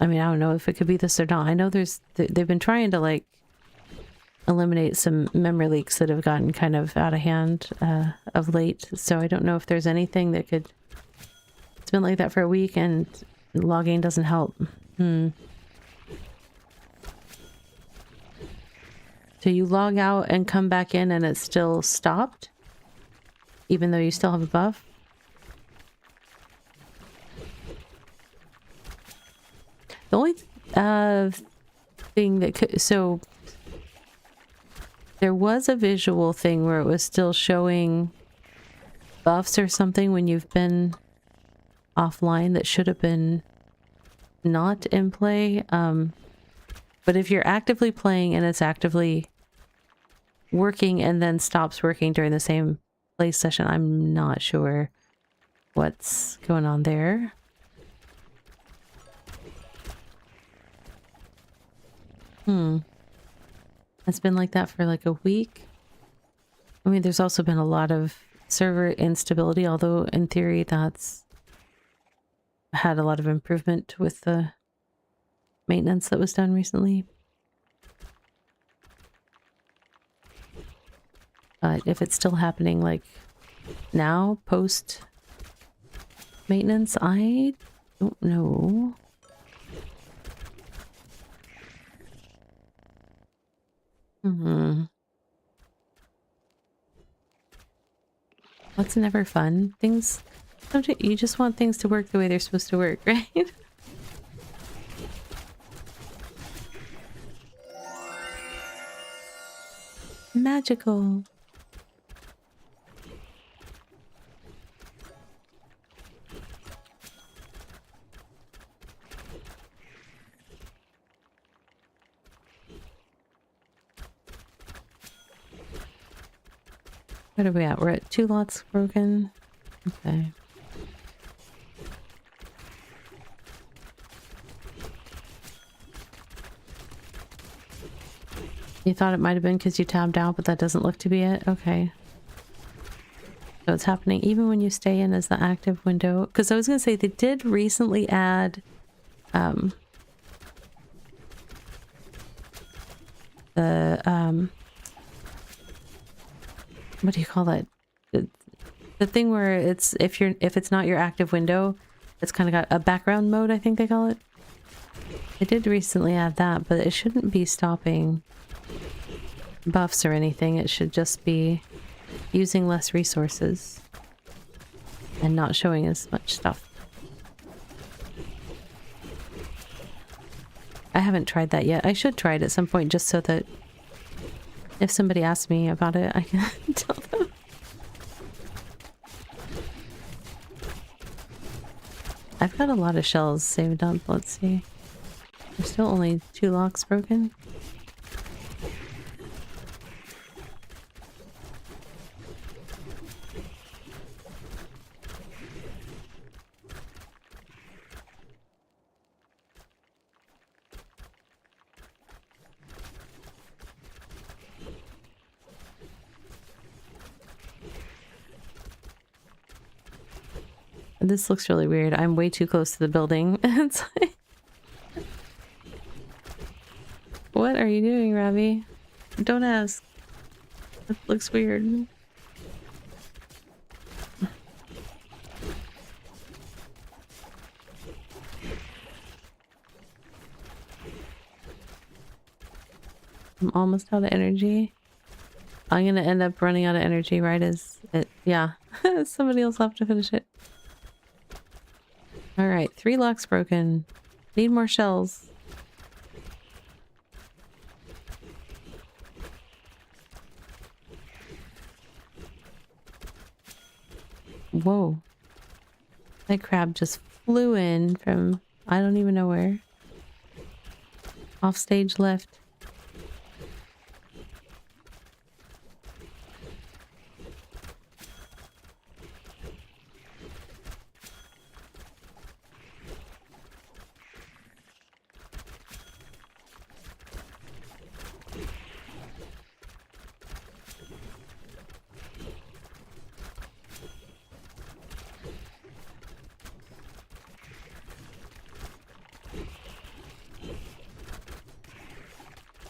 mean, I don't know if it could be this or not. I know they've been trying to like eliminate some memory leaks that have gotten kind of out of hand of late. So I don't know if there's anything that could... It's been like that for a week and logging doesn't help. So you log out and come back in and it's still stopped? Even though you still have a buff? The only thing that could... So there was a visual thing where it was still showing buffs or something when you've been offline that should have been not in play. But if you're actively playing and it's actively working and then stops working during the same play session, I'm not sure what's going on there. It's been like that for like a week. I mean, there's also been a lot of server instability, although in theory that's had a lot of improvement with the maintenance that was done recently. But if it's still happening like now, post maintenance, I don't know. That's never fun. Things, you just want things to work the way they're supposed to work, right? Magical. What are we at? We're at 2 lots broken. Okay. You thought it might have been because you tabbed out, but that doesn't look to be it? Okay. So it's happening even when you stay in as the active window. Because I was going to say, they did recently add the what do you call that? The thing where it's if it's not your active window, it's kind of got a background mode, I think they call it. They did recently add that, but it shouldn't be stopping buffs or anything. It should just be using less resources and not showing as much stuff. I haven't tried that yet. I should try it at some point just so that if somebody asks me about it, I can tell them. I've got a lot of shells saved up. Let's see. There's still only 2 locks broken. This looks really weird. I'm way too close to the building. It's like... What are you doing, Ravi? Don't ask. That looks weird. I'm almost out of energy. I'm gonna end up running out of energy right as it... Yeah. Somebody else will have to finish it. Alright, 3 locks broken. Need more shells. Whoa. That crab just flew in from I don't even know where. Off stage left.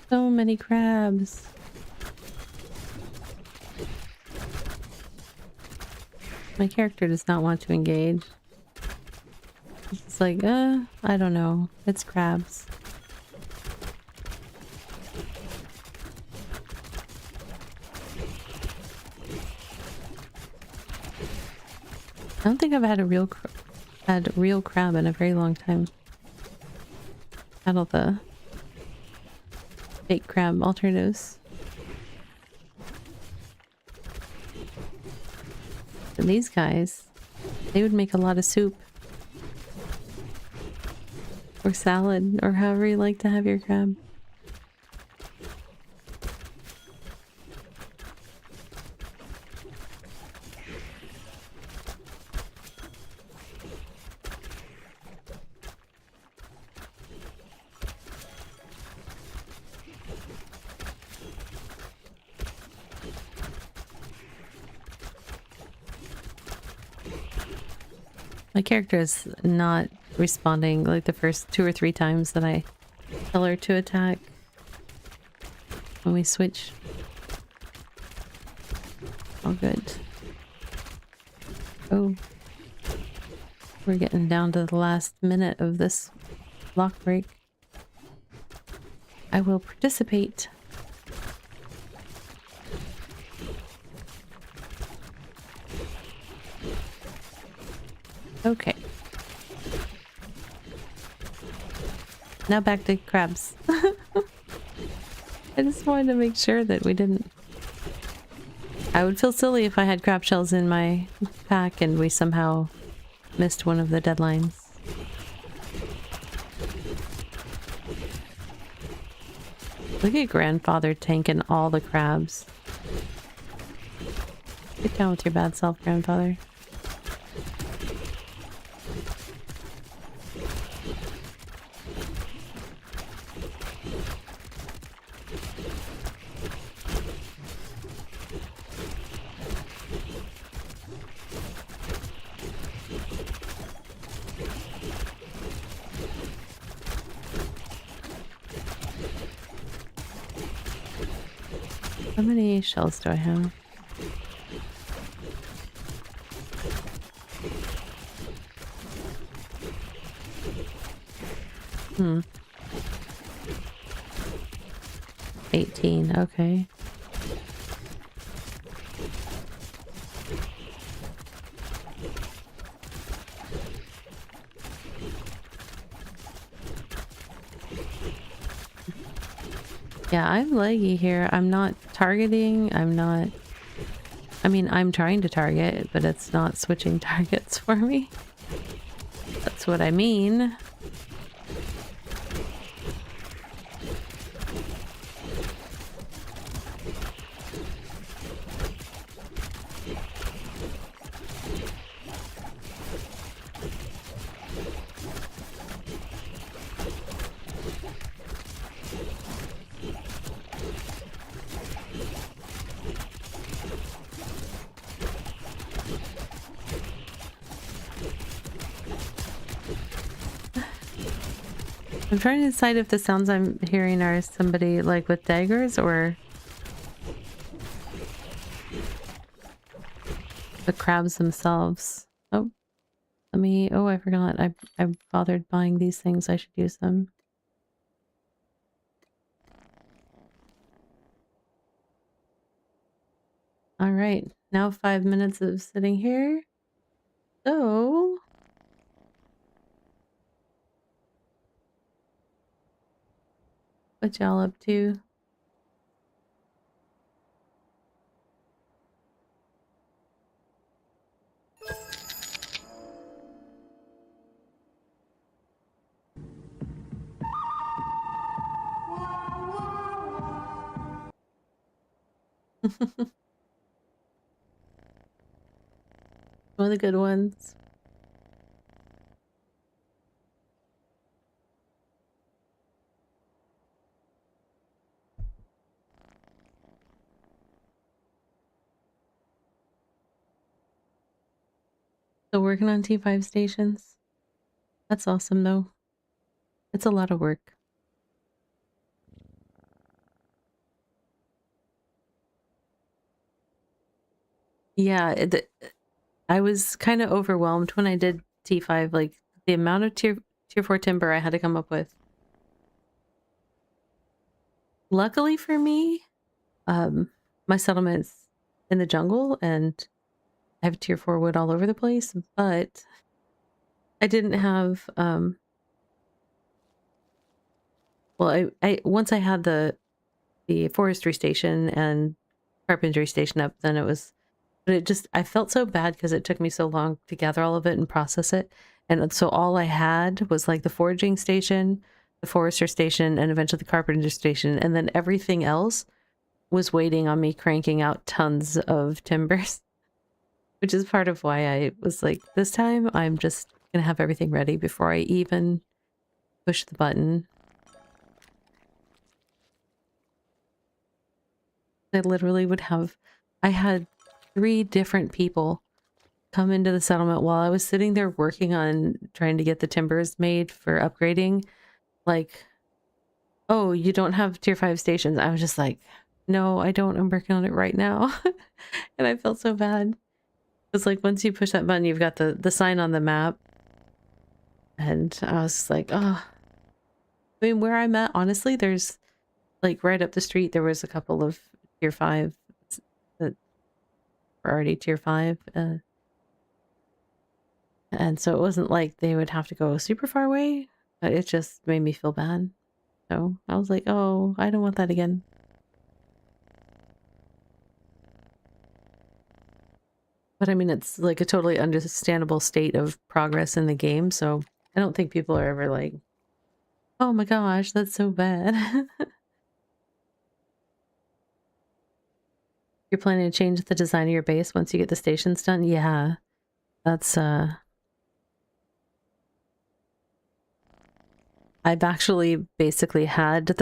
So many crabs. My character does not want to engage. It's like, I don't know. It's crabs. I don't think I've had a real crab in a very long time. Had all the fake crab alternatives. And these guys, they would make a lot of soup. Or salad, or however you like to have your crab. My character is not responding like the first 2 or 3 times that I tell her to attack when we switch. All good. Oh. We're getting down to the last minute of this lock break. I will participate. Okay. Now back to crabs. I just wanted to make sure that we didn't... I would feel silly if I had crab shells in my pack and we somehow missed one of the deadlines. Look at grandfather tanking all the crabs. Get down with your bad self, grandfather. How many shells do I have? Hmm. 18, okay. Yeah, I'm laggy here. I'm not targeting. I'm not... I mean, I'm trying to target, but it's not switching targets for me. That's what I mean. I'm trying to decide if the sounds I'm hearing are somebody like with daggers or the crabs themselves. Oh, oh, I forgot. I bothered buying these things. I should use them. All right, now 5 minutes of sitting here. So, what y'all up to? One of the good ones. So working on T5 stations. That's awesome though. It's a lot of work. Yeah, I was kind of overwhelmed when I did T5, like the amount of tier 4 timber I had to come up with. Luckily for me, my settlement's in the jungle and I have tier 4 wood all over the place, but I didn't have well, I once I had the forestry station and carpentry station up, then it was, but it just, I felt so bad because it took me so long to gather all of it and process it. And so all I had was like the foraging station, the forester station, and eventually the carpenter station. And then everything else was waiting on me cranking out tons of timbers, which is part of why I was like, this time I'm just going to have everything ready before I even push the button. I literally would have, I had 3 different people come into the settlement while I was sitting there working on trying to get the timbers made for upgrading. Like, oh, you don't have tier 5 stations. I was just like, no, I don't. I'm working on it right now. And I felt so bad. It's like once you push that button, you've got the sign on the map. And I was like, oh. I mean, where I'm at, honestly, there's like right up the street, there was a couple of tier 5 that were already tier 5. And so it wasn't like they would have to go super far away, but it just made me feel bad. So I was like, oh, I don't want that again. But I mean, it's like a totally understandable state of progress in the game. So I don't think people are ever like, oh my gosh, that's so bad. You're planning to change the design of your base once you get the stations done? Yeah, that's I've actually basically had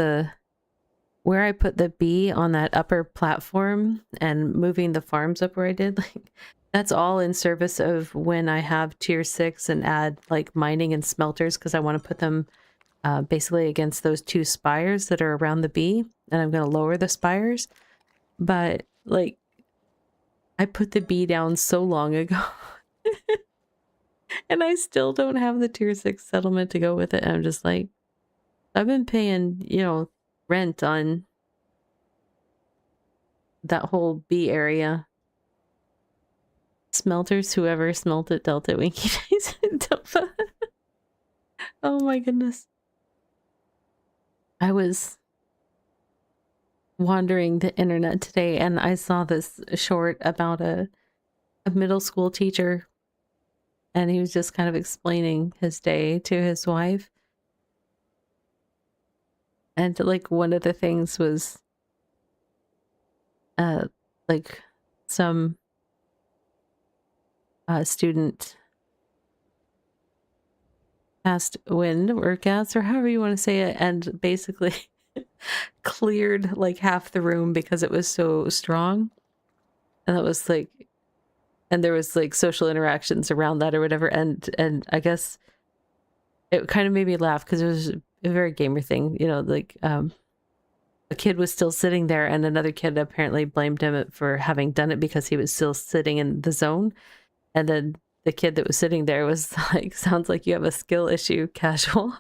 where I put the bee on that upper platform and moving the farms up where I did, like that's all in service of when I have tier 6 and add like mining and smelters, because I want to put them basically against those 2 spires that are around the bee, and I'm going to lower the spires. But like I put the bee down so long ago and I still don't have the tier 6 settlement to go with it. And I'm just like, I've been paying, you know, rent on that whole bee area. Smelters, whoever smelt it, dealt it, Winky Days, Delpha. Oh my goodness. I was wandering the internet today and I saw this short about a middle school teacher, and he was just kind of explaining his day to his wife. And like one of the things was like some student passed wind or gas or however you want to say it, and basically cleared like half the room because it was so strong. And that was like, and there was like social interactions around that or whatever, and I guess it kind of made me laugh because it was a very gamer thing, you know, like a kid was still sitting there and another kid apparently blamed him for having done it because he was still sitting in the zone. And then the kid that was sitting there was like, sounds like you have a skill issue, casual.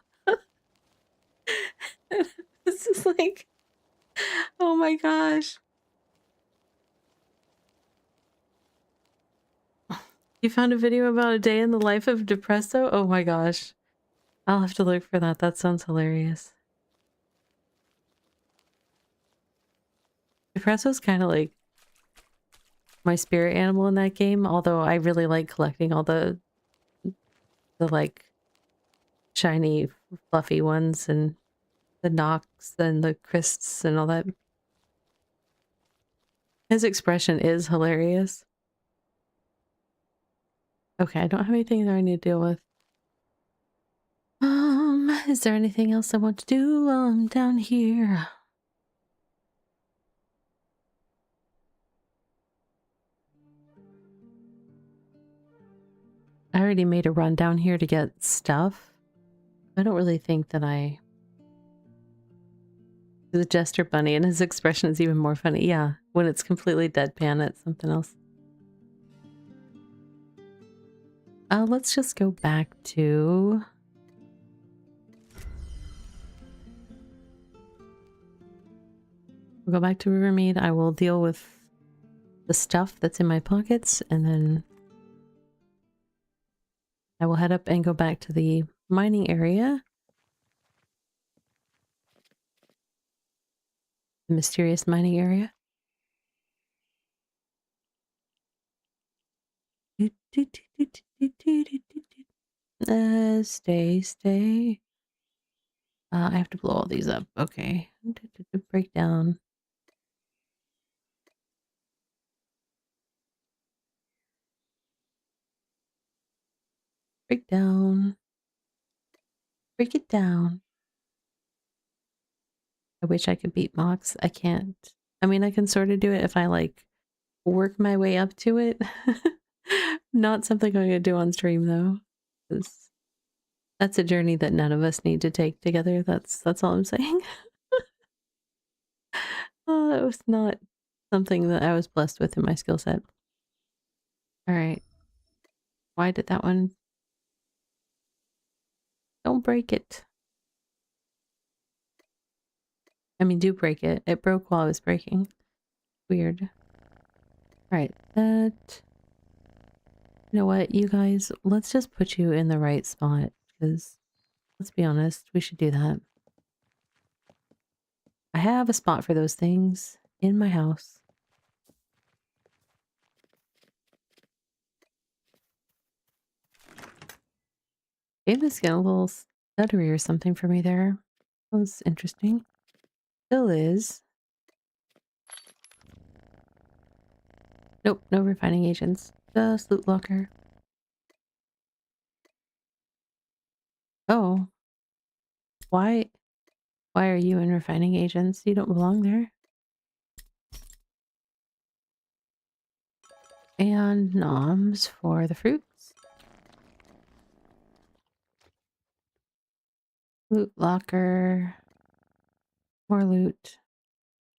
This is like, oh my gosh. You found a video about a day in the life of Depresso? Oh my gosh. I'll have to look for that. That sounds hilarious. Depresso's kind of like my spirit animal in that game, although I really like collecting all the like shiny fluffy ones and the Nox and the Crisps and all that. His expression is hilarious. Okay, I don't have anything that I need to deal with. Is there anything else I want to do while I'm down here? I already made a run down here to get stuff. I don't really think that I... The Jester Bunny, and his expression is even more funny. Yeah, when it's completely deadpan, it's something else. Let's just go back to... We'll go back to Rivermead. I will deal with the stuff that's in my pockets, and then I will head up and go back to the mining area. The mysterious mining area. Stay. I have to blow all these up. Okay. Breakdown. Breakdown. Break it down. I wish I could beat Mox. I can't. I mean, I can sort of do it if I like work my way up to it. Not something I'm gonna do on stream though. 'Cause that's a journey that none of us need to take together. That's all I'm saying. It was not something that I was blessed with in my skill set. All right. Why did that one? Don't break it. I mean, do break it. It broke while I was breaking. Weird. All right. That. You know what, you guys? Let's just put you in the right spot because, let's be honest, we should do that. I have a spot for those things in my house. Gave the skin a little stuttery or something for me there. That was interesting. Still is. Nope, no refining agents. Just loot locker. Oh. Why are you in refining agents? You don't belong there. And noms for the fruits. Loot locker. More loot.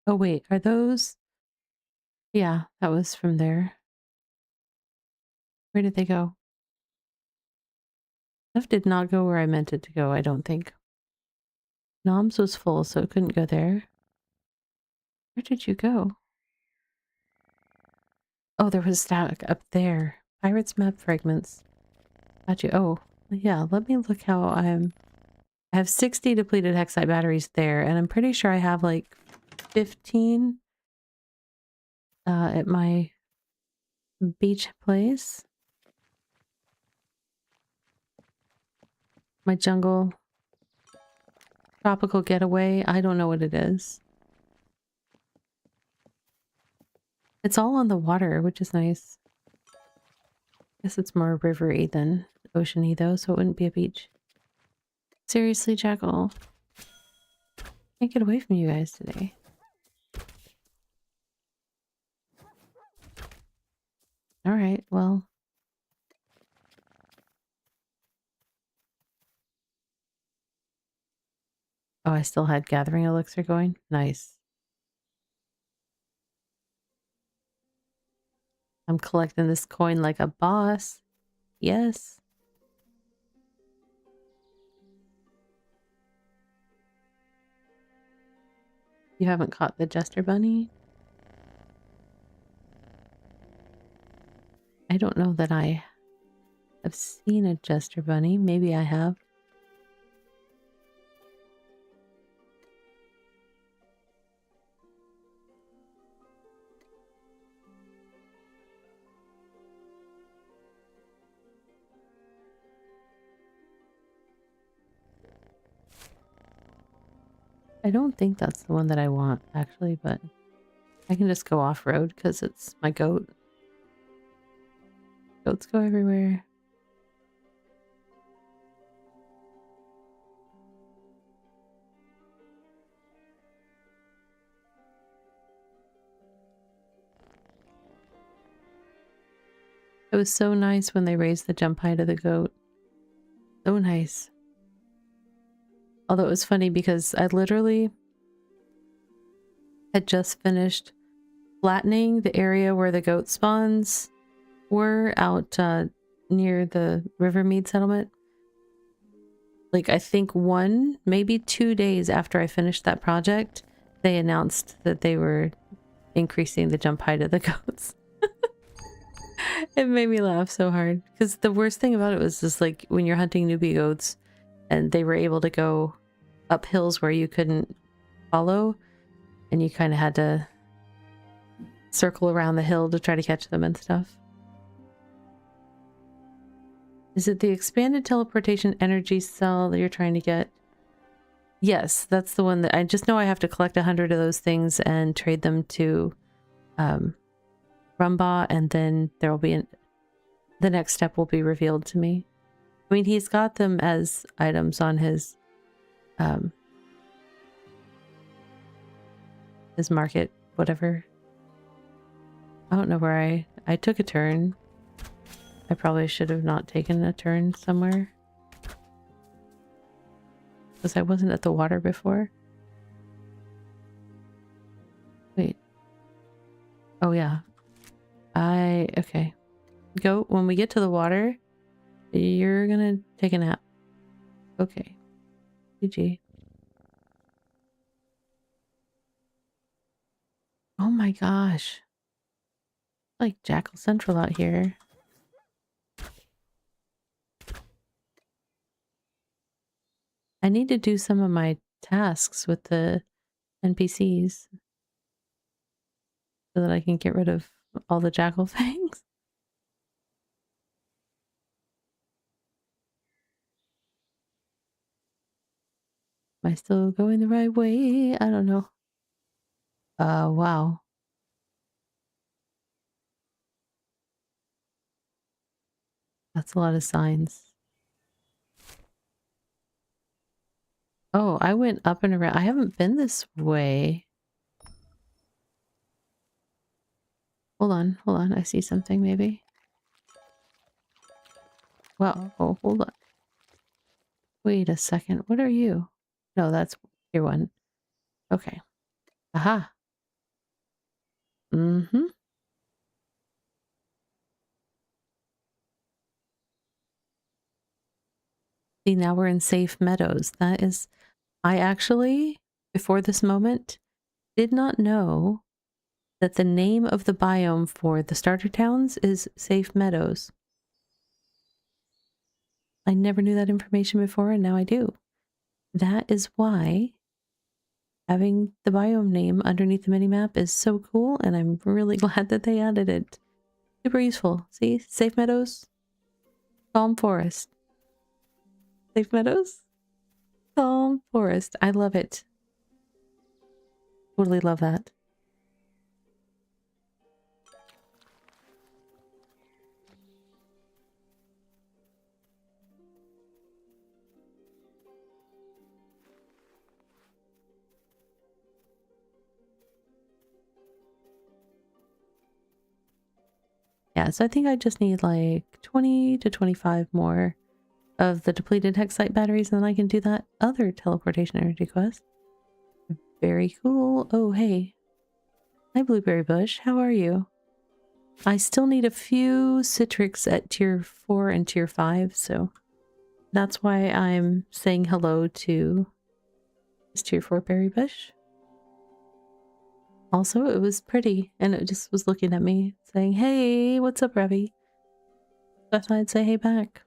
Oh wait, are those? Yeah, that was from there. Where did they go? Stuff did not go where I meant it to go, I don't think. Noms was full, so it couldn't go there. Where did you go? Oh, there was a stack up there. Pirates map fragments. Got you. Oh, yeah, let me look how I have 60 depleted hexite batteries there, and I'm pretty sure I have like 15 at my beach place. My jungle tropical getaway. I don't know what it is. It's all on the water, which is nice. Guess it's more rivery than oceany though, so it wouldn't be a beach. Seriously, Jackal. Can't get away from you guys today. Alright, well. Oh, I still had gathering elixir going. Nice. I'm collecting this coin like a boss. Yes. You haven't caught the Jester Bunny? I don't know that I have seen a Jester Bunny. Maybe I have. I don't think that's the one that I want, actually, but I can just go off-road because it's my goat. Goats go everywhere. It was so nice when they raised the jump height of the goat. So nice. Although it was funny because I literally had just finished flattening the area where the goat spawns were out near the Rivermead settlement. Like, I think 1, maybe 2 days after I finished that project, they announced that they were increasing the jump height of the goats. It made me laugh so hard because the worst thing about it was just like when you're hunting newbie goats and they were able to go up hills where you couldn't follow and you kind of had to circle around the hill to try to catch them and stuff. Is it the expanded teleportation energy cell that you're trying to get? Yes, that's the one that I just know I have to collect 100 of those things and trade them to Rumba, and then there will be the next step will be revealed to me. I mean, he's got them as items on his market, whatever. I don't know where I took a turn. I probably should have not taken a turn somewhere. Because I wasn't at the water before. Wait. Oh, yeah. Okay. Go, when we get to the water, you're gonna take a nap. Okay. GG. Oh my gosh. Like Jackal Central out here. I need to do some of my tasks with the NPCs so that I can get rid of all the jackal things. Am I still going the right way? I don't know. Wow. That's a lot of signs. Oh, I went up and around. I haven't been this way. Hold on. I see something maybe. Wow. Oh, hold on. Wait a second. What are you? No, that's your one. Okay. Aha. Mm-hmm. See, now we're in safe meadows. That is, I actually, before this moment, did not know that the name of the biome for the starter towns is Safe Meadows. I never knew that information before, and now I do. That is why having the biome name underneath the minimap is so cool, and I'm really glad that they added it. Super useful. See? Safe Meadows, Calm Forest. Safe Meadows, Calm Forest. I love it. Totally love that. Yeah, so I think I just need like 20 to 25 more of the depleted hexite batteries, and then I can do that other teleportation energy quest. Very cool. Oh, hey. Hi, Blueberry Bush. How are you? I still need a few Citrix at tier 4 and tier 5, so that's why I'm saying hello to this tier 4 berry bush. Also, it was pretty, and it just was looking at me, saying, hey, what's up, Revy? So I thought I'd say hey back.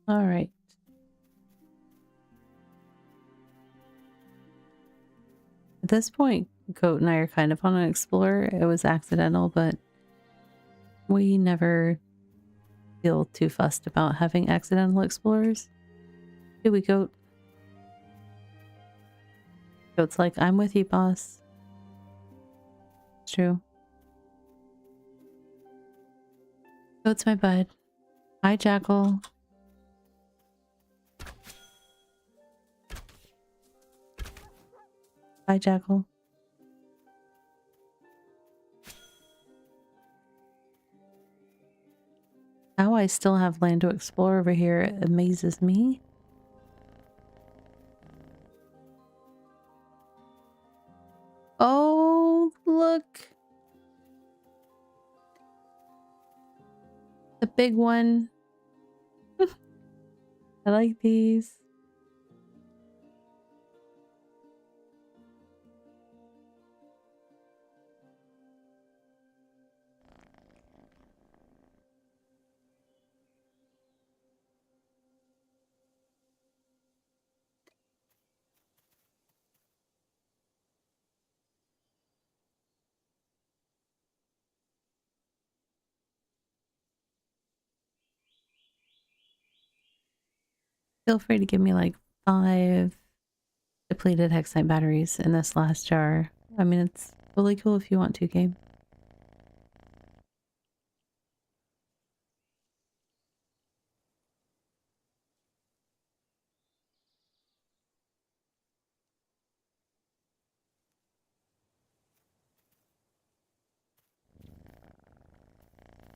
All right. At this point, Goat and I are kind of on an explorer. It was accidental, but we never feel too fussed about having accidental explorers. Do we, Goat? Goat's like, I'm with you, boss. It's true. Goat's my bud. Hi, Jackal. Hi, Jackal. How I still have land to explore over here amazes me. Oh, look. The big one. I like these. Feel free to give me like 5 depleted hexite batteries in this last jar. I mean, it's really cool if you want to, game.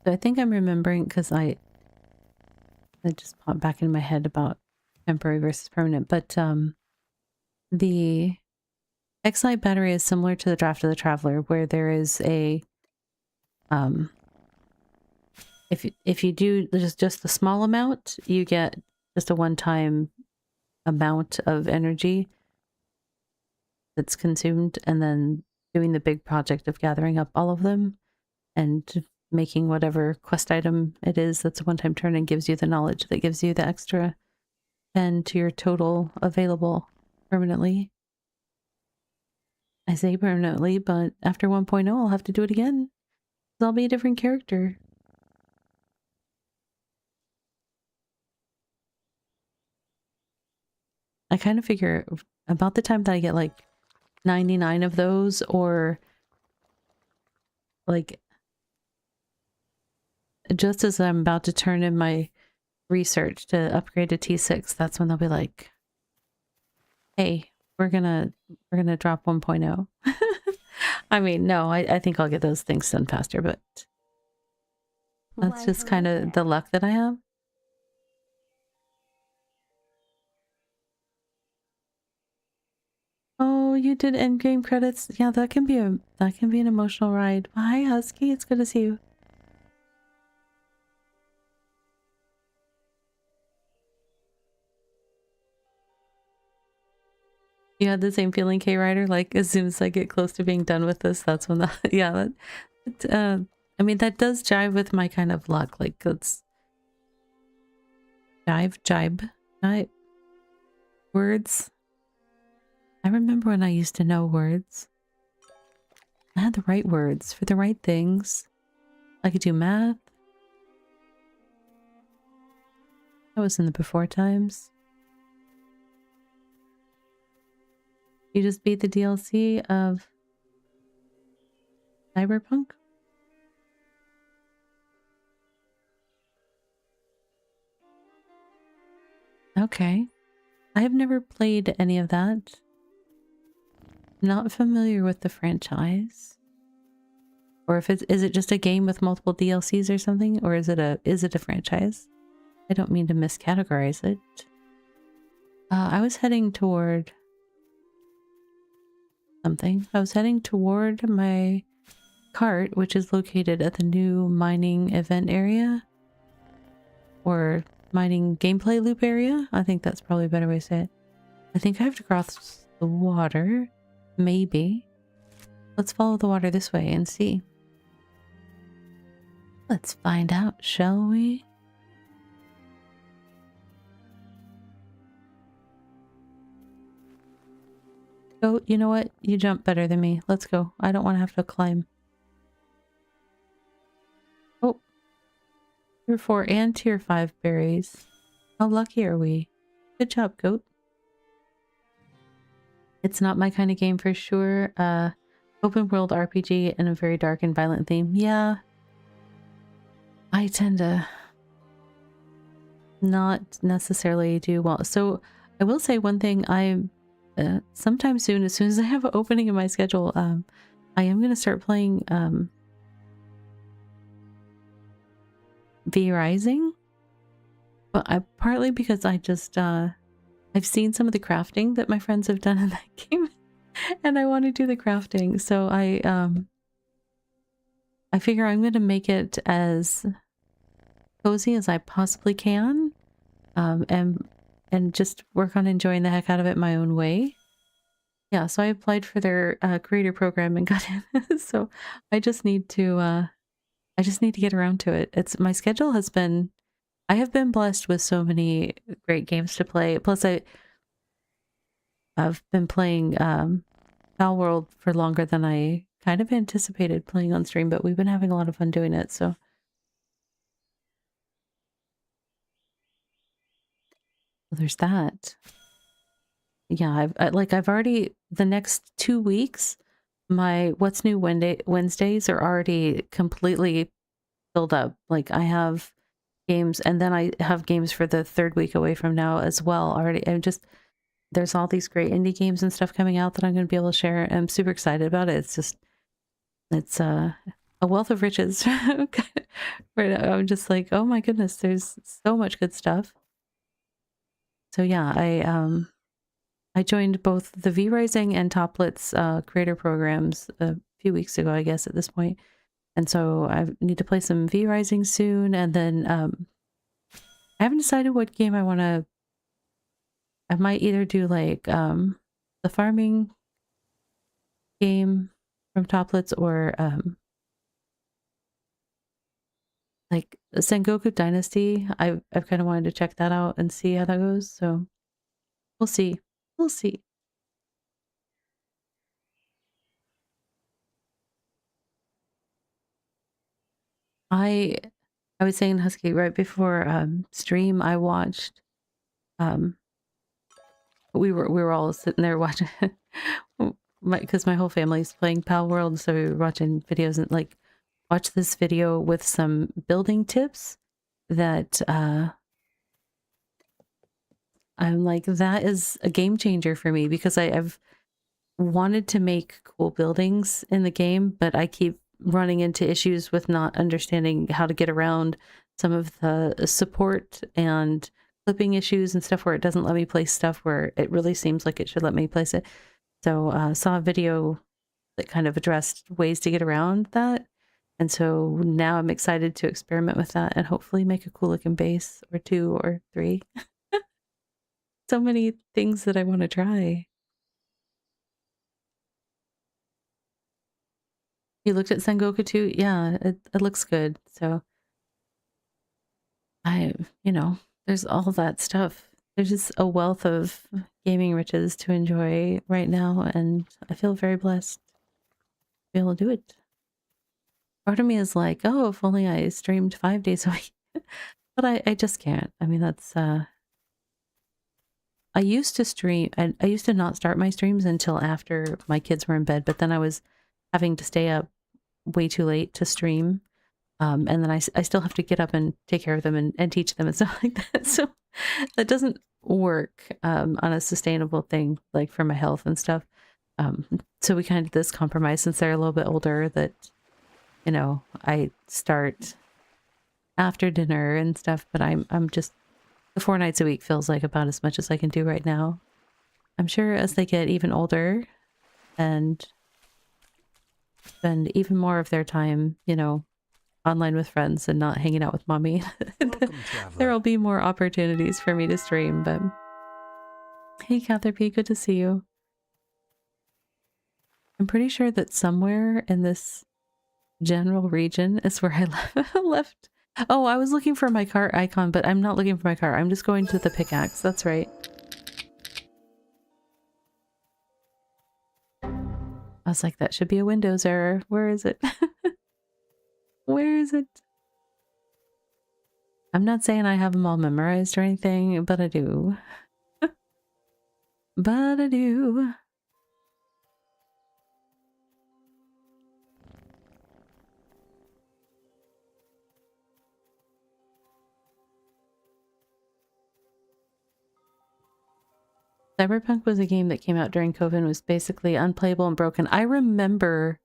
So I think I'm remembering because it just popped back in my head about temporary versus permanent, but the X-Lite battery is similar to the Draft of the Traveler, where there is a if you do just the small amount, you get just a one-time amount of energy that's consumed, and then doing the big project of gathering up all of them and making whatever quest item it is that's a one-time turn and gives you the knowledge that gives you the extra 10 to your total available permanently. I say permanently, but after 1.0 I'll have to do it again. I'll be a different character. I kind of figure about the time that I get like 99 of those, or like just as I'm about to turn in my research to upgrade to T6, that's when they'll be like, hey, we're gonna drop 1.0. I mean, no, I think I'll get those things done faster, but that's Why, just kind hello of there. the luck that I have. Oh, you did endgame credits. Yeah, that can be an emotional ride. Hi, Husky. It's good to see you. You had the same feeling, K Rider. Like as soon as I get close to being done with this, that's when the yeah. I mean, that does jive with my kind of luck. Like it's jibe, words. I remember when I used to know words. I had the right words for the right things. I could do math. That was in the before times. You just beat the DLC of Cyberpunk? Okay. I have never played any of that. Not familiar with the franchise. Or if it's, is it just a game with multiple DLCs or something? Or is it a franchise? I don't mean to miscategorize it. I was heading toward something. I was heading toward my cart, which is located at the new mining event area. Or mining gameplay loop area. I think that's probably a better way to say it. I think I have to cross the water. Maybe. Let's follow the water this way and see. Let's find out, shall we? Go, you know what? You jump better than me. Let's go. I don't want to have to climb. Oh. Tier 4 and Tier 5 berries. How lucky are we? Good job, goat. It's not my kind of game for sure. Open world RPG and a very dark and violent theme. Yeah. I tend to not necessarily do well. So I will say one thing. Sometime soon, as soon as I have an opening in my schedule, I am going to start playing V Rising. But partly because I just I've seen some of the crafting that my friends have done in that game, and I want to do the crafting. So I figure I'm going to make it as cozy as I possibly can, and just work on enjoying the heck out of it my own way. Yeah, so I applied for their creator program and got in. So I just need to get around to it. It's my schedule has been. I have been blessed with so many great games to play. Plus, I've been playing Pal World for longer than I kind of anticipated playing on stream, but we've been having a lot of fun doing it. So there's that. Yeah, I've already the next 2 weeks. My What's New Wednesdays are already completely filled up. Like I have games, and then I have games for the third week away from now as well already. There's all these great indie games and stuff coming out that I'm going to be able to share. I'm super excited about it. It's a wealth of riches. Right now, I'm just like, oh my goodness, there's so much good stuff. So yeah, I joined both the V Rising and Toplets creator programs a few weeks ago, I guess at this point. And so I need to play some V Rising soon, and then I haven't decided what game I want to. I might either do like the farming game from Toplets, or like Sengoku Dynasty. I've kind of wanted to check that out and see how that goes. So we'll see. We'll see. I was saying, Husky, right before stream, I watched we were all sitting there watching because my whole family's playing Pal World, so we were watching videos and like watch this video with some building tips that I'm like, that is a game changer for me, because I've wanted to make cool buildings in the game, but I keep running into issues with not understanding how to get around some of the support and clipping issues and stuff where it doesn't let me place stuff where it really seems like it should let me place it. So saw a video that kind of addressed ways to get around that. And so now I'm excited to experiment with that and hopefully make a cool looking base or 2 or 3. So many things that I want to try. You looked at Sengoku too? Yeah, it looks good. So there's all that stuff. There's just a wealth of gaming riches to enjoy right now, and I feel very blessed to be able to do it. Part of me is like, oh, if only I streamed 5 days a week. But I just can't. I mean, that's I used to stream. I used to not start my streams until after my kids were in bed, but then I was having to stay up way too late to stream. And then I still have to get up and take care of them and teach them and stuff like that. So that doesn't work on a sustainable thing, like for my health and stuff. So we kind of this compromise since they're a little bit older that, you know, I start after dinner and stuff, but I'm just, the 4 nights a week feels like about as much as I can do right now. I'm sure as they get even older and spend even more of their time, you know, online with friends and not hanging out with mommy, Welcome, there traveler. will be more opportunities for me to stream. But hey, Catherpie, good to see you. I'm pretty sure that somewhere in this general region is where I left. Oh, I was looking for my car icon, but I'm not looking for my car. I'm just going to the pickaxe. That's right. I was like, that should be a Windows error. Where is it? Where is it? I'm not saying I have them all memorized or anything, but I do. But I do. Cyberpunk was a game that came out during COVID and was basically unplayable and broken. I remember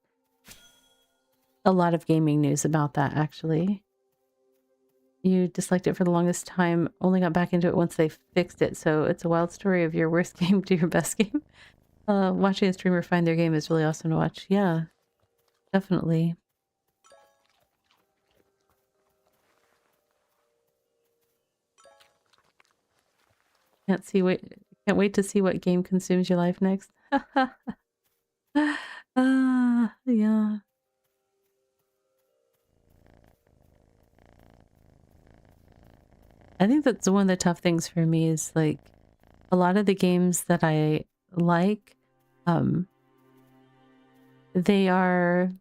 a lot of gaming news about that, actually. You disliked it for the longest time, only got back into it once they fixed it, so it's a wild story of your worst game to your best game. Watching a streamer find their game is really awesome to watch. Yeah, definitely. Can't wait to see what game consumes your life next. Yeah. I think that's one of the tough things for me is like a lot of the games that I like, they are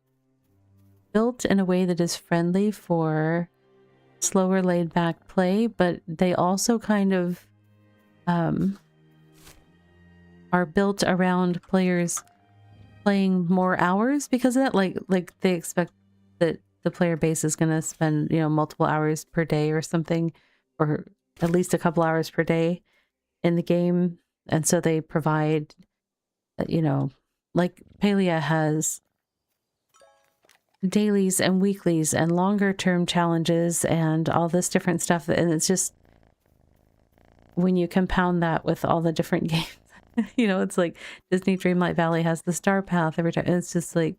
built in a way that is friendly for slower laid back play, but they also kind of are built around players playing more hours because of that. Like they expect that the player base is going to spend, you know, multiple hours per day or something, or at least a couple hours per day in the game. And so they provide, you know, like Palia has dailies and weeklies and longer term challenges and all this different stuff. And it's just, when you compound that with all the different games, you know, it's like Disney Dreamlight Valley has the Star Path every time. It's just like,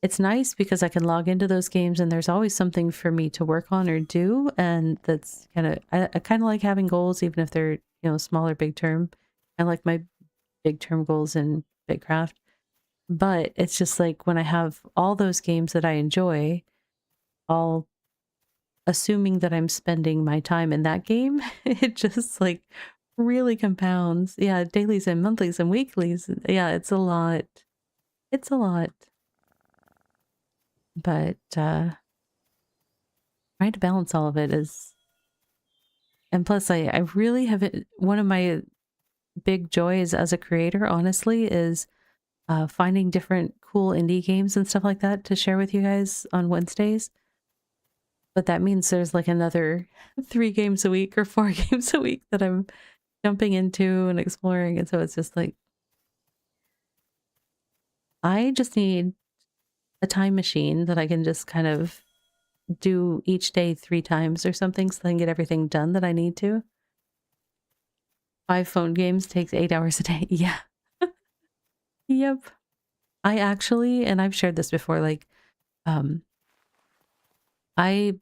it's nice because I can log into those games and there's always something for me to work on or do. And that's kind of, I kind of like having goals, even if they're, you know, small or big term. I like my big term goals in BitCraft. But it's just like when I have all those games that I enjoy, all assuming that I'm spending my time in that game, it just like really compounds. Yeah, dailies and monthlies and weeklies. Yeah, it's a lot. It's a lot. But trying to balance all of it is, and plus I really have it, one of my big joys as a creator, honestly, is finding different cool indie games and stuff like that to share with you guys on Wednesdays. But that means there's like another 3 games a week or 4 games a week that I'm jumping into and exploring. And so it's just like, I just need a time machine that I can just kind of do each day 3 times or something so I can get everything done that I need to. 5 phone games takes 8 hours a day. Yeah. Yep. I actually, and I've shared this before, like, I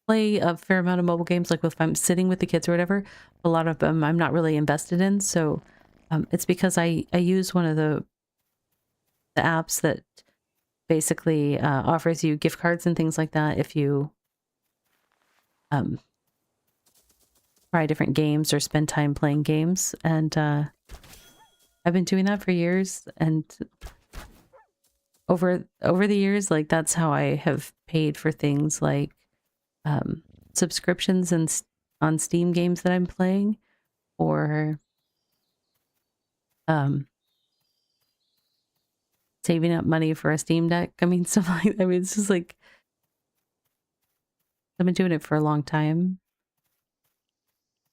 play a fair amount of mobile games, like if I'm sitting with the kids or whatever. A lot of them I'm not really invested in, so it's because I use one of the apps that basically offers you gift cards and things like that if you try different games or spend time playing games. And I've been doing that for years, and over the years, like that's how I have paid for things like subscriptions and on Steam games that I'm playing, or saving up money for a Steam Deck. I mean, stuff like, I mean, it's just like, I've been doing it for a long time.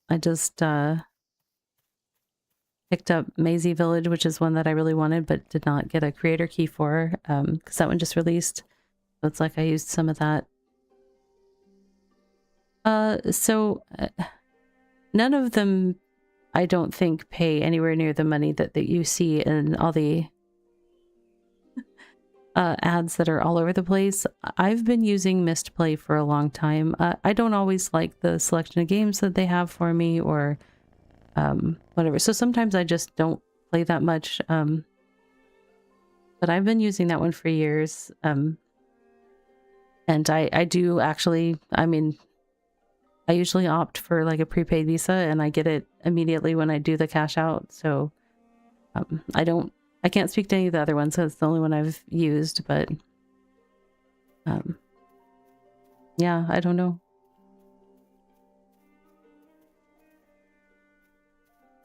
I just picked up Maisie Village, which is one that I really wanted, but did not get a creator key for, because that one just released. So it's like I used some of that. None of them, I don't think, pay anywhere near the money that you see in all the ads that are all over the place. I've been using Mistplay for a long time. I don't always like the selection of games that they have for me, or whatever. So sometimes I just don't play that much. But I've been using that one for years. And I do actually, I mean, I usually opt for like a prepaid Visa, and I get it immediately when I do the cash out. So I can't speak to any of the other ones. So it's the only one I've used, but yeah, I don't know.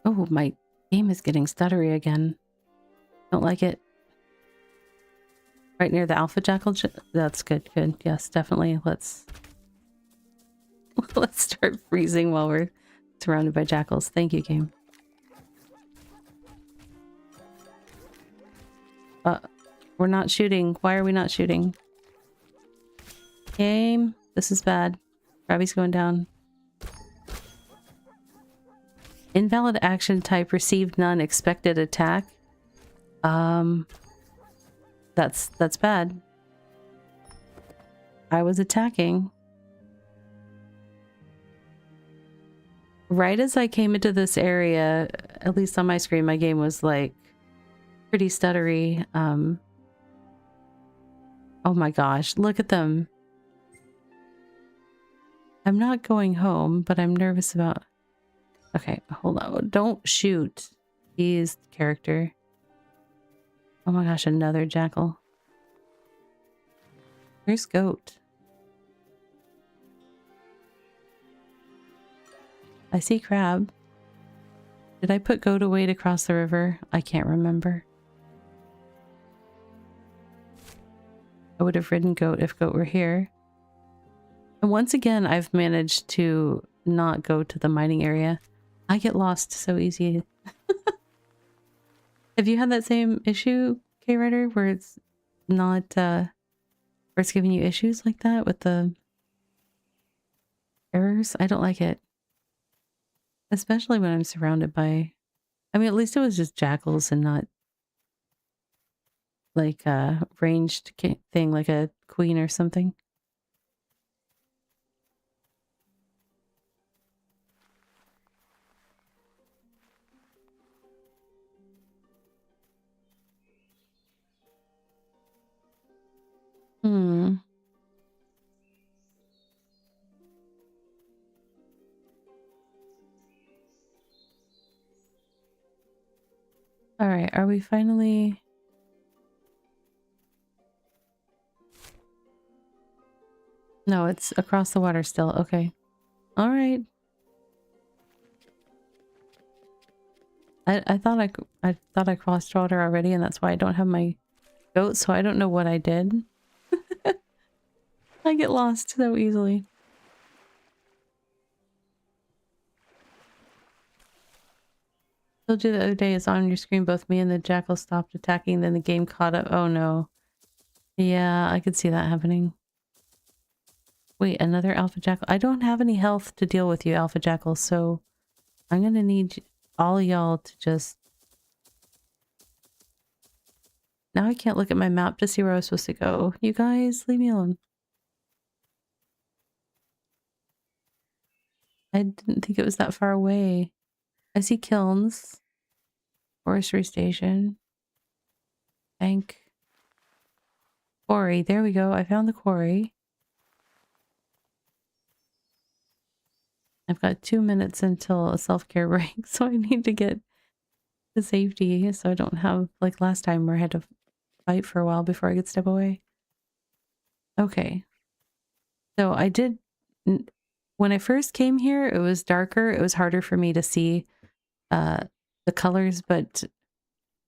Oh, my game is getting stuttery again. Don't like it. Right near the Alpha Jackal. That's good. Good. Yes, definitely. Let's start freezing while we're surrounded by jackals. Thank you, game. We're not shooting. Why are we not shooting? Game. This is bad. Ravi's going down. Invalid action type received none. Expected attack. That's bad. I was attacking. Right as I came into this area, at least on my screen, my game was like pretty stuttery. Oh my gosh, look at them. I'm not going home, but I'm nervous about... Okay, hold on. Don't shoot. He's character. Oh my gosh, another jackal. Where's Goat? I see Crab. Did I put Goat away to cross the river? I can't remember. I would have ridden Goat if Goat were here. And once again, I've managed to not go to the mining area. I get lost so easy. Have you had that same issue, K-Writer, where it's not, where it's giving you issues like that with the errors? I don't like it. Especially when I'm surrounded by... I mean, at least it was just jackals and not like a ranged thing like a queen or something. All right, are we finally... No, it's across the water still. Okay. All right. I thought I crossed water already, and that's why I don't have my goat, so I don't know what I did. I get lost so easily. Told you the other day, it's on your screen, both me and the jackal stopped attacking, then the game caught up. Oh no. Yeah, I could see that happening. Wait, another alpha jackal? I don't have any health to deal with you, alpha jackal, so I'm gonna need all y'all to just... Now I can't look at my map to see where I was supposed to go. You guys, leave me alone. I didn't think it was that far away. I see kilns. Forestry station. Bank. Quarry. There we go. I found the quarry. I've got 2 minutes until a self-care break, so I need to get to safety so I don't have, like last time where I had to fight for a while before I could step away. Okay. So I did... When I first came here, it was darker. It was harder for me to see the colors, but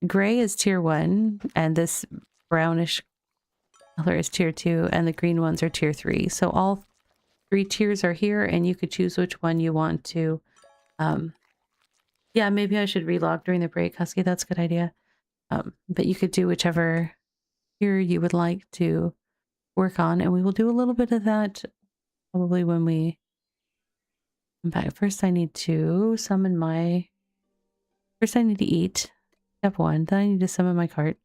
gray is tier 1, and this brownish color is tier 2, and the green ones are tier 3. So all 3 tiers are here, and you could choose which one you want to. Yeah, maybe I should relog during the break, Husky. That's a good idea. But you could do whichever tier you would like to work on, and we will do a little bit of that probably when we come back. First, I need to summon my... First, I need to eat. Step 1. Then I need to summon my cart.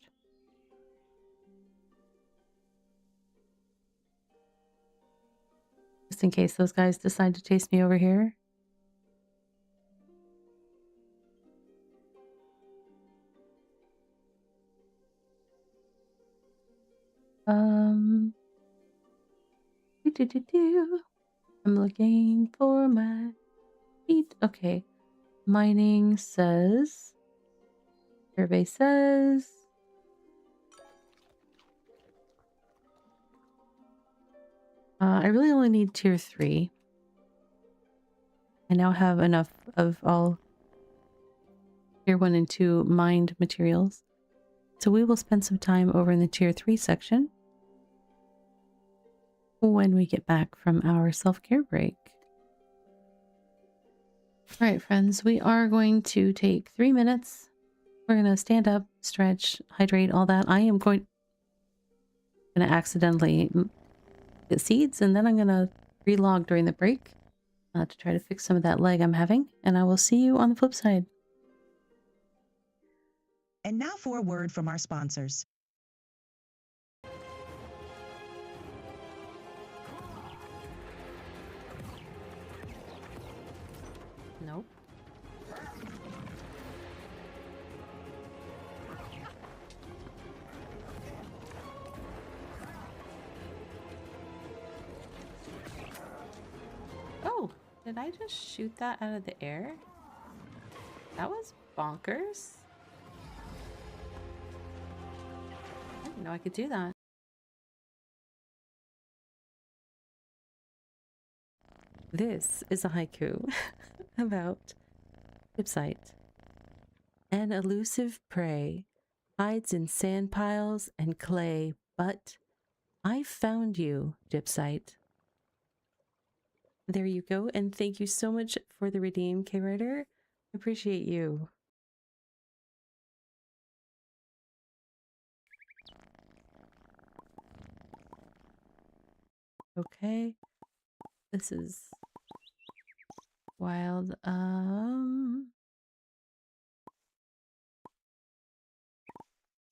Just in case those guys decide to chase me over here. I'm looking for my feet. Okay. Mining says... Survey says... I really only need tier 3. I now have enough of all tier 1 and 2 mined materials. So we will spend some time over in the tier 3 section when we get back from our self-care break. All right, friends, we are going to take 3 minutes. We're going to stand up, stretch, hydrate, all that. I am going to accidentally get seeds, and then I'm going to relog during the break to try to fix some of that lag I'm having, and I will see you on the flip side. And now for a word from our sponsors. Nope. Oh, did I just shoot that out of the air? That was bonkers. I didn't know I could do that. This is a haiku about Dipsite. An elusive prey hides in sand piles and clay, but I found you, Dipsite. There you go, and thank you so much for the redeem, K-Writer. Appreciate you. Okay. This is wild. No,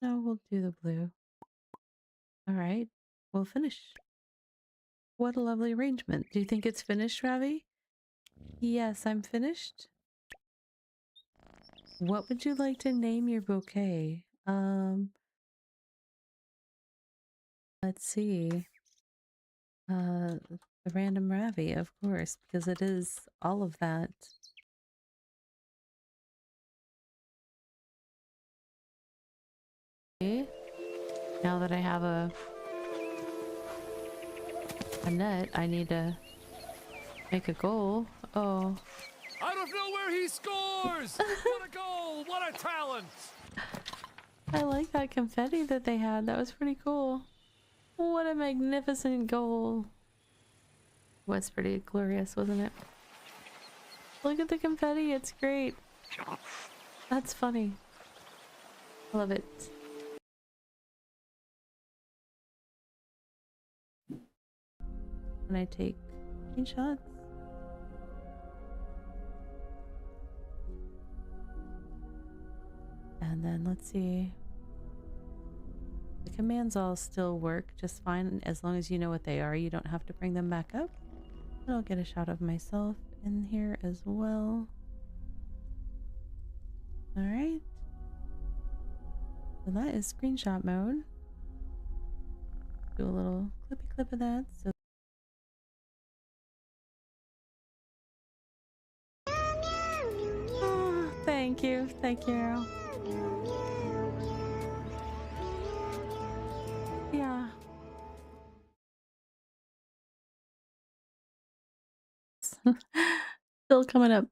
we'll do the blue. All right, we'll finish. What a lovely arrangement. Do you think it's finished, Ravi? Yes, I'm finished. What would you like to name your bouquet? Let's see. The random Ravi, of course, because it is all of that. Okay. Now that I have a net, I need to make a goal. Oh. Out of nowhere, he scores! What a goal! What a talent! I like that confetti that they had. That was pretty cool. What a magnificent goal. Was pretty glorious, wasn't it? Look at the confetti. It's great. That's funny. Love it. Can I take screenshots? And then let's see. The commands all still work just fine as long as you know what they are. You don't have to bring them back up. And I'll get a shot of myself in here as well. Alright. So that is screenshot mode. Do a little clippy clip of that. So oh, thank you. Thank you. Yeah. Still coming up.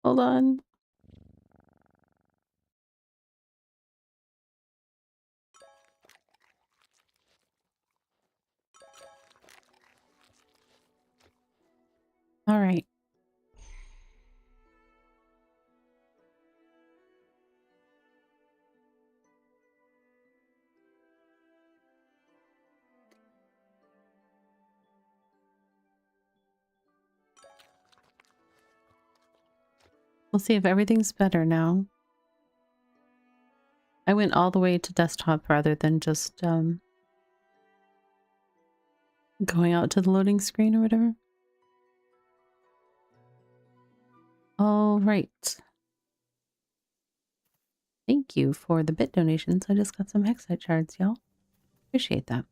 Hold on. We'll see if everything's better now. I went all the way to desktop rather than just going out to the loading screen or whatever. All right. Thank you for the bit donations. I just got some hexite shards, y'all. Appreciate that.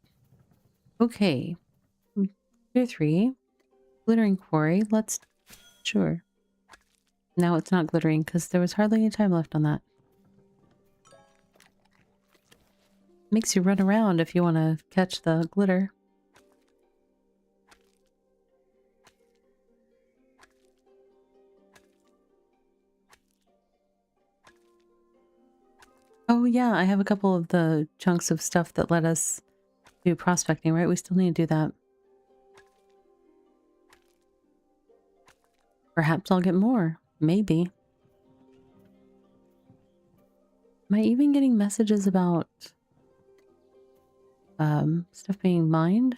Okay. Tier 3. Glittering quarry. Let's... Sure. Now it's not glittering because there was hardly any time left on that. Makes you run around if you want to catch the glitter. Oh yeah, I have a couple of the chunks of stuff that let us do prospecting, right? We still need to do that. Perhaps I'll get more. Maybe. Am I even getting messages about stuff being mined?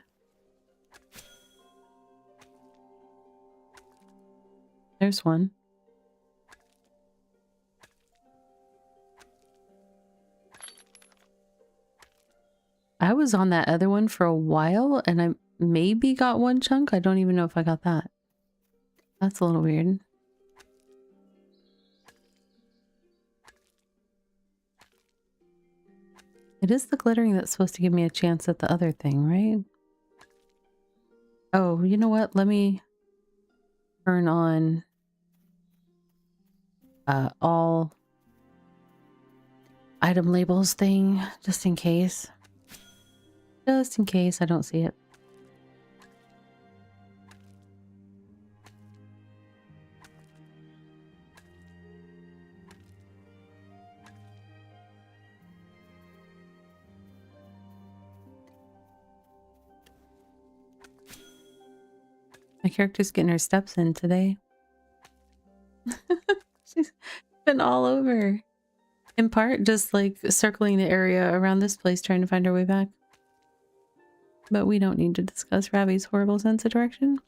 There's one. I was on that other one for a while and I maybe got one chunk. I don't even know if I got that. That's a little weird. It is the glittering that's supposed to give me a chance at the other thing, right? Oh, you know what? Let me turn on all item labels thing just in case. Just in case I don't see it. My character's getting her steps in today. She's been all over. In part, just like circling the area around this place trying to find her way back. But we don't need to discuss Ravi's horrible sense of direction.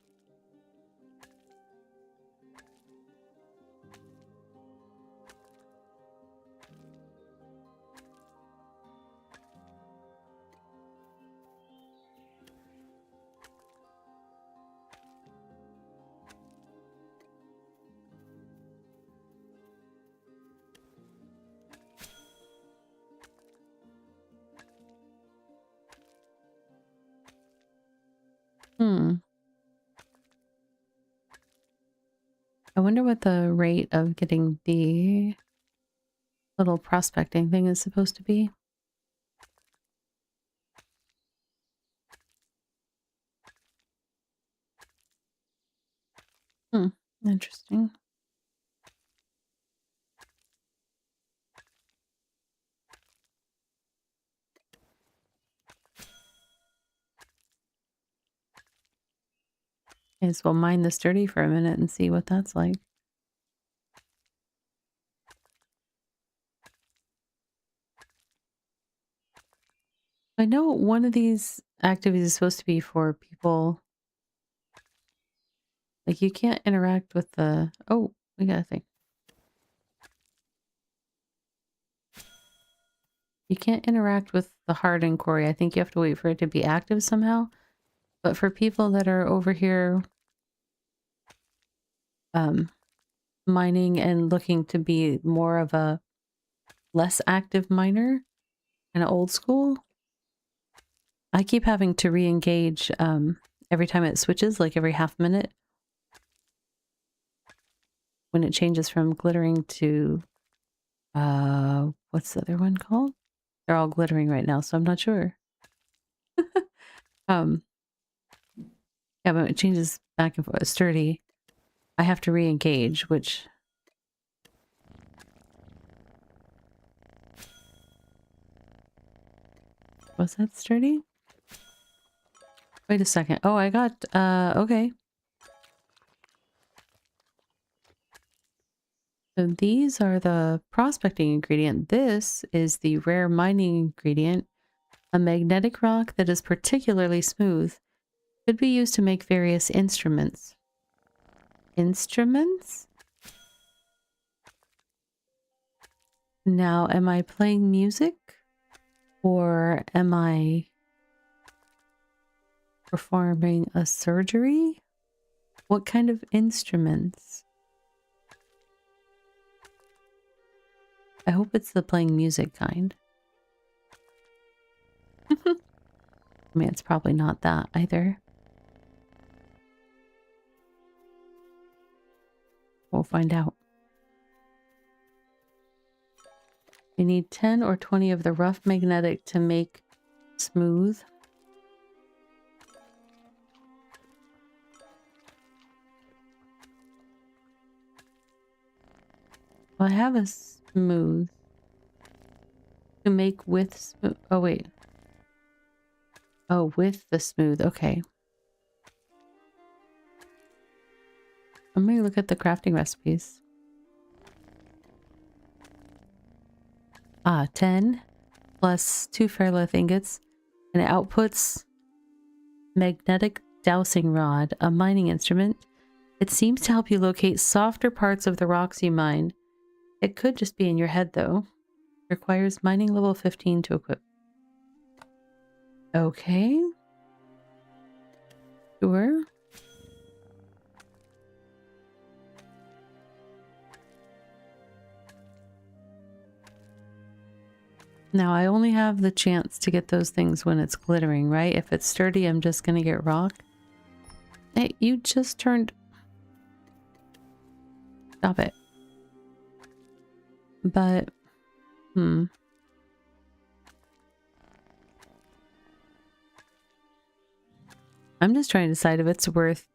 I wonder what the rate of getting the little prospecting thing is supposed to be. Interesting. May as well mine the sturdy for a minute and see what that's like. I know one of these activities is supposed to be for people. Like you can't interact with the... Oh, we got a thing. You can't interact with the hardened quarry. I think you have to wait for it to be active somehow. But for people that are over here mining and looking to be more of a less active miner, kind of old school, I keep having to re-engage every time it switches, like every half minute. When it changes from glittering to what's the other one called? They're all glittering right now, so I'm not sure. Yeah, but it changes back and forth. Sturdy. I have to re-engage, which... Was that sturdy? Wait a second. Oh, I got, okay. So these are the prospecting ingredient. This is the rare mining ingredient, a magnetic rock that is particularly smooth. Could be used to make various instruments. Instruments? Now, am I playing music or am I performing a surgery? What kind of instruments? I hope it's the playing music kind. I mean, it's probably not that either. We'll find out. You need 10 or 20 of the rough magnetic to make smooth. Well, I have a smooth. To make with smooth. Oh, wait. Oh, with the smooth. Okay. Let me look at the crafting recipes. 10 plus 2 ferrolith ingots, and it outputs magnetic dowsing rod, a mining instrument. It seems to help you locate softer parts of the rocks you mine. It could just be in your head, though. Requires mining level 15 to equip. Okay. Sure. Now, I only have the chance to get those things when it's glittering, right? If it's sturdy, I'm just gonna get rock. Hey, you just turned... Stop it. But... I'm just trying to decide if it's worth...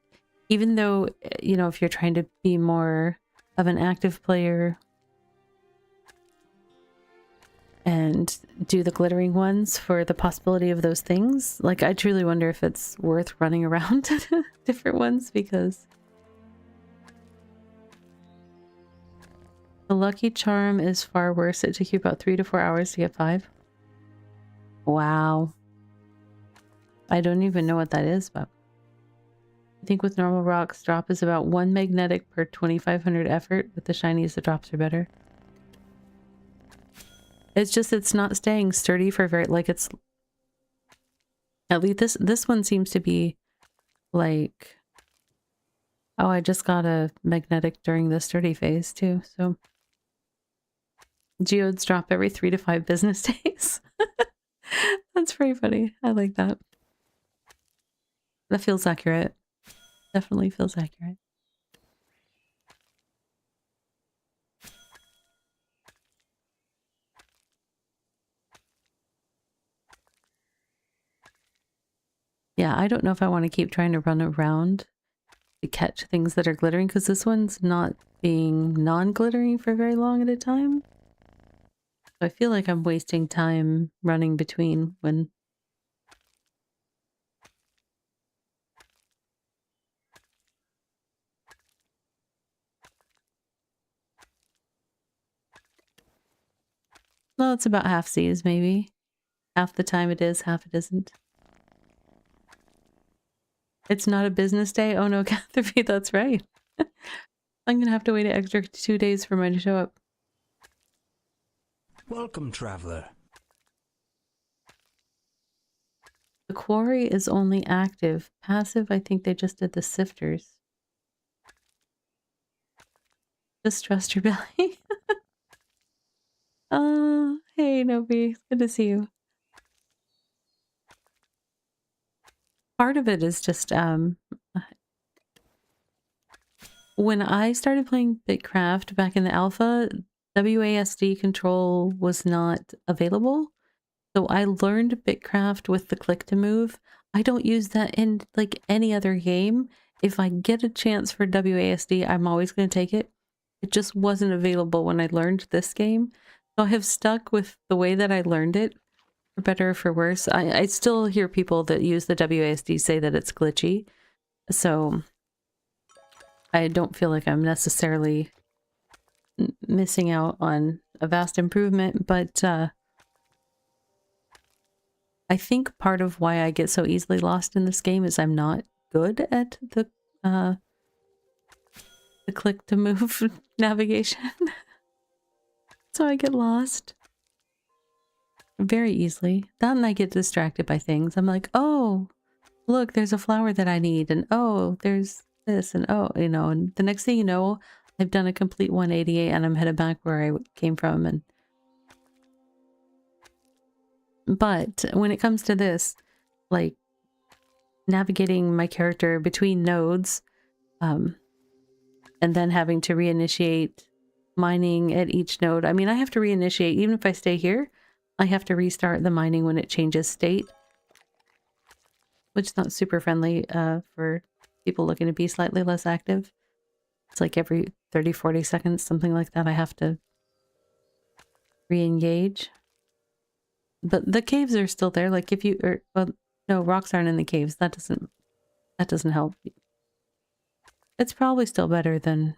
Even though, you know, if you're trying to be more of an active player... and do the glittering ones for the possibility of those things. Like, I truly wonder if it's worth running around to different ones, because the lucky charm is far worse. It took you about 3 to 4 hours to get 5. Wow. I don't even know what that is, but I think with normal rocks, drop is about 1 magnetic per 2,500 effort. With the shinies, the drops are better. It's just, it's not staying sturdy for very, like, it's, at least this one seems to be like, oh, I just got a magnetic during the sturdy phase too, so. Geodes drop every 3 to 5 business days. That's very funny. I like that. That feels accurate. Definitely feels accurate. Yeah, I don't know if I want to keep trying to run around to catch things that are glittering, because this one's not being non-glittering for very long at a time. So I feel like I'm wasting time running between when... Well, it's about half seas, maybe. Half the time it is, half it isn't. It's not a business day? Oh no, Catherine, that's right. I'm gonna have to wait an extra 2 days for mine to show up. Welcome, traveler. The quarry is only active. Passive, I think they just did the sifters. Just trust your belly. Hey, Nobi. It's good to see you. Part of it is just, when I started playing BitCraft back in the alpha, WASD control was not available. So I learned BitCraft with the click to move. I don't use that in like any other game. If I get a chance for WASD, I'm always going to take it. It just wasn't available when I learned this game. So I have stuck with the way that I learned it, for better or for worse. I still hear people that use the WASD say that it's glitchy. So I don't feel like I'm necessarily missing out on a vast improvement, but I think part of why I get so easily lost in this game is I'm not good at the click to move navigation. So I get lost very easily. Then I get distracted by things. I'm like, oh, look, there's a flower that I need. And oh, there's this. And oh, you know, and the next thing you know, I've done a complete 188 and I'm headed back where I came from. And but when it comes to this, like navigating my character between nodes, and then having to reinitiate mining at each node. I mean, I have to reinitiate, even if I stay here, I have to restart the mining when it changes state, which is not super friendly for people looking to be slightly less active. It's like every 30, 40 seconds, something like that, I have to re-engage. But the caves are still there. Like if you, or, well, no, rocks aren't in the caves. That doesn't help. It's probably still better than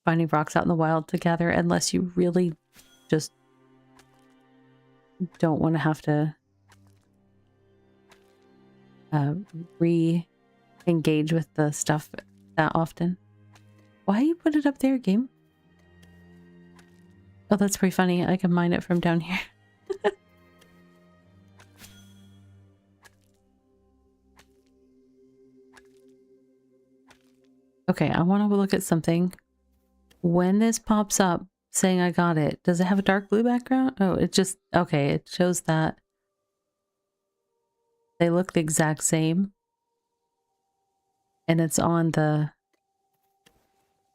finding rocks out in the wild to gather, unless you really just don't want to have to re-engage with the stuff that often. Why you put it up there, game? Oh, that's pretty funny. I can mine it from down here. Okay, I want to look at something. When this pops up saying I got it, does it have a dark blue background? Oh, it just, okay, it shows that they look the exact same. And it's on the...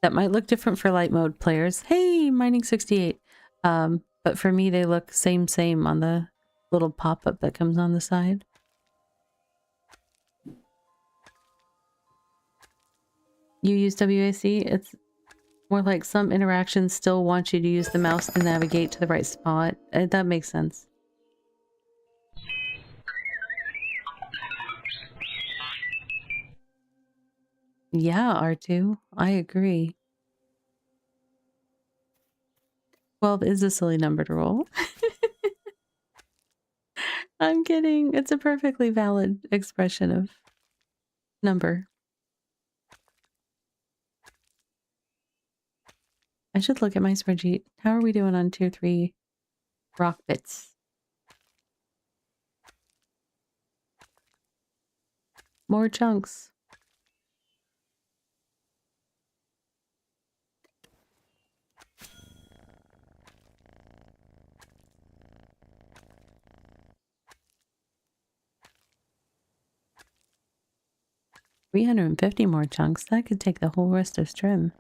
That might look different for light mode players. Hey, mining 68. But for me, they look same on the little pop-up that comes on the side. You use WAC? It's more like some interactions still want you to use the mouse to navigate to the right spot. That makes sense. Yeah, R2. I agree. 12 is a silly number to roll. I'm kidding. It's a perfectly valid expression of number. I should look at my spreadsheet. How are we doing on tier 3 rock bits? More chunks. $350 more chunks. That could take the whole rest of Strim.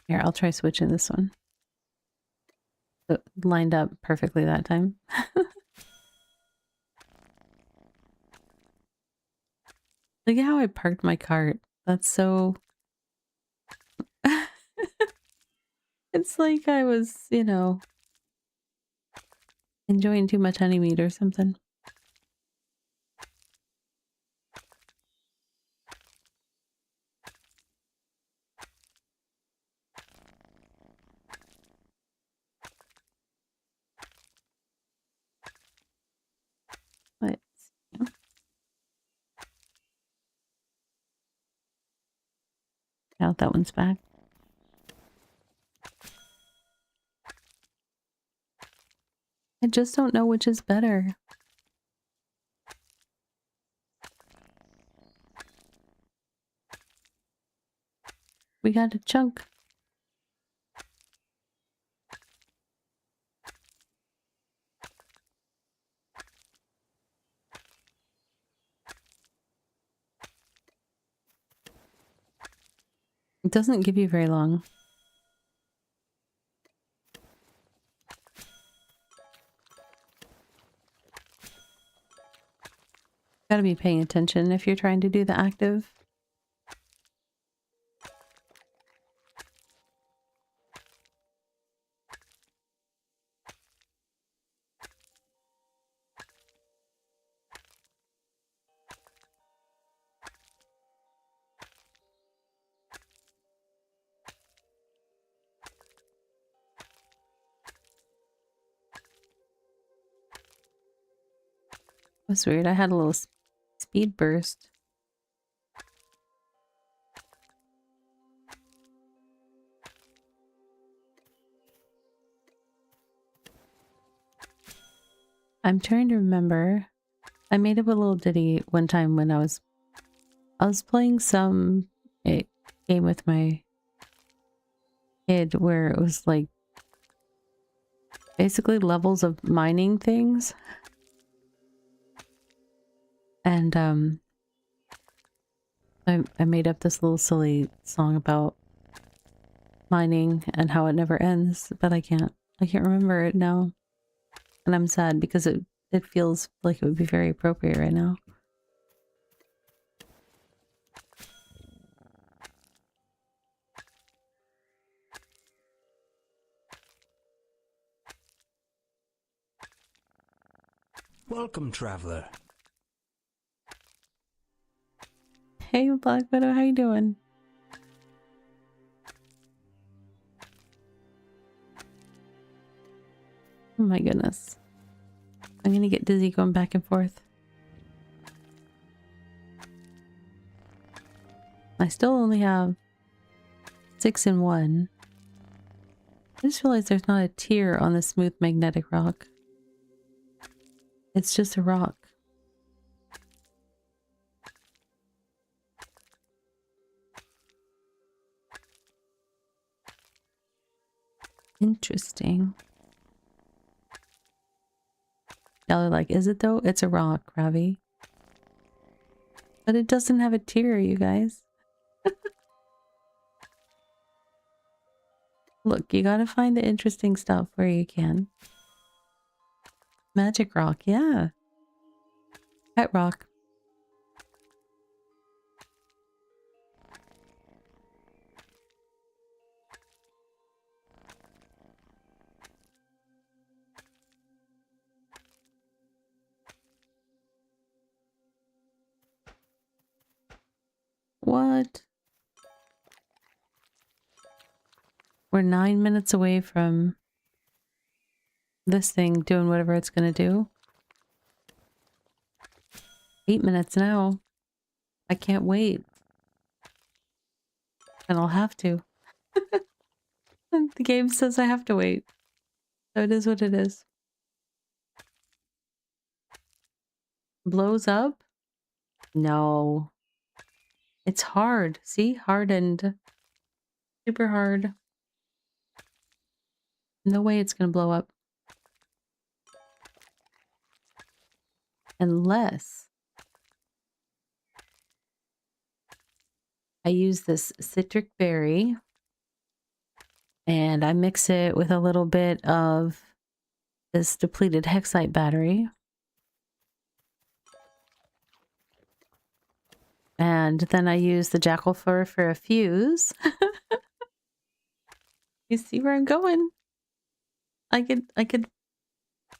Here, I'll try switching this one. It lined up perfectly that time. Look at how I parked my cart. That's so... It's like I was, you know, enjoying too much honey meat or something. But now that one's back. I just don't know which is better. We got a chunk. It doesn't give you very long. Gotta be paying attention if you're trying to do the active. That's weird. I had a little speed burst. I'm trying to remember. I made up a little ditty one time when I was playing some game with my kid where it was like basically levels of mining things. And I made up this little silly song about mining and how it never ends, but I can't remember it now. And I'm sad because it feels like it would be very appropriate right now. Welcome, traveler. Hey Black Widow, how you doing? Oh my goodness. I'm gonna get dizzy going back and forth. I still only have 6 in 1. I just realized there's not a tier on the smooth magnetic rock. It's just a rock. Interesting. Y'all are like, is it though? It's a rock, Ravi. But it doesn't have a tier, you guys. Look, you gotta find the interesting stuff where you can. Magic rock, yeah. Pet rock. What? We're 9 minutes away from this thing doing whatever it's gonna do. 8 minutes now. I can't wait. And I'll have to. The game says I have to wait. So it is what it is. Blows up? No. It's hard. See? Hardened. Super hard. No way it's gonna blow up. Unless I use this citric berry and I mix it with a little bit of this depleted hexite battery. And then I use the jackal fur for a fuse. You see where I'm going? I could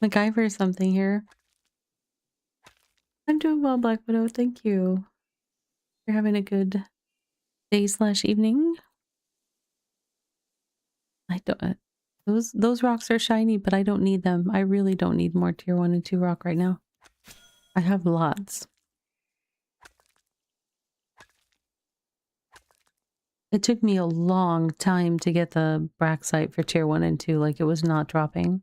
MacGyver something here. I'm doing well, Black Widow. Thank you. You're having a good day / evening. I don't. Those rocks are shiny, but I don't need them. I really don't need more tier 1 and 2 rock right now. I have lots. It took me a long time to get the Braxite for tier 1 and 2, like it was not dropping.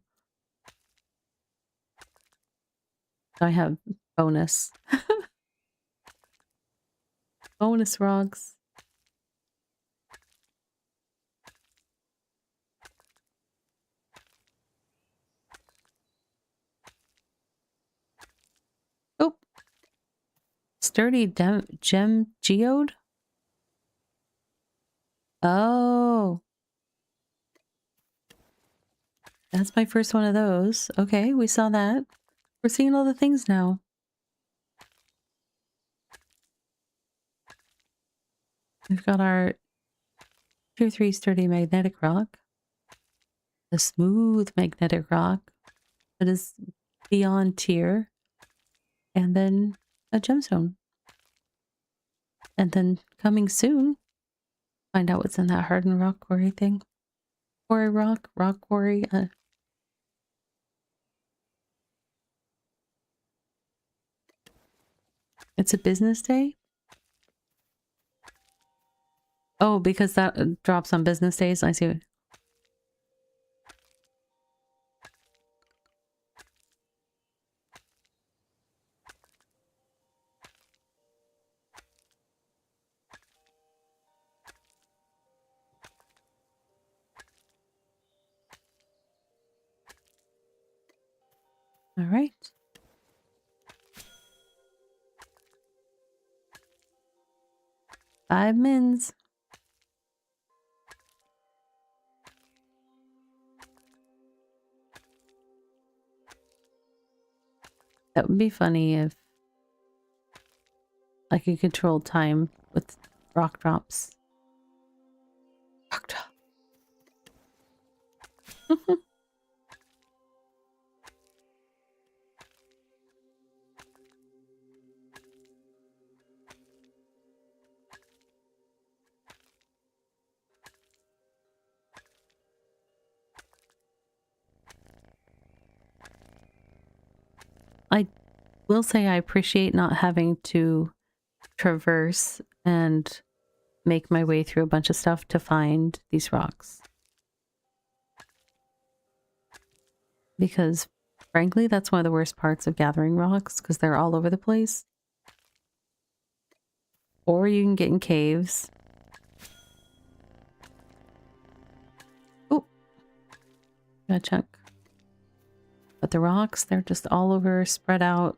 I have bonus. Bonus rocks. Oh. Sturdy gem geode? Oh. That's my first one of those. Okay, we saw that. We're seeing all the things now. We've got our tier 3 sturdy magnetic rock. The smooth magnetic rock that is beyond tier. And then a gemstone. And then coming soon, find out what's in that hardened rock quarry thing. Quarry rock quarry. It's a business day? Oh, because that drops on business days? I see. All right. Five mins. That would be funny if I could control time with rock drops. Rock drop. I will say I appreciate not having to traverse and make my way through a bunch of stuff to find these rocks. Because, frankly, that's one of the worst parts of gathering rocks, because they're all over the place. Or you can get in caves. Oh, got a chunk. But the rocks, they're just all over, spread out.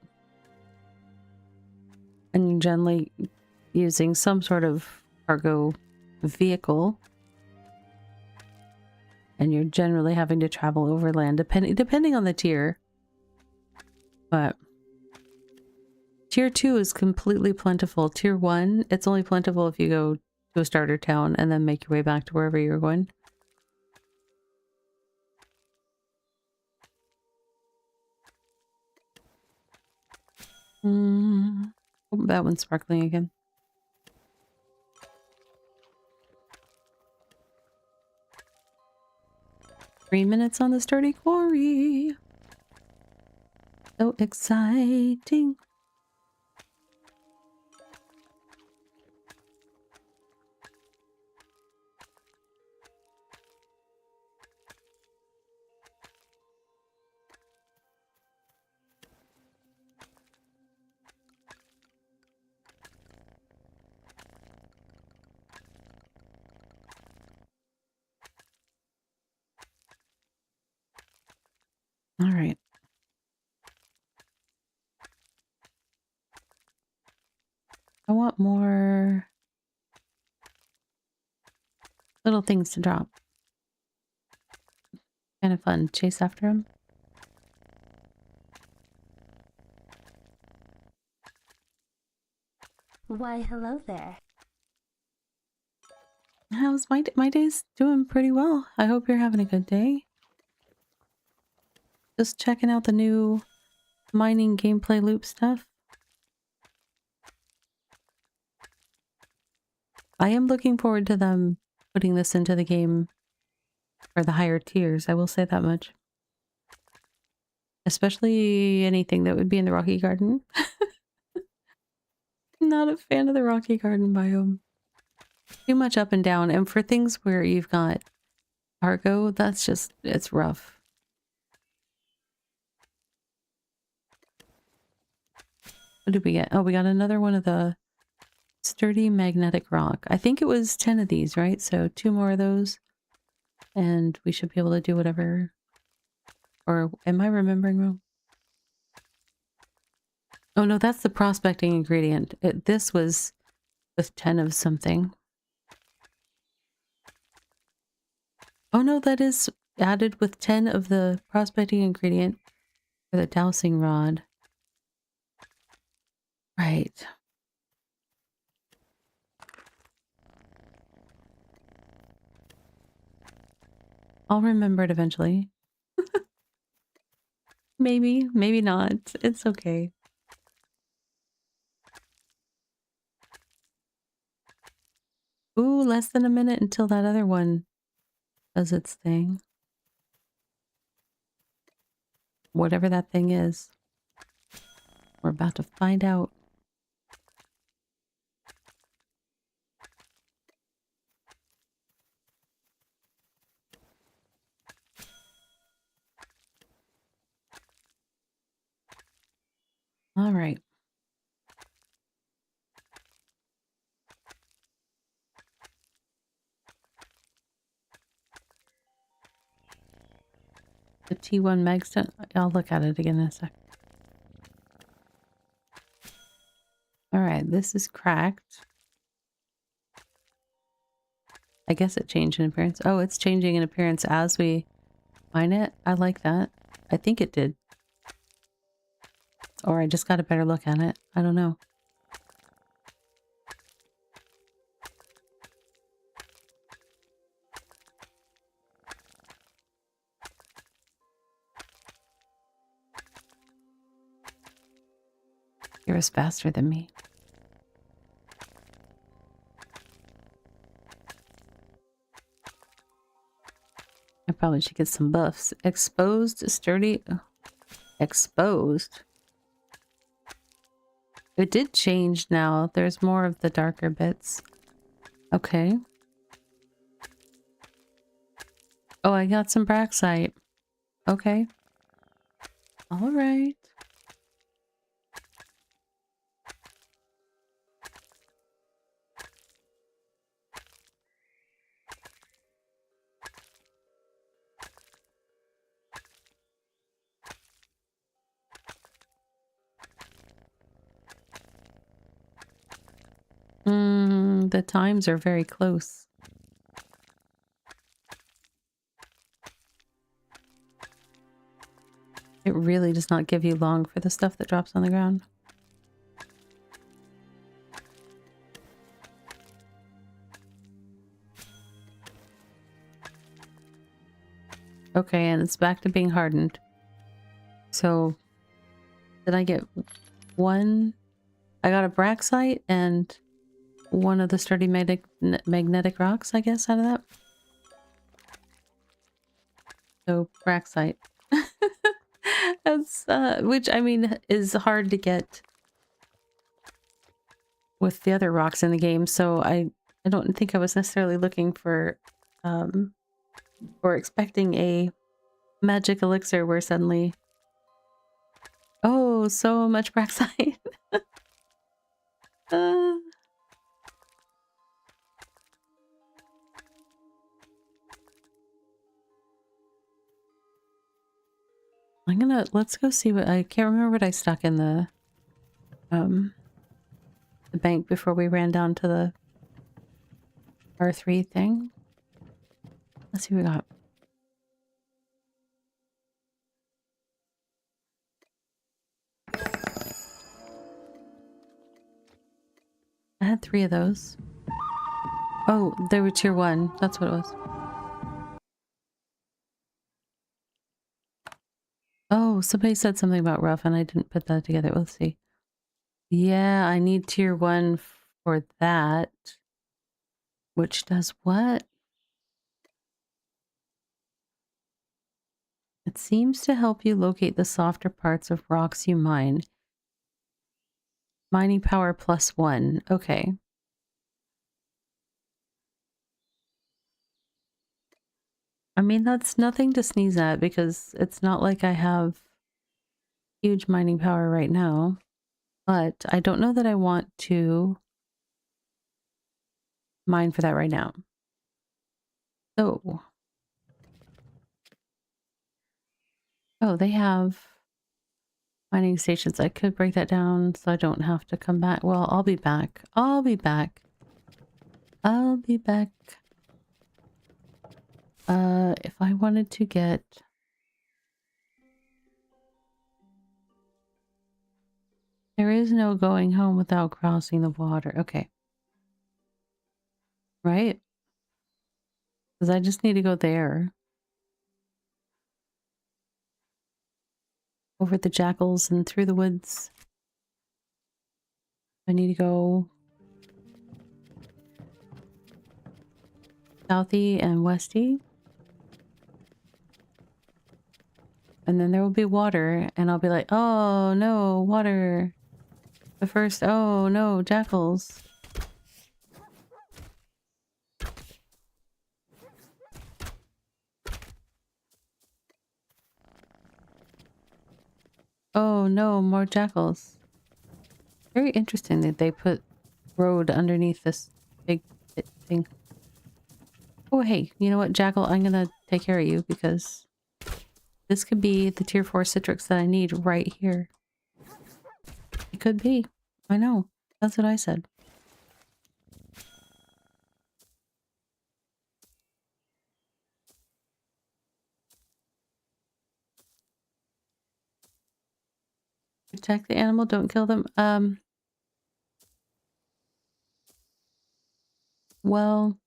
And you're generally using some sort of cargo vehicle. And you're generally having to travel overland, depending on the tier. But tier 2 is completely plentiful. Tier 1, it's only plentiful if you go to a starter town and then make your way back to wherever you're going. Oh, that one's sparkling again. Three minutes on the sturdy quarry. So exciting. All right. I want more little things to drop. Kind of fun. Chase after them. Why, hello there. How's my day's doing pretty well. I hope you're having a good day. Just checking out the new mining gameplay loop stuff. I am looking forward to them putting this into the game for the higher tiers. I will say that much. Especially anything that would be in the Rocky Garden. Not a fan of the Rocky Garden biome. Too much up and down. And for things where you've got cargo, that's just, it's rough. What did we get? Oh, we got another one of the sturdy magnetic rock. I think it was 10 of these, right? So 2 more of those. And we should be able to do whatever. Or am I remembering wrong? Oh no, that's the prospecting ingredient. This was with 10 of something. Oh no, that is added with 10 of the prospecting ingredient for the dowsing rod. Right. I'll remember it eventually. Maybe, maybe not. It's okay. Ooh, less than a minute until that other one does its thing. Whatever that thing is. We're about to find out. All right. The T1 Megstone. I'll look at it again in a sec. All right, this is cracked. I guess it changed in appearance. Oh, it's changing in appearance as we mine it. I like that. I think it did. Or I just got a better look at it. I don't know. You're faster than me. I probably should get some buffs. Exposed, sturdy. Exposed. It did change now. There's more of the darker bits. Okay. Oh, I got some braxite. Okay. All right. The times are very close. It really does not give you long for the stuff that drops on the ground. Okay, and it's back to being hardened. So, did I get one? I got a braxite and one of the sturdy magnetic rocks, I guess, out of that. So, braxite. That's, which, I mean, is hard to get with the other rocks in the game, so I don't think I was necessarily looking for, or expecting a magic elixir where suddenly... Oh, so much braxite. I'm gonna... Let's go see what... I can't remember what I stuck in the bank before we ran down to the R3 thing. Let's see what we got. I had 3 of those. Oh, they were tier 1. That's what it was. Oh, somebody said something about rough and I didn't put that together. Let's see. Yeah, I need tier 1 for that. Which does what? It seems to help you locate the softer parts of rocks you mine. Mining power +1. Okay. I mean, that's nothing to sneeze at because it's not like I have huge mining power right now. But I don't know that I want to mine for that right now. So. Oh, they have mining stations. I could break that down so I don't have to come back. Well, I'll be back. I'll be back. I'll be back. If I wanted to get... There is no going home without crossing the water. Okay. Right? Because I just need to go there. Over the jackals and through the woods. I need to go southy and westy. And then there will be water, and I'll be like, oh no, water. But first, oh no, jackals. Oh no, more jackals. Very interesting that they put road underneath this big pit thing. Oh, hey, you know what, Jackal? I'm gonna take care of you because this could be the tier 4 Citrix that I need right here. It could be. I know. That's what I said. Protect the animal, don't kill them. Well,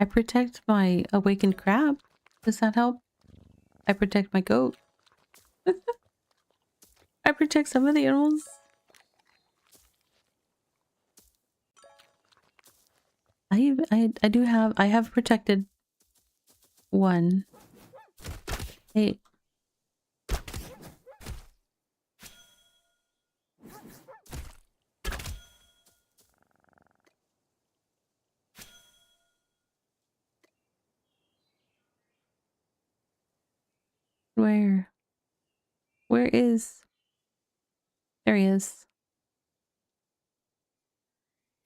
I protect my awakened crab. Does that help? I protect my goat. I protect some of the animals. I have protected one. Hey. Where? Where is? There he is.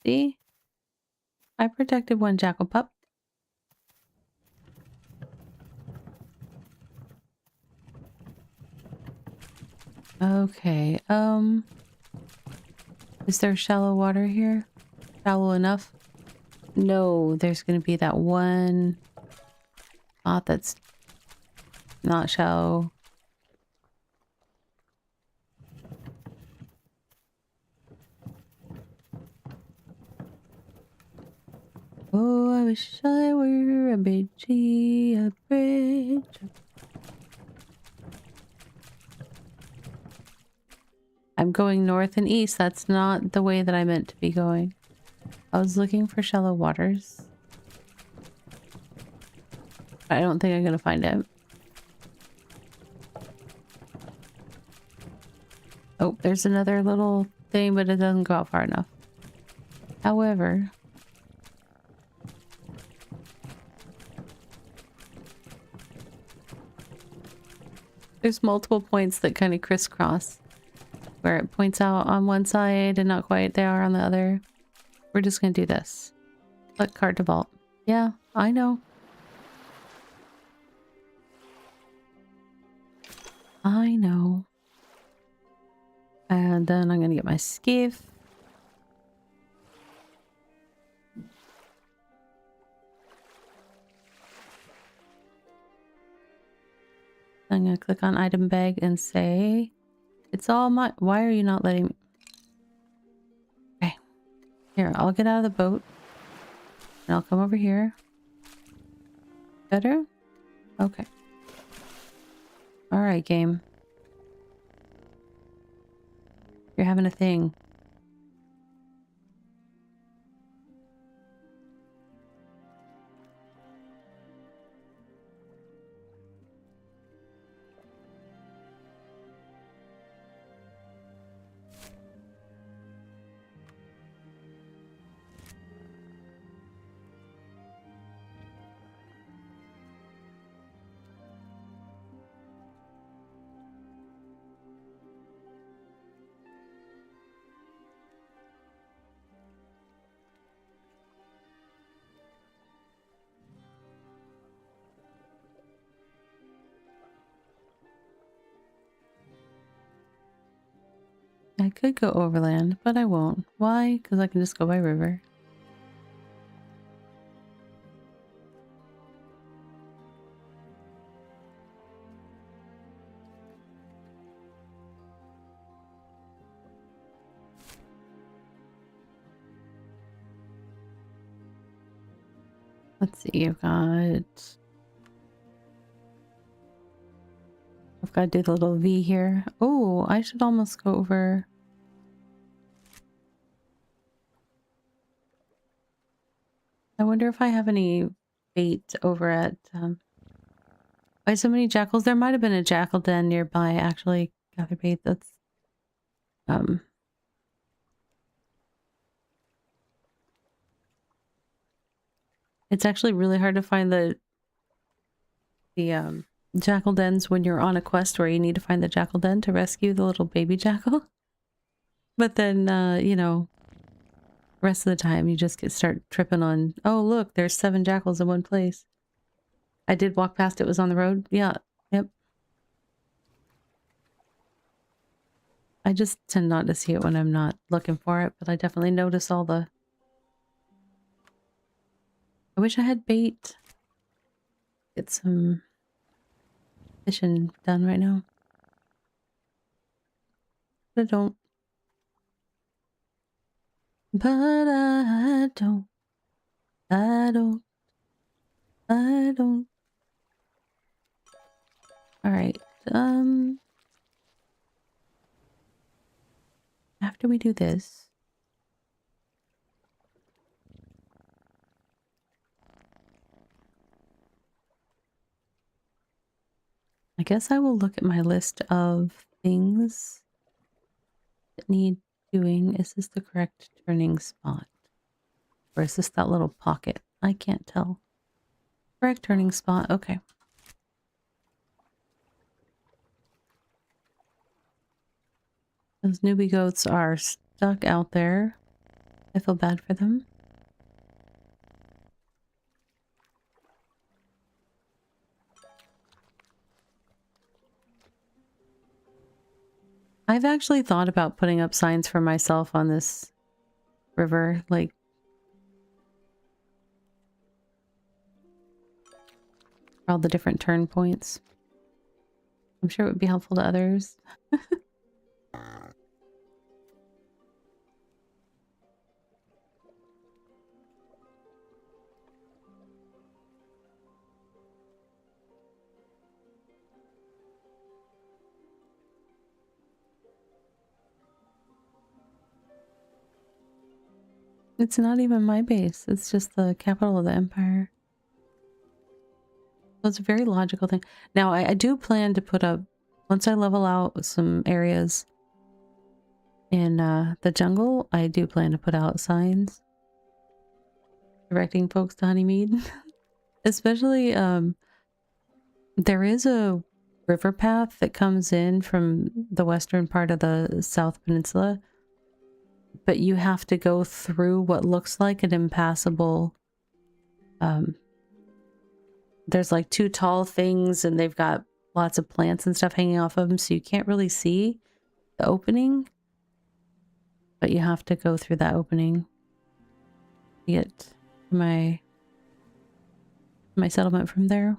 See? I protected one jackal pup. Okay, is there shallow water here? Shallow enough? No, there's gonna be that one spot that's not shallow. Oh, I wish I were a bridge. I'm going north and east. That's not the way that I meant to be going. I was looking for shallow waters. I don't think I'm gonna find it. Oh, there's another little thing, but it doesn't go out far enough. However, there's multiple points that kind of crisscross, where it points out on one side and not quite there on the other. We're just gonna do this. Let card to vault. Yeah, I know. I know. And then I'm gonna get my skiff. I'm gonna click on item bag and say, it's all my, why are you not letting me? Okay. Here, I'll get out of the boat. And I'll come over here. Better? Okay. Alright, game. You're having a thing. I could go overland, but I won't. Why? Because I can just go by river. Let's see, I've got to do the little V here. Oh, I should almost go over. I wonder if I have any bait over at, why so many jackals? There might have been a jackal den nearby, actually. Gather bait, that's, it's actually really hard to find the jackal dens when you're on a quest where you need to find the jackal den to rescue the little baby jackal. But then, you know, rest of the time you just start tripping on, oh, look, there's 7 jackals in one place. I did walk past it was on the road. Yeah. Yep. I just tend not to see it when I'm not looking for it, but I definitely notice all the... I wish I had bait. Get some fishing done right now. But I don't. But I don't. I don't. I don't. Alright. After we do this, I guess I will look at my list of things that need doing. Is this the correct turning spot? Or is this that little pocket? I can't tell. Correct turning spot. Okay. Those newbie goats are stuck out there. I feel bad for them. I've actually thought about putting up signs for myself on this river, like all the different turn points. I'm sure it would be helpful to others. It's not even my base. It's just the capital of the empire. So it's a very logical thing. Now, I do plan to put up, once I level out some areas in the jungle, I do plan to put out signs directing folks to Honeymead. Especially, there is a river path that comes in from the western part of the South Peninsula, but you have to go through what looks like an impassable... there's like 2 tall things and they've got lots of plants and stuff hanging off of them, so you can't really see the opening, but you have to go through that opening to get to my settlement from there.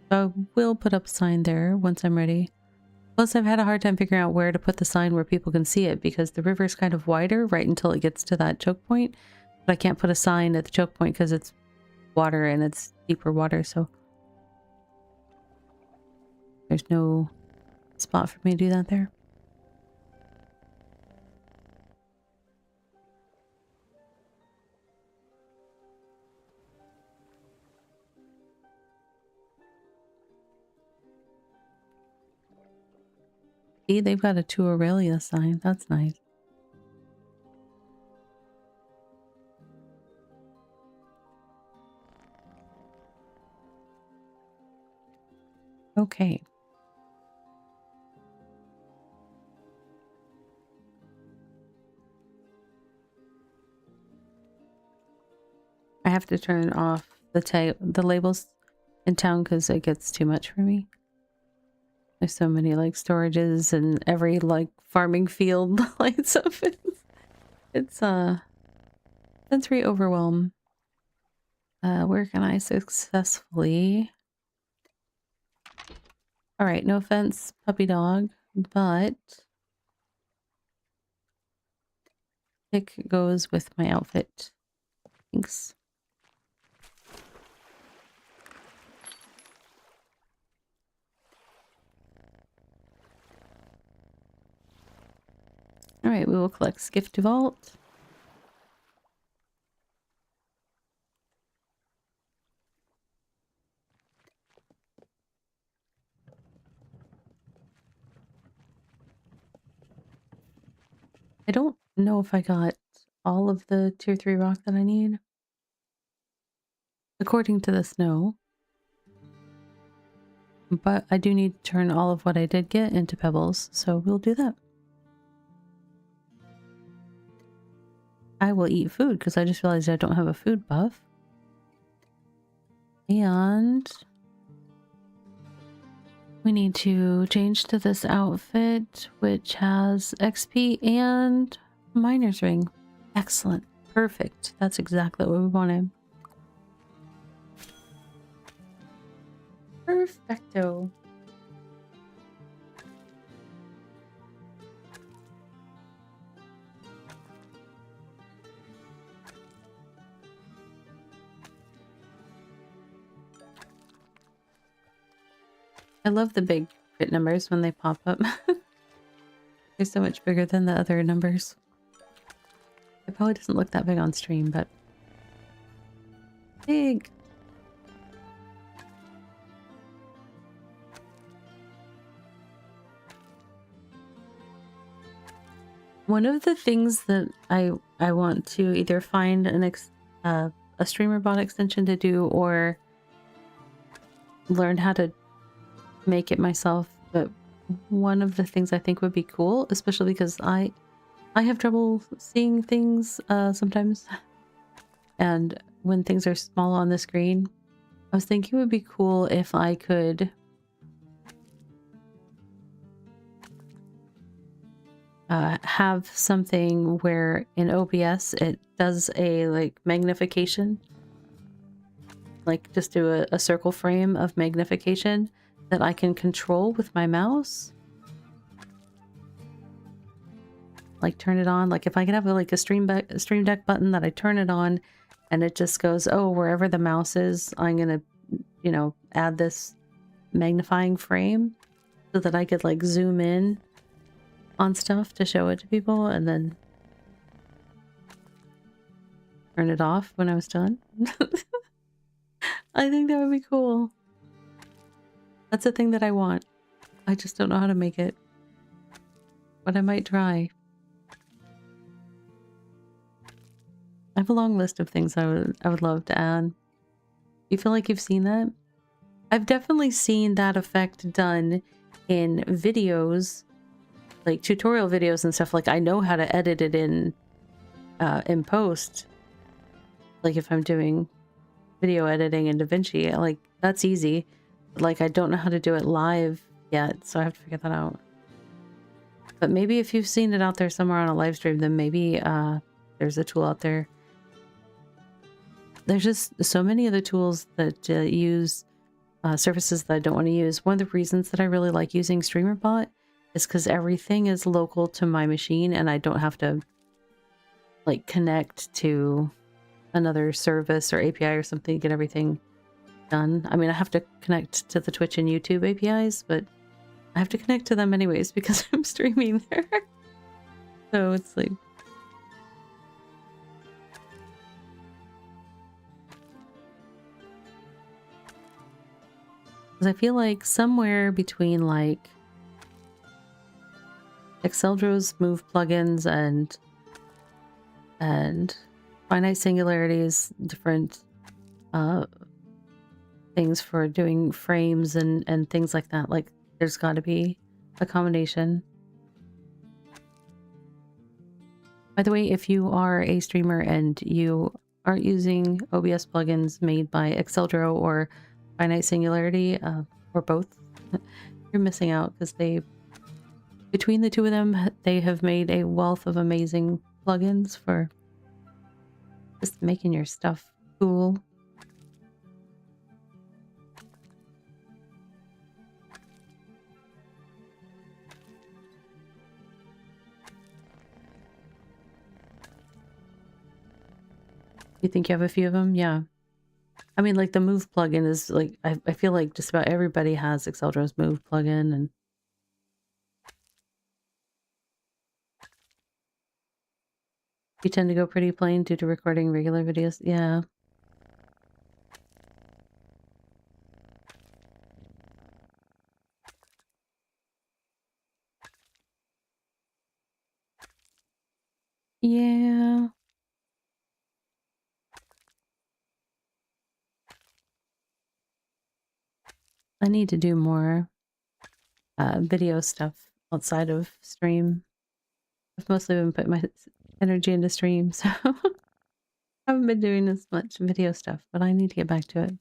So I will put up a sign there once I'm ready. Plus, I've had a hard time figuring out where to put the sign where people can see it, because the river is kind of wider right until it gets to that choke point, but I can't put a sign at the choke point because it's water and it's deeper water, so there's no spot for me to do that there. See, they've got a To Aurelia sign. That's nice. Okay. I have to turn off the labels in town because it gets too much for me. There's so many like storages and every like farming field lights up. It's sensory overwhelm. Where can I successfully... Alright, no offense, puppy dog, but pick goes with my outfit. Thanks. Alright, we will collect Skiff to Vault. I don't know if I got all of the tier 3 rock that I need. According to the snow. But I do need to turn all of what I did get into pebbles, so we'll do that. I will eat food because I just realized I don't have a food buff. And we need to change to this outfit, which has XP and miner's ring. Excellent. Perfect. That's exactly what we wanted. Perfecto. I love the big crit numbers when they pop up. They're so much bigger than the other numbers. It probably doesn't look that big on stream, but big. One of the things that I want to either find a streamer bot extension to do or learn how to make it myself, but one of the things I think would be cool, especially because I have trouble seeing things sometimes, and when things are small on the screen, I was thinking it would be cool if I could have something where in OBS it does a like magnification, like just do a circle frame of magnification that I can control with my mouse. Like turn it on, like if I could have like a stream deck button that I turn it on and it just goes, oh, wherever the mouse is, I'm gonna, you know, add this magnifying frame so that I could like zoom in on stuff to show it to people and then turn it off when I was done. I think that would be cool. That's a thing that I want. I just don't know how to make it. But I might try. I have a long list of things I would love to add. You feel like you've seen that? I've definitely seen that effect done in videos, like tutorial videos and stuff. Like I know how to edit it in post. Like if I'm doing video editing in DaVinci, like that's easy. But like I don't know how to do it live yet, so I have to figure that out. But maybe if you've seen it out there somewhere on a live stream, then maybe there's a tool out there. There's just so many other tools that use services that I don't want to use. One of the reasons that I really like using StreamerBot is because everything is local to my machine and I don't have to like connect to another service or API or something to get everything done. I mean, I have to connect to the Twitch and YouTube APIs, but I have to connect to them anyways because I'm streaming there. So it's like... Because I feel like somewhere between like Exceldro's move plugins and finite singularities, different things for doing frames and things like that, like there's got to be a combination. By the way, if you are a streamer and you aren't using OBS plugins made by Exceldro or finite singularity, or both, you're missing out because between the two of them, they have made a wealth of amazing plugins for just making your stuff cool. You think you have a few of them? Yeah. I mean, like the Move plugin is like, I feel like just about everybody has Exceldro's Move plugin, and you tend to go pretty plain due to recording regular videos. Yeah. Yeah. I need to do more video stuff outside of stream. I've mostly been putting my energy into stream, so I haven't been doing as much video stuff, but I need to get back to it.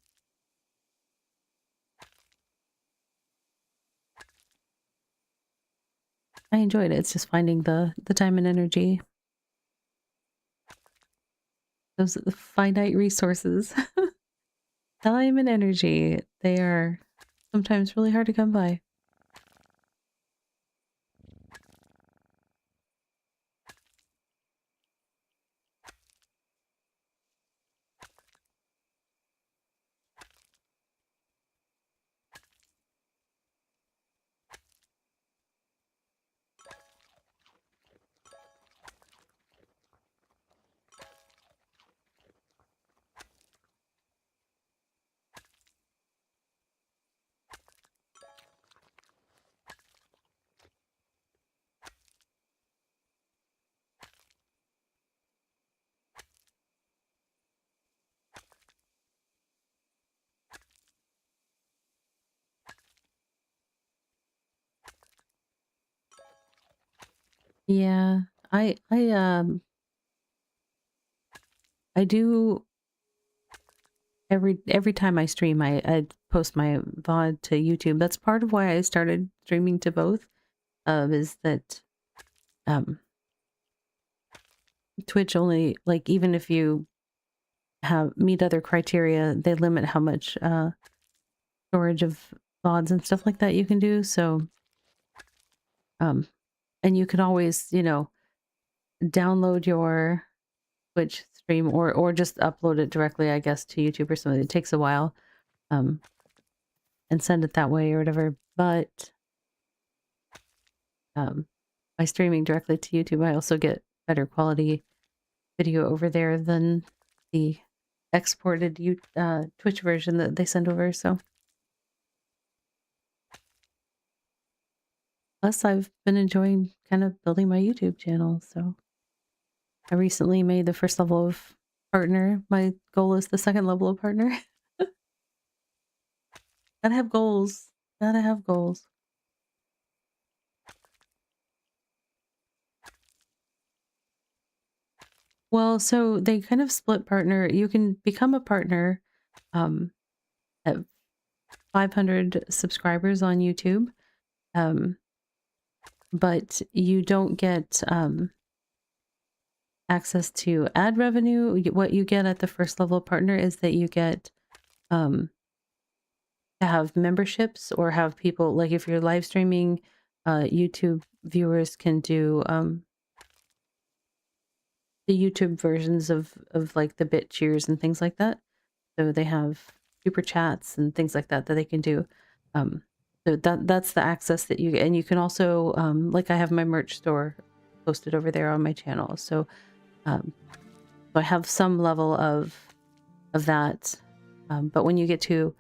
I enjoyed it. It's just finding the time and energy. Those finite resources. Time and energy. They are sometimes really hard to come by. Yeah, I do every time I stream, I post my VOD to YouTube. That's part of why I started streaming to both. Is that Twitch only, like, even if you have meet other criteria, they limit how much storage of VODs and stuff like that you can do. So and you can always, you know, download your Twitch stream or just upload it directly, I guess, to YouTube or something. It takes a while. And send it that way or whatever. But by streaming directly to YouTube, I also get better quality video over there than the exported Twitch version that they send over. So, plus I've been enjoying kind of building my YouTube channel. So, I recently made the first level of partner. My goal is the second level of partner. Gotta have goals. Gotta have goals. Well, so they kind of split partner. You can become a partner at 500 subscribers on YouTube, but you don't get access to ad revenue. What you get at the first level partner is that you get to have memberships or have people, like if you're live streaming, YouTube viewers can do the YouTube versions of like the bit cheers and things like that. So they have super chats and things like that that they can do. So that's the access that you get. And you can also like I have my merch store posted over there on my channel. So so I have some level of that. But when you get to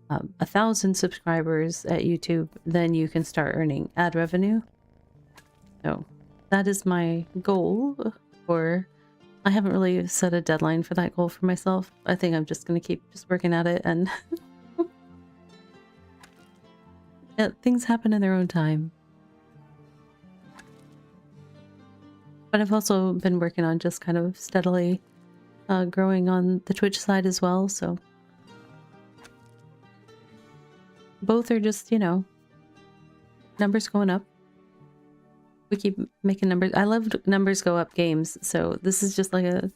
1,000 subscribers at YouTube, then you can start earning ad revenue. So that is my goal. Or I haven't really set a deadline for that goal for myself. I think I'm just going to keep just working at it, and yeah, things happen in their own time. But I've also been working on just kind of steadily growing on the Twitch side as well. So both are just, you know, numbers going up. We keep making numbers. I love numbers go up games. So this is just like a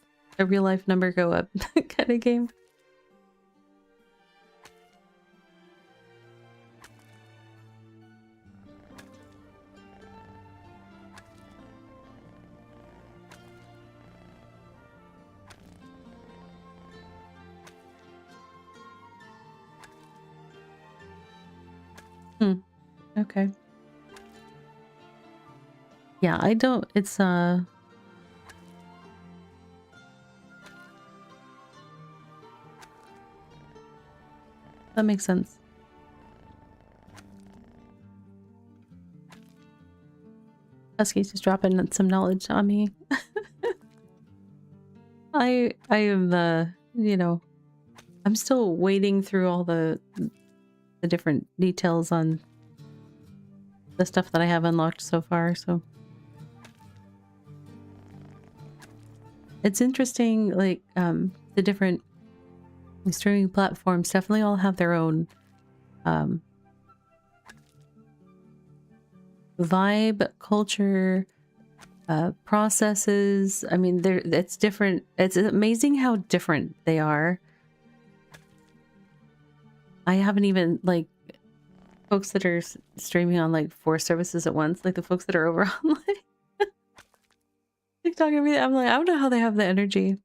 real life number go up kind of game. Okay. Yeah, I don't, it's that makes sense. Husky's just dropping some knowledge on me. I am you know, I'm still wading through all the the different details on the stuff that I have unlocked so far, so it's interesting, like, the different streaming platforms definitely all have their own vibe, culture, processes. I mean, it's different. It's amazing how different they are. I haven't even, like, folks that are streaming on like 4 services at once, like the folks that are over on like TikTok and everything. I'm like, I don't know how they have the energy.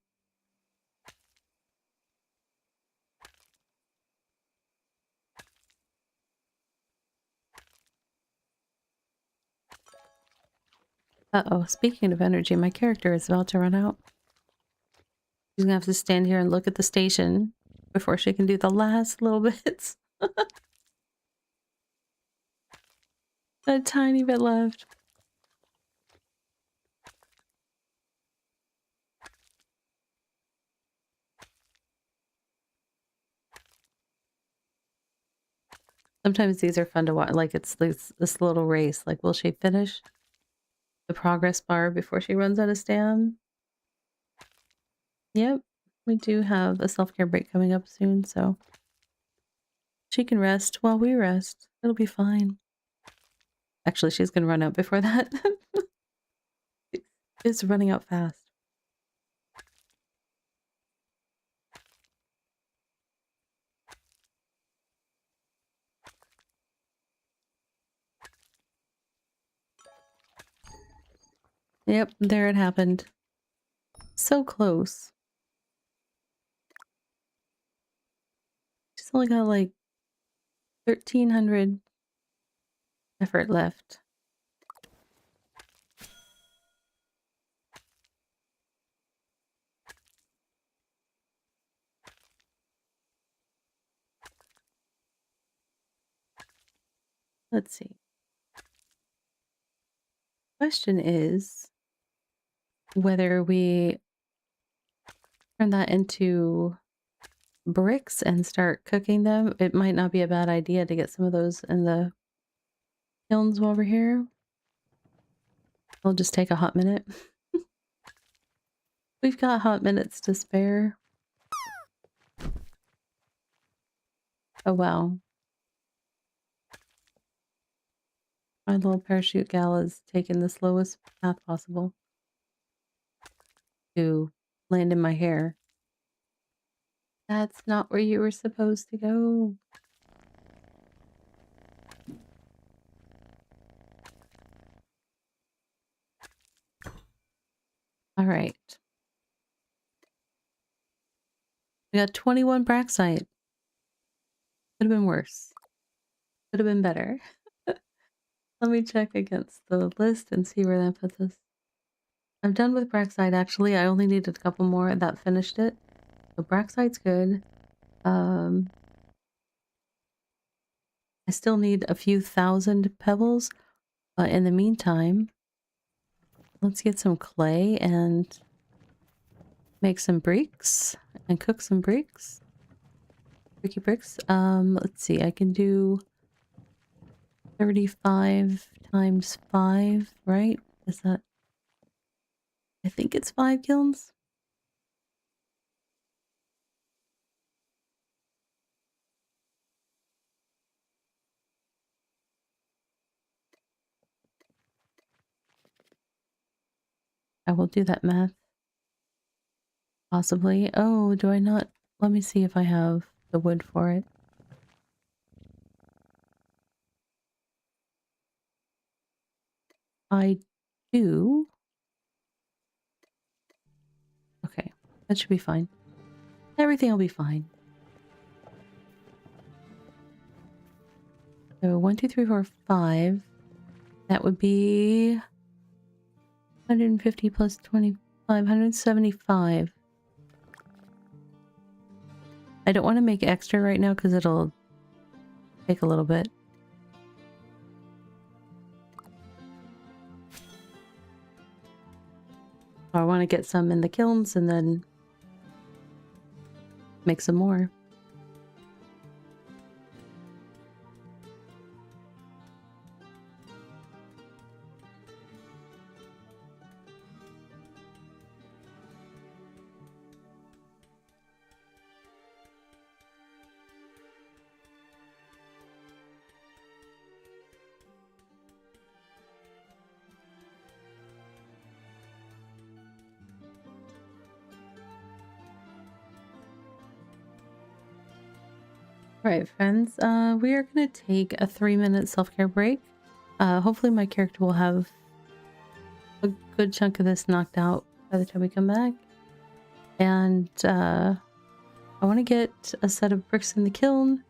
Uh-oh, speaking of energy, my character is about to run out. She's gonna have to stand here and look at the station before she can do the last little bits. A tiny bit left. Sometimes these are fun to watch. Like, it's this little race. Like, will she finish the progress bar before she runs out of stam? Yep, we do have a self-care break coming up soon, so she can rest while we rest. It'll be fine. Actually, she's gonna run out before that. It's running out fast. Yep, there it happened. So close. She's only got like 1,300 effort left. Let's see. Question is whether we turn that into bricks and start cooking them. It might not be a bad idea to get some of those in the kilns while we're here. It'll just take a hot minute. We've got hot minutes to spare. Oh wow. My little parachute gal is taking the slowest path possible to land in my hair. That's not where you were supposed to go. All right. We got 21 Braxite. Could have been worse. Could have been better. Let me check against the list and see where that puts us. I'm done with Braxite, actually. I only needed a couple more. That finished it. So Braxite's good. I still need a few thousand pebbles. But in the meantime, let's get some clay and make some bricks and cook some bricks. Bricky bricks. Let's see. I can do 35 times 5, right? Is that... I think it's 5 kilns. I will do that math. Possibly. Oh, do I not? Let me see if I have the wood for it. I do. Okay, that should be fine. Everything will be fine. So 1, 2, 3, 4, 5. That would be 150 plus 25, 175. I don't want to make extra right now because it'll take a little bit. I want to get some in the kilns and then make some more. All right, friends. We are going to take a 3-minute self-care break. Hopefully my character will have a good chunk of this knocked out by the time we come back. And I want to get a set of bricks in the kiln,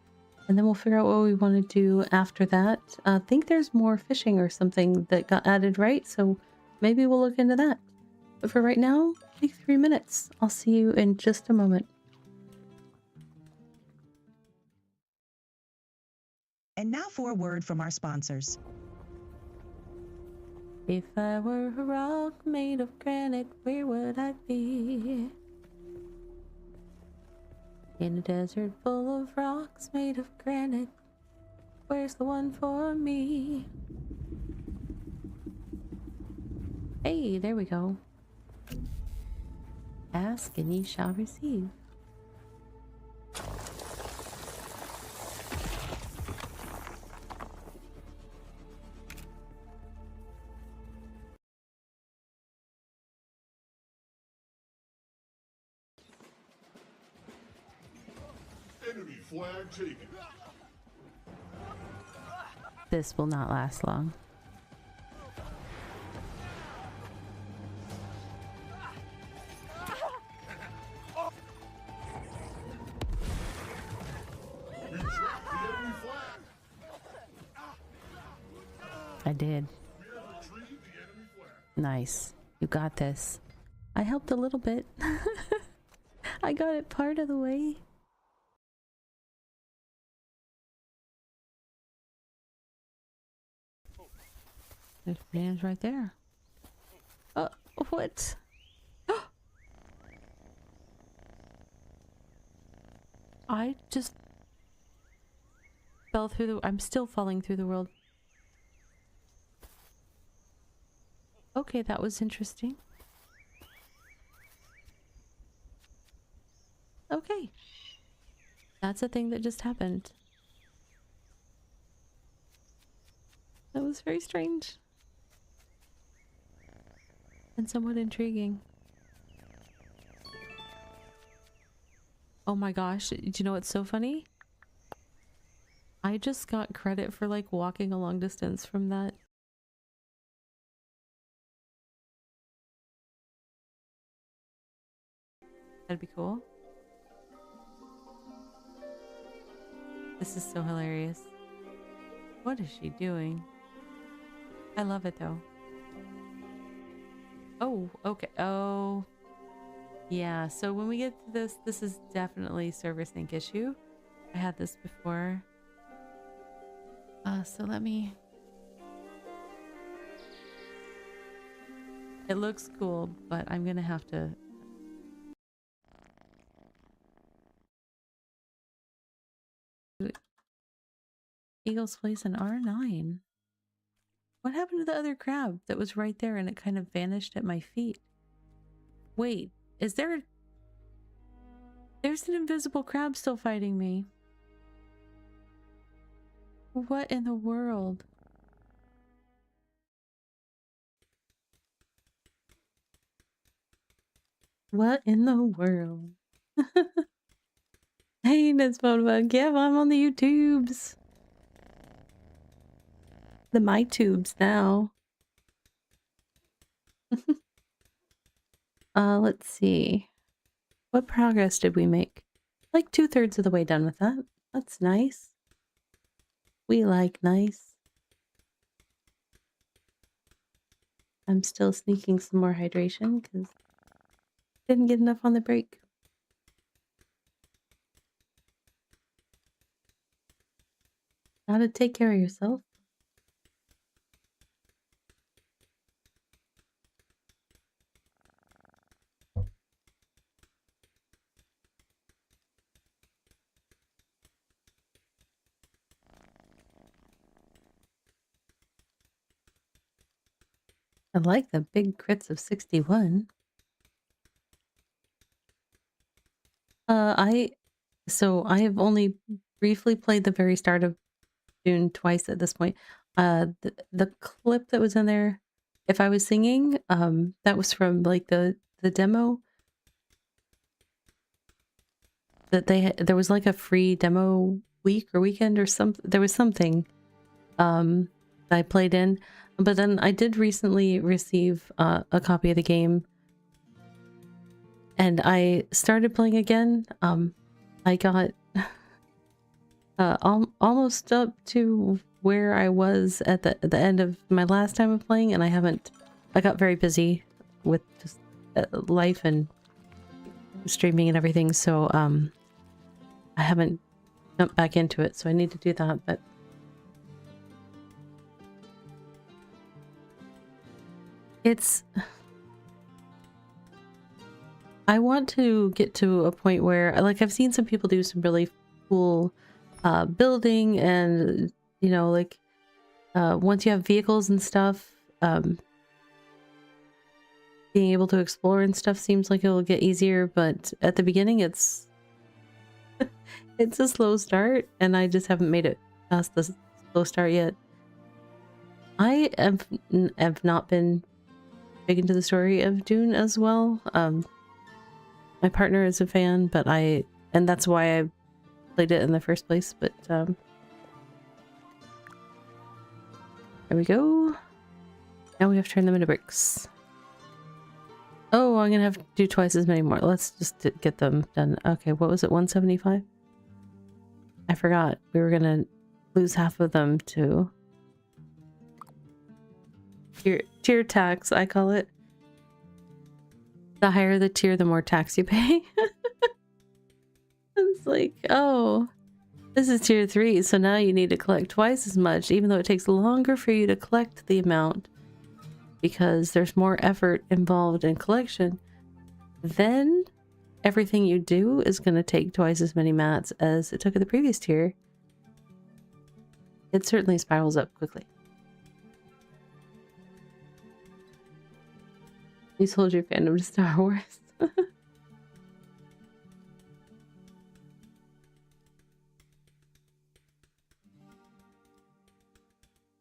and then we'll figure out what we want to do after that. I think there's more fishing or something that got added, right? So maybe we'll look into that. But for right now, take 3 minutes. I'll see you in just a moment. And now for a word from our sponsors. If I were a rock made of granite, where would I be? In a desert full of rocks made of granite, where's the one for me? Hey, there we go. Ask and ye shall receive. Enemy flag taken. This will not last long. We tracked the enemy flag. I did. We have retrieved the enemy flag. Nice. You got this. I helped a little bit. I got it part of the way. There's bananas right there. What? I just fell through the... I'm still falling through the world. Okay, that was interesting. Okay. That's a thing that just happened. That was very strange. And somewhat intriguing. Oh my gosh, do you know what's so funny? I just got credit for like walking a long distance from that. That'd be cool. This is so hilarious. What is she doing? I love it though. Oh, okay. Oh, yeah. So when we get to this, this is definitely server sync issue. I had this before. So let me... It looks cool, but I'm gonna have to... Eagle's Place in R9. What happened to the other crab that was right there and it kind of vanished at my feet? Wait, is there... There's an invisible crab still fighting me. What in the world? What in the world? Hey, Nesmodbug. Yeah, I'm on the YouTubes. The MyTubes now. Let's see. What progress did we make? Like 2/3 of the way done with that. That's nice. We like nice. I'm still sneaking some more hydration because didn't get enough on the break. Gotta take care of yourself. I like the big crits of 61. I have only briefly played the very start of June twice at this point. The clip that was in there, if I was singing, that was from like the demo that there was like a free demo week or weekend or something. There was something that I played in, but then I did recently receive a copy of the game, and I started playing again. I got almost up to where I was at the end of my last time of playing, and I got very busy with just life and streaming and everything, so I haven't jumped back into it, so I need to do that. But I want to get to a point where, like, I've seen some people do some really cool building, and you know, like once you have vehicles and stuff, being able to explore and stuff seems like it will get easier, but at the beginning it's it's a slow start, and I just haven't made it past the slow start yet. I have not been big into the story of Dune as well. My partner is a fan, but and that's why I played it in the first place, but there we go. Now we have to turn them into bricks. Oh, I'm gonna have to do twice as many more. Let's just get them done. Okay, what was it, 175? I forgot. We were gonna lose half of them to tier tax, I call it. The higher the tier, the more tax you pay. It's like, oh, this is tier 3, so now you need to collect twice as much, even though it takes longer for you to collect the amount because there's more effort involved in collection. Then everything you do is going to take twice as many mats as it took at the previous tier. It certainly spirals up quickly. You sold your fandom to Star Wars.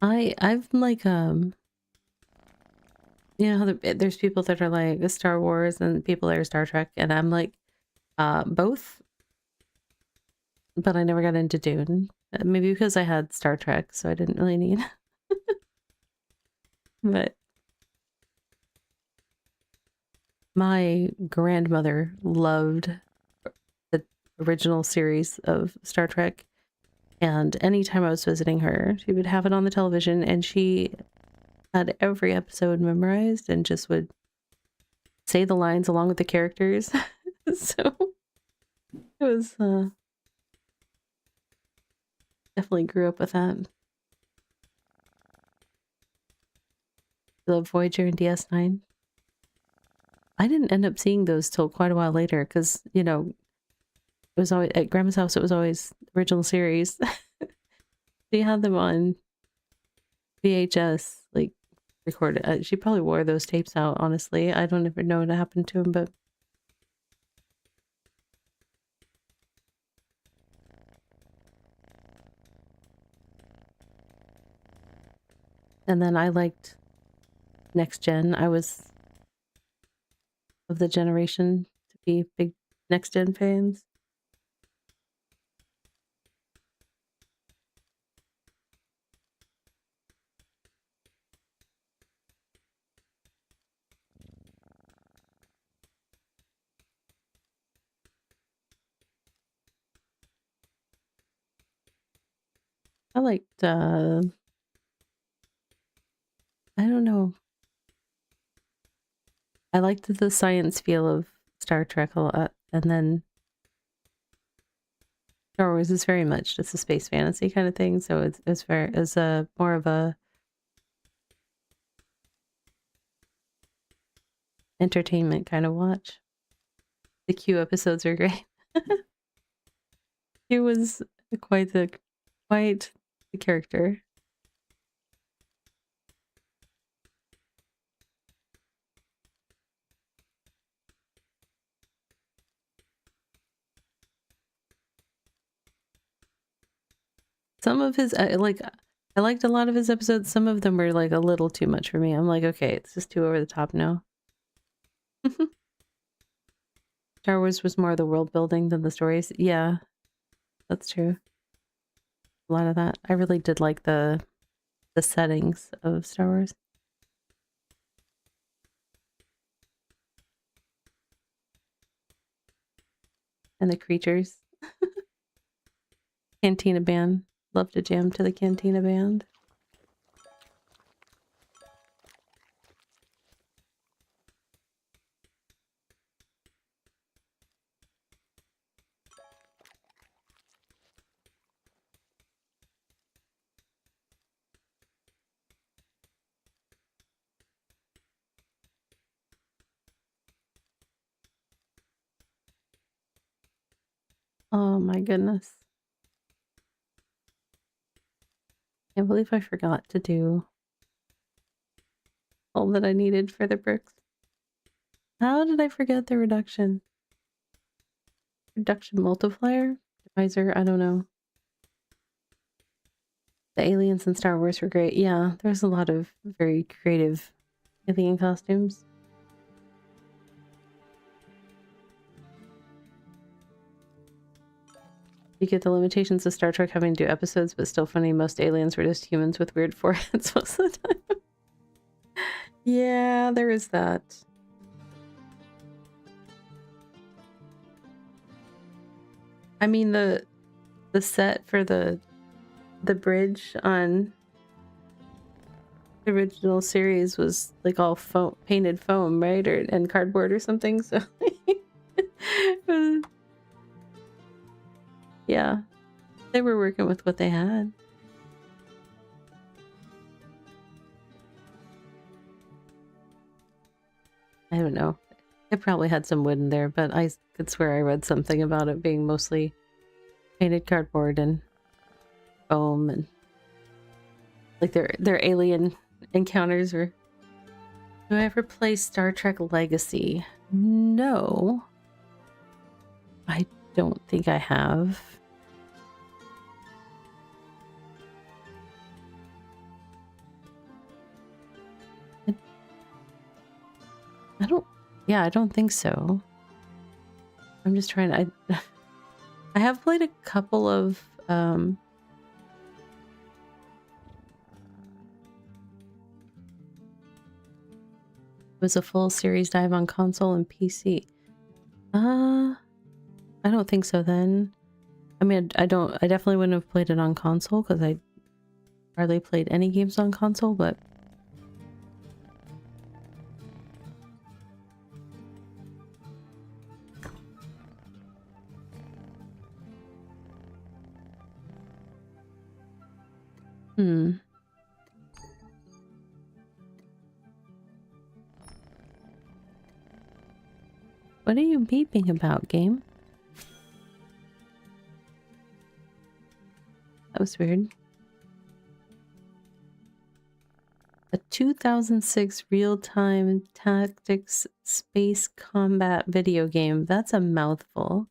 I've like you know how there's people that are like Star Wars and people that are Star Trek, and I'm like both, but I never got into Dune. Maybe because I had Star Trek, so I didn't really need. But my grandmother loved the original series of Star Trek, and anytime I was visiting her, she would have it on the television, and she had every episode memorized and just would say the lines along with the characters. So it was definitely grew up with that. I love Voyager and DS9. I didn't end up seeing those till quite a while later because, you know, it was always at Grandma's house. It was always original series. She had them on VHS, like recorded. She probably wore those tapes out. Honestly, I don't ever know what happened to them, but and then I liked Next Gen. I was of the generation to be big Next Gen fans. I liked I don't know. I liked the science feel of Star Trek a lot, and then Star Wars is very much just a space fantasy kind of thing. So it's a more of a entertainment kind of watch. The Q episodes are great. Q was quite the character. Some of his I liked a lot of his episodes. Some of them were like a little too much for me. I'm like, okay, it's just too over the top now. Star Wars was more the world building than the stories. Yeah, that's true. a lot of that. I really did like the settings of Star Wars. And the creatures. Cantina band. Love to jam to the Cantina band. Oh my goodness. Can't believe I forgot to do all that I needed for the bricks. How did I forget the reduction? Reduction multiplier? Divisor? I don't know. The aliens in Star Wars were great. Yeah, there's a lot of very creative alien costumes. You get the limitations of Star Trek having to do episodes, but still funny. Most aliens were just humans with weird foreheads most of the time. Yeah, there is that. I mean, the set for the bridge on the original series was like all foam, painted foam, right? And cardboard or something. So yeah, they were working with what they had. I don't know. It probably had some wood in there, but I could swear I read something about it being mostly painted cardboard and foam, and like their alien encounters were. Do I ever play Star Trek Legacy? No. I don't think I have. I don't. Yeah, I don't think so. I'm just trying to. I have played a couple of. It was a full series dive on console and PC. I don't think so. Then, I mean, I don't. I definitely wouldn't have played it on console because I hardly played any games on console. But what are you beeping about, game? That was weird. A 2006 real-time tactics space combat video game. That's a mouthful.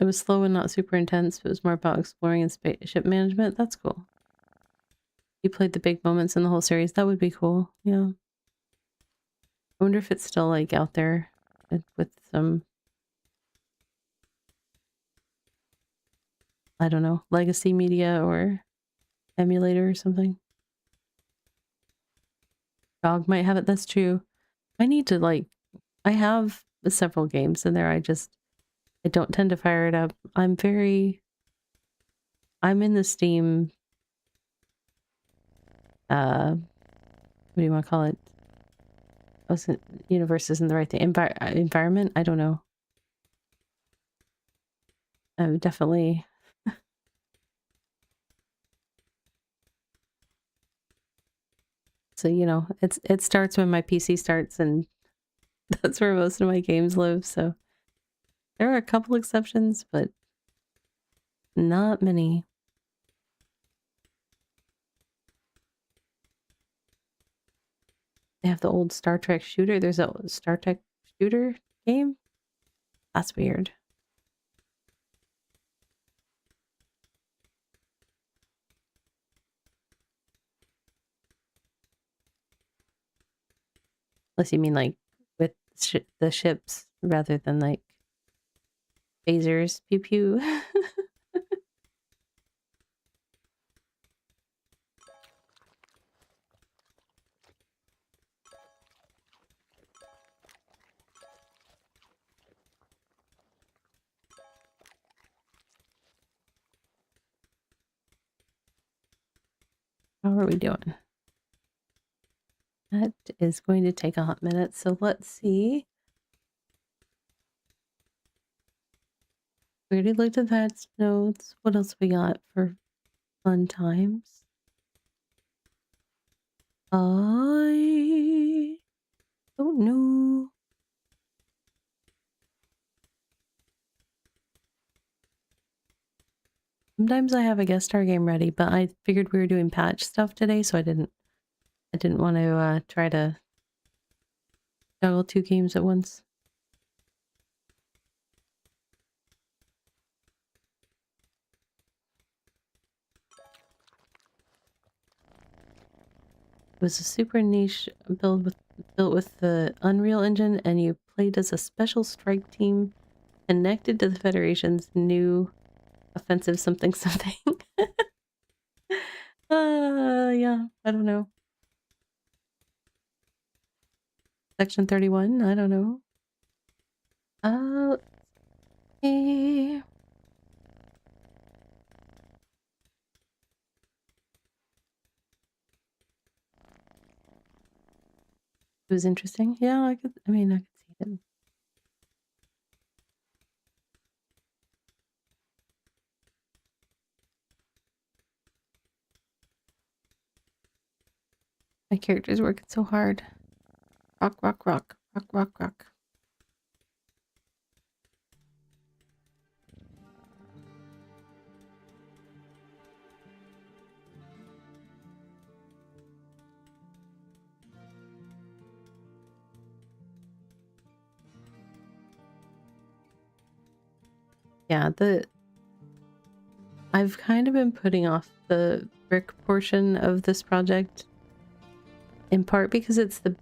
It was slow and not super intense. It was more about exploring and spaceship management. That's cool. You played the big moments in the whole series. That would be cool. Yeah. I wonder if it's still like out there with some, I don't know, legacy media or emulator or something. Dog might have it. That's true. I need to like, I have several games in there. I don't tend to fire it up. I'm in the Steam, what do you want to call it? Universe isn't the right thing. Environment? I don't know. Definitely. So, you know, it starts when my PC starts, and that's where most of my games live. So there are a couple exceptions, but not many. They have the old Star Trek shooter. There's a Star Trek shooter game. That's weird. Unless you mean like with the ships rather than like phasers. Pew pew. How are we doing? That is going to take a hot minute. So let's see. We already looked at that notes. What else we got for fun times? I don't know. Sometimes I have a guest star game ready, but I figured we were doing patch stuff today, so I didn't want to try to juggle 2 games at once. It was a super niche built with the Unreal Engine, and you played as a special strike team connected to the Federation's new offensive something something. Yeah, I don't know. Section 31, I don't know. Eh. It was interesting. Yeah, I could see it. My character's working so hard. Rock, rock, rock, rock, rock, rock. Yeah, I've kind of been putting off the brick portion of this project, in part because it's the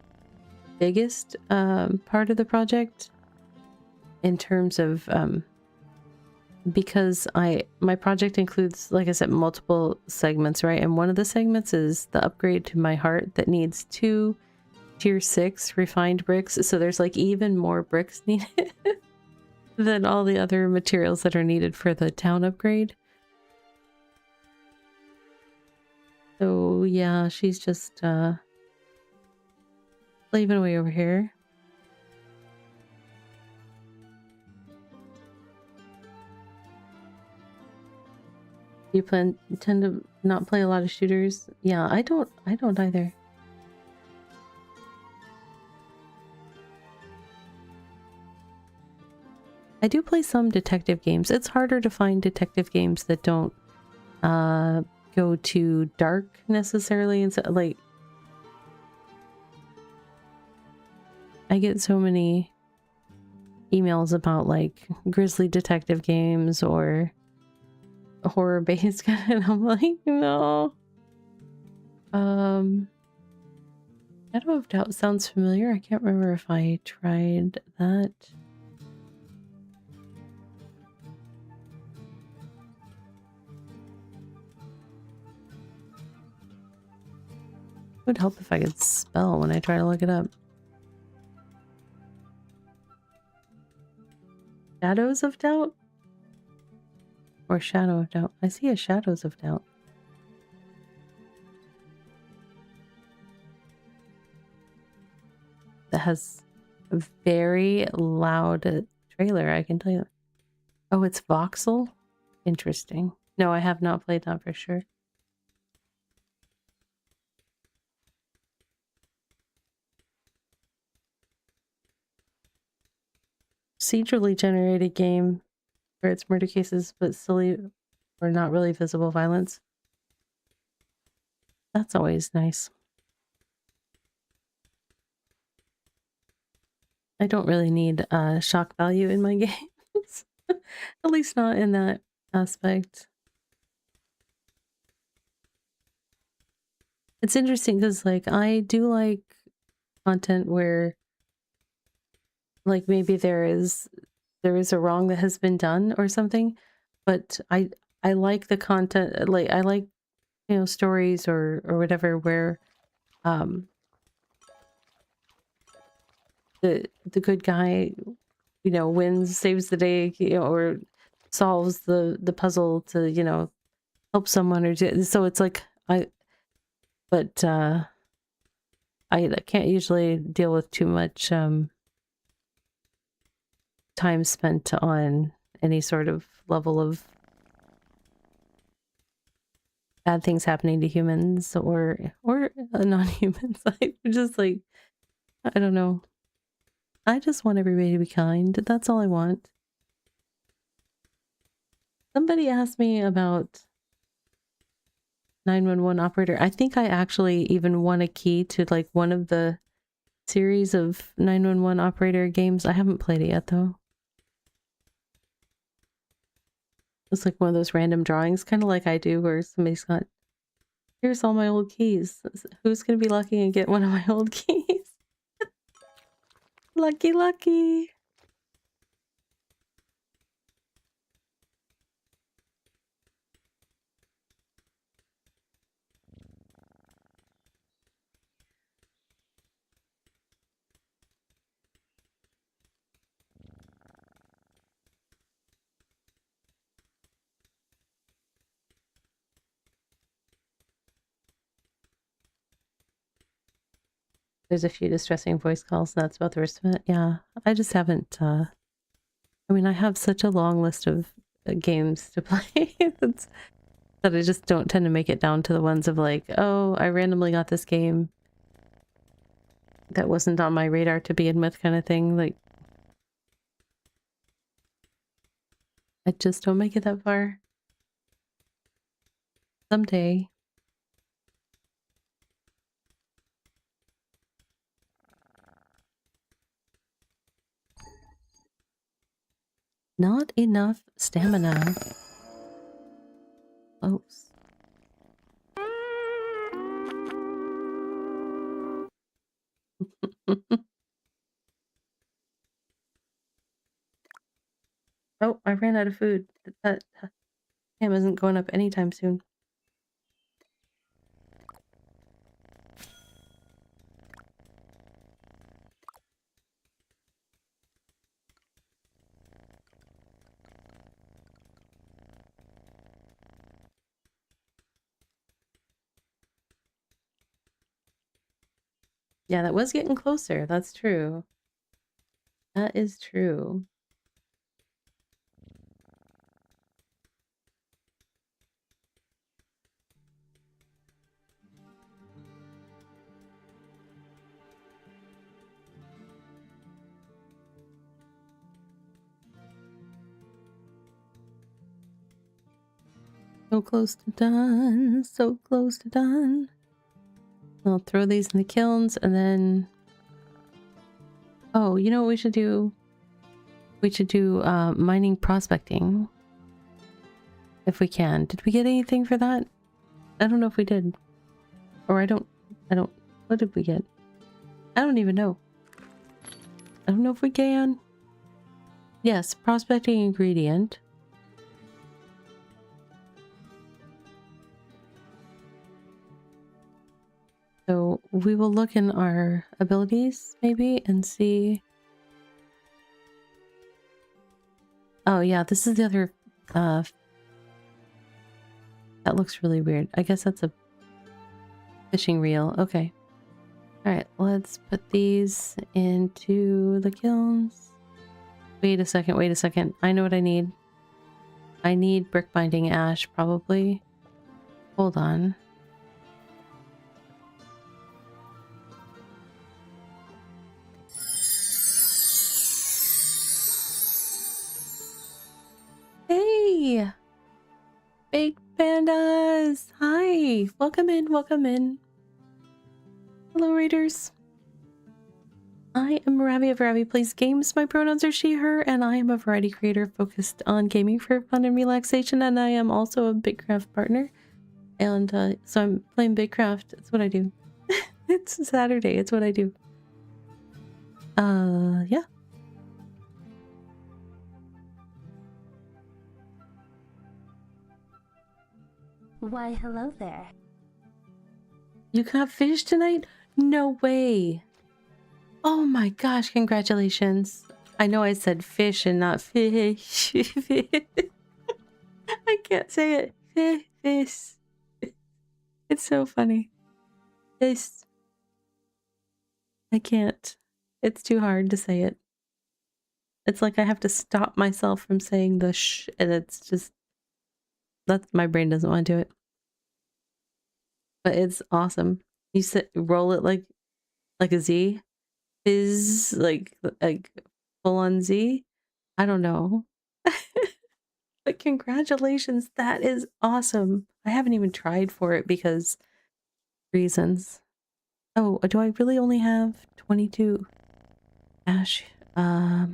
biggest part of the project in terms of because my project includes, like I said, multiple segments, right? And one of the segments is the upgrade to my heart that needs 2 tier 6 refined bricks. So there's like even more bricks needed than all the other materials that are needed for the town upgrade. So yeah, she's just slaving away over here. You tend to not play a lot of shooters? Yeah, I don't either. I do play some detective games. It's harder to find detective games that don't go too dark necessarily, and so like I get so many emails about like grisly detective games or horror based and I'm like, no. Shadow of Doubt sounds familiar. I can't remember if I tried that. It would help if I could spell when I try to look it up. Shadows of Doubt? Or Shadow of Doubt? I see a Shadows of Doubt. That has a very loud trailer, I can tell you. Oh, it's voxel? Interesting. No, I have not played that for sure. Procedurally generated game where it's murder cases but silly or not really visible violence. That's always nice. I don't really need shock value in my games. At least not in that aspect. It's interesting because like I do like content where like maybe there is a wrong that has been done or something, but I like the content, like I like, you know, stories or whatever where um the good guy, you know, wins, saves the day, you know, or solves the puzzle to, you know, help someone or do, so it's like but I can't usually deal with too much time spent on any sort of level of bad things happening to humans or non-humans. I just like, I don't know. I just want everybody to be kind. That's all I want. Somebody asked me about 911 operator. I think I actually even won a key to like one of the series of 911 operator games. I haven't played it yet though. It's like one of those random drawings, kind of like I do, where somebody's got, here's all my old keys. Who's gonna be lucky and get one of my old keys? Lucky, lucky. There's a few distressing voice calls. That's about the rest of it. Yeah, I just haven't. I mean, I have such a long list of games to play that I just don't tend to make it down to the ones of like, oh, I randomly got this game that wasn't on my radar to begin with, kind of thing. Like, I just don't make it that far. Someday. Not enough stamina. Close. Oh, I ran out of food. That ham isn't going up anytime soon. Yeah, that was getting closer. That's true. That is true. So close to done. So close to done. I'll throw these in the kilns and then... Oh, you know what we should do? We should do mining prospecting. If we can. Did we get anything for that? I don't know if we did. Or I don't... What did we get? I don't even know. I don't know if we can. Yes, prospecting ingredient. So we will look in our abilities maybe and see. Oh yeah, this is the other that looks really weird. I guess that's a fishing reel. Okay. All right, let's put these into the kilns. Wait a second. I know what I need. I need brick binding ash probably. Hold on. Hey! Big pandas! Hi! Welcome in, welcome in. Hello, readers. I am Ravi of Ravi Plays Games. My pronouns are she, her, and I am a variety creator focused on gaming for fun and relaxation, and I am also a BitCraft partner. And so I'm playing BitCraft. It's what I do. It's Saturday. It's what I do. Yeah. Why, hello there. You caught fish tonight? No way. Oh my gosh, congratulations. I know I said fish and not fish. I can't say it. Fish. It's so funny. Fish. I can't. It's too hard to say it. It's like I have to stop myself from saying the sh, and it's just, that's, my brain doesn't want to do it. But it's awesome. You sit, roll it like a Z. Fizz, like full on Z. I don't know. But congratulations, that is awesome. I haven't even tried for it because reasons. Oh, do I really only have 22? Ash. Okay.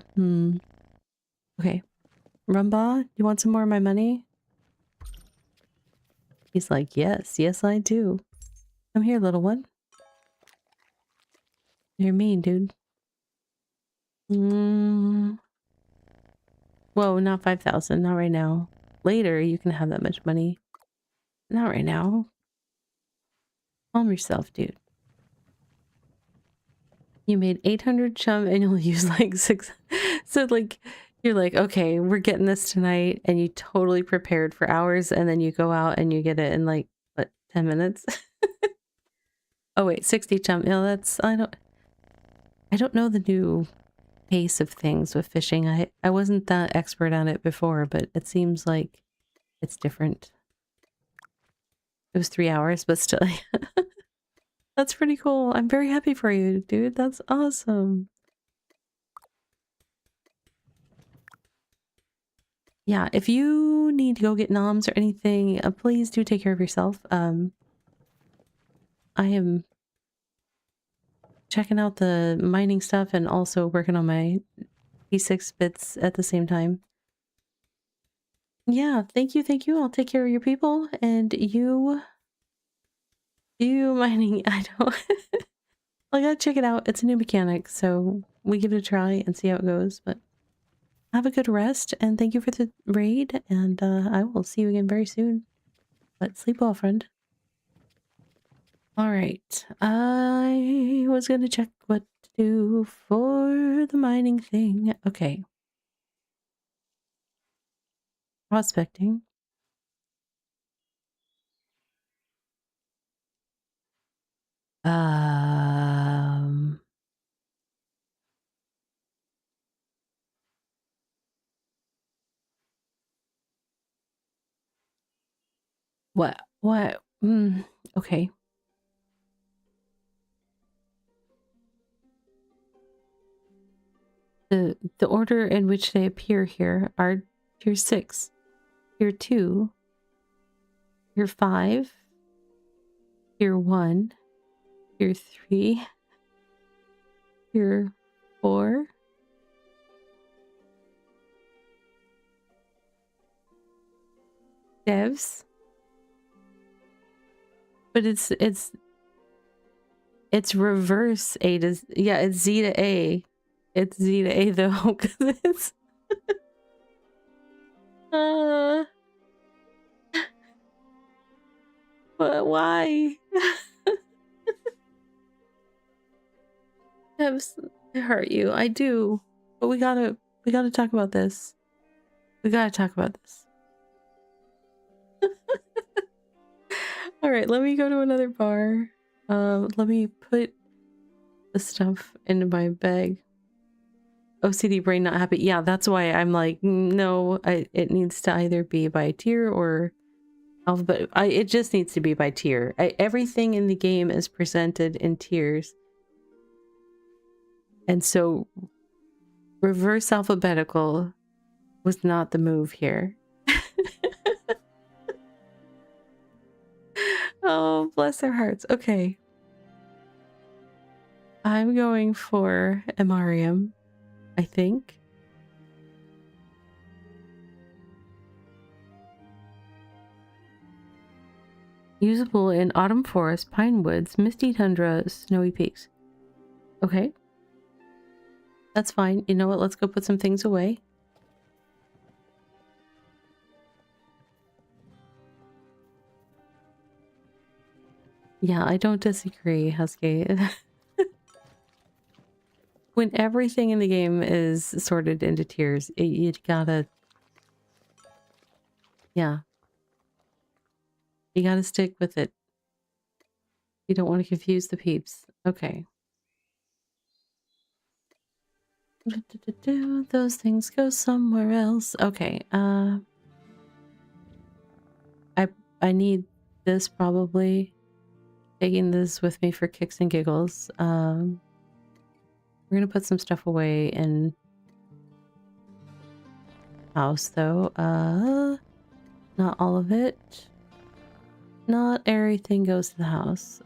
Rumba, you want some more of my money? He's like, yes, yes I do. Come here, little one. You're mean, dude. Whoa, not 5,000, not right now. Later, you can have that much money. Not right now. Calm yourself, dude. You made 800 chum and you'll use like 6. So like, you're like, okay, we're getting this tonight. And you totally prepared for hours. And then you go out and you get it in like, what, 10 minutes? Oh wait, 60 chum. No, that's, I don't know the new pace of things with fishing. I wasn't that expert on it before, but it seems like it's different. It was 3 hours, but still. That's pretty cool. I'm very happy for you, dude. That's awesome. Yeah, if you need to go get noms or anything, please do take care of yourself. I am checking out the mining stuff and also working on my P6 bits at the same time. Yeah, thank you, thank you. I'll take care of your people and you mining. I don't. I gotta check it out. It's a new mechanic, so we give it a try and see how it goes. But have a good rest and thank you for the raid. And I will see you again very soon. But sleep well, friend. All right. I was gonna check what to do for the mining thing. Okay. Prospecting. Um. What? What? Okay. The order in which they appear here are tier 6, tier 2, tier 5, tier 1, tier 3, tier 4. Devs. But it's reverse A to yeah, it's Z to A. It's Z to A though, because it's but why? Devs, I hurt you. I do. But we gotta talk about this. We gotta talk about this. All right, let me go to another bar. Let me put the stuff into my bag. OCD brain not happy. Yeah, that's why I'm like, no, it needs to either be by tier or alphabet. It just needs to be by tier. Everything in the game is presented in tiers. And so reverse alphabetical was not the move here. Oh, bless their hearts. Okay. I'm going for Amarium, I think. Usable in autumn forest, pine woods, misty tundra, snowy peaks. Okay. That's fine. You know what? Let's go put some things away. Yeah, I don't disagree, Husky. When everything in the game is sorted into tiers, you gotta... Yeah. You gotta stick with it. You don't want to confuse the peeps. Okay. Those things go somewhere else. Okay. I need this probably. Taking this with me for kicks and giggles. We're gonna put some stuff away in house though. Not all of it. Not everything goes to the house.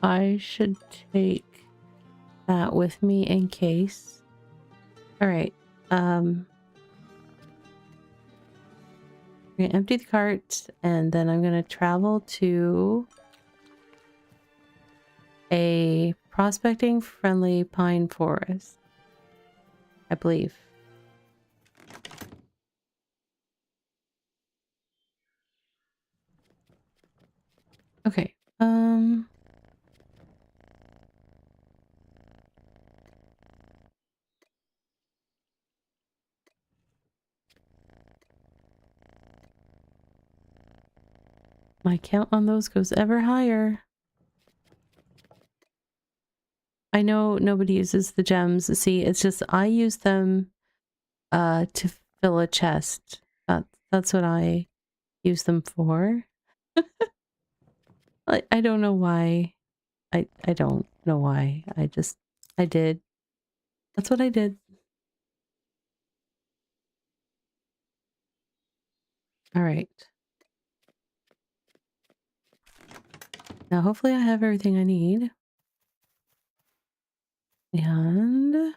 I should take that with me in case. All right. I'm gonna empty the cart and then I'm gonna travel to a prospecting friendly pine forest, I believe. Okay. My count on those goes ever higher. I know nobody uses the gems. See, it's just I use them to fill a chest. That's what I use them for. I don't know why. I don't know why. I did. That's what I did. All right. Now hopefully I have everything I need. And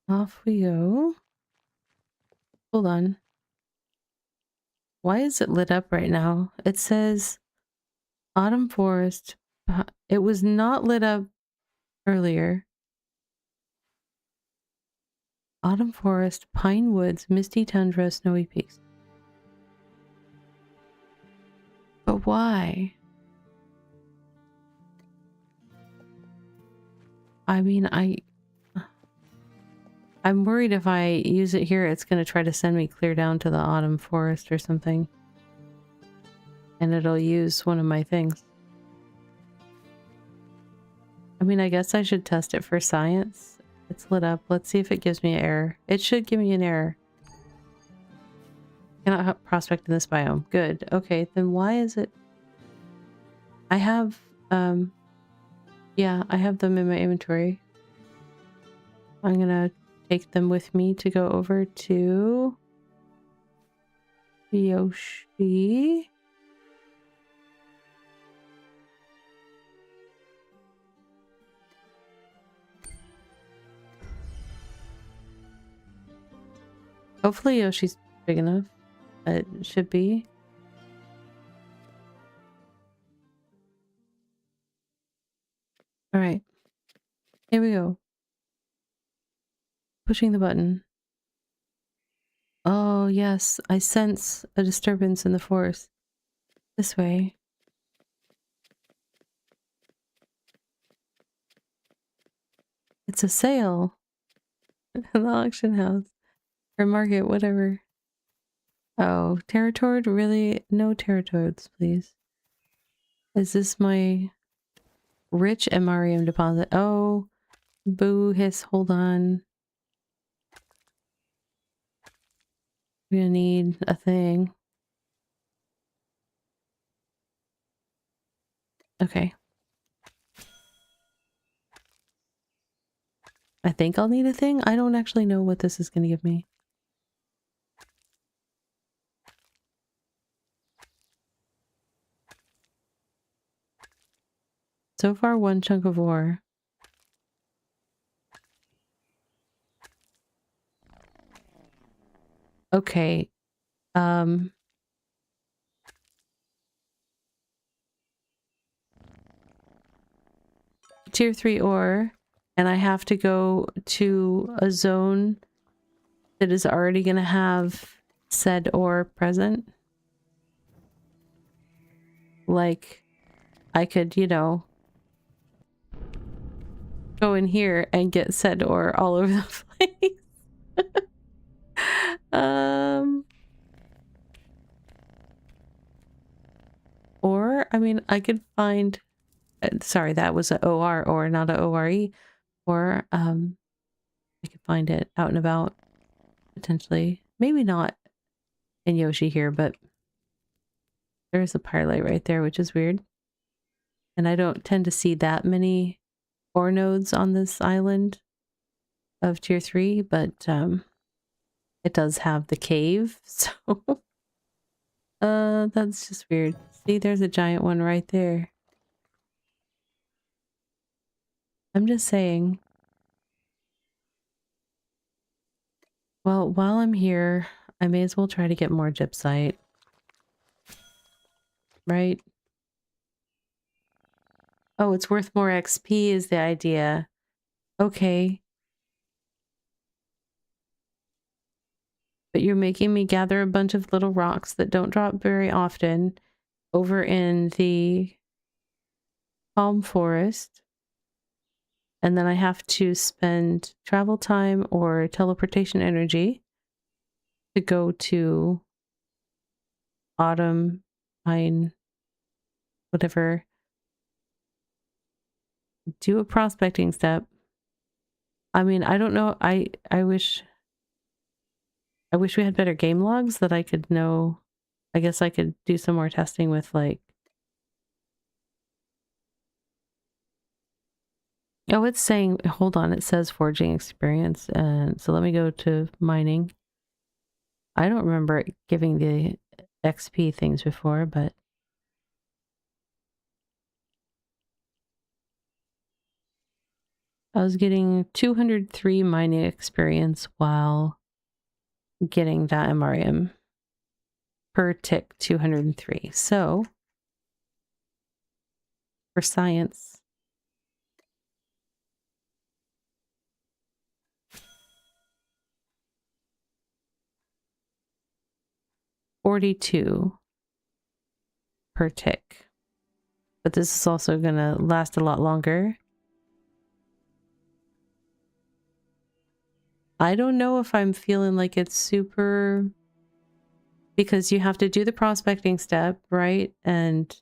off we go. Hold on. Why is it lit up right now? It says Autumn Forest. It was not lit up earlier. Autumn Forest, Pine Woods, Misty Tundra, Snowy Peaks. But why? I mean, I'm worried if I use it here, it's going to try to send me clear down to the Autumn Forest or something. And it'll use one of my things. I mean, I guess I should test it for science. It's lit up. Let's see if it gives me an error. It should give me an error. Cannot prospect in this biome. Good. Okay, then why is it... I have, yeah, I have them in my inventory. I'm gonna take them with me to go over to Yoshi. Hopefully Yoshi's big enough. It should be. All right. Here we go. Pushing the button. Oh, yes. I sense a disturbance in the forest. This way. It's a sale. In the auction house. Or market, whatever. Oh, Terratoid? Really? No Terratoids, please. Is this my rich MREM deposit? Oh, boo hiss. Hold on. We're gonna need a thing. Okay. I think I'll need a thing. I don't actually know what this is gonna give me. So far, one chunk of ore. Okay. Tier 3 ore, and I have to go to a zone that is already going to have said ore present. Like, I could, you know, go in here and get said ore all over the place. Or, I mean, I could find, sorry, that was a OR or not a ORE, or, I could find it out and about, potentially. Maybe not in Yoshi here, but there's a pyrite right there, which is weird. And I don't tend to see that many ore nodes on this island of tier 3, but it does have the cave, so that's just weird. See, there's a giant one right there. I'm just saying. Well, while I'm here, I may as well try to get more gypsite. Right? Oh, it's worth more XP is the idea. Okay. But you're making me gather a bunch of little rocks that don't drop very often over in the palm forest. And then I have to spend travel time or teleportation energy to go to autumn, pine, whatever. Do a prospecting step. I mean, I don't know. I wish we had better game logs that I could know. I guess I could do some more testing with, like, oh, it's saying, hold on, it says forging experience, and so let me go to mining. I don't remember it giving the XP things before, but I was getting 203 mining experience while getting that MRM per tick, 203. So for science, $42 per tick. But this is also going to last a lot longer. I don't know if I'm feeling like it's super, because you have to do the prospecting step, right? And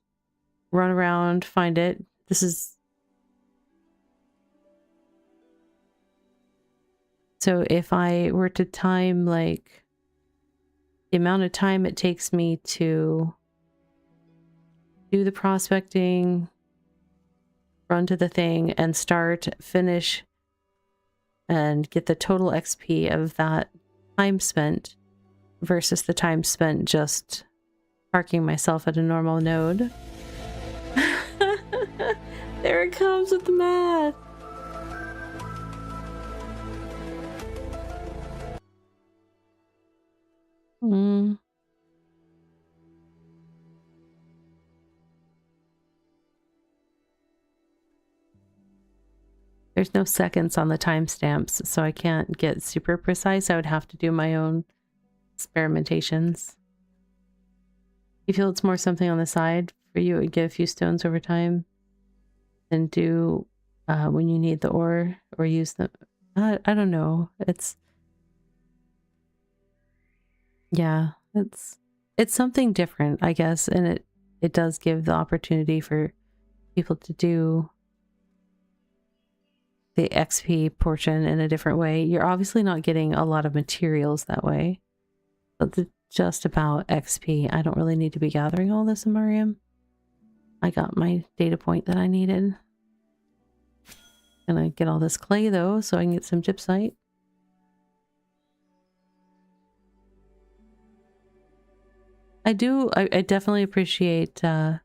run around, find it. This is, so if I were to time, like, the amount of time it takes me to do the prospecting, run to the thing, and start, finish, and get the total XP of that time spent versus the time spent just parking myself at a normal node. There it comes with the math. There's no seconds on the timestamps, so I can't get super precise. I would have to do my own experimentations. You feel it's more something on the side for you? It would get a few stones over time and do when you need the ore or use them. I don't know. It's, yeah, it's something different, I guess, and it does give the opportunity for people to do the XP portion in a different way. You're obviously not getting a lot of materials that way. But it's just about XP. I don't really need to be gathering all this in Mariam. I got my data point that I needed. Gonna get all this clay though, so I can get some gypsite. I definitely appreciate that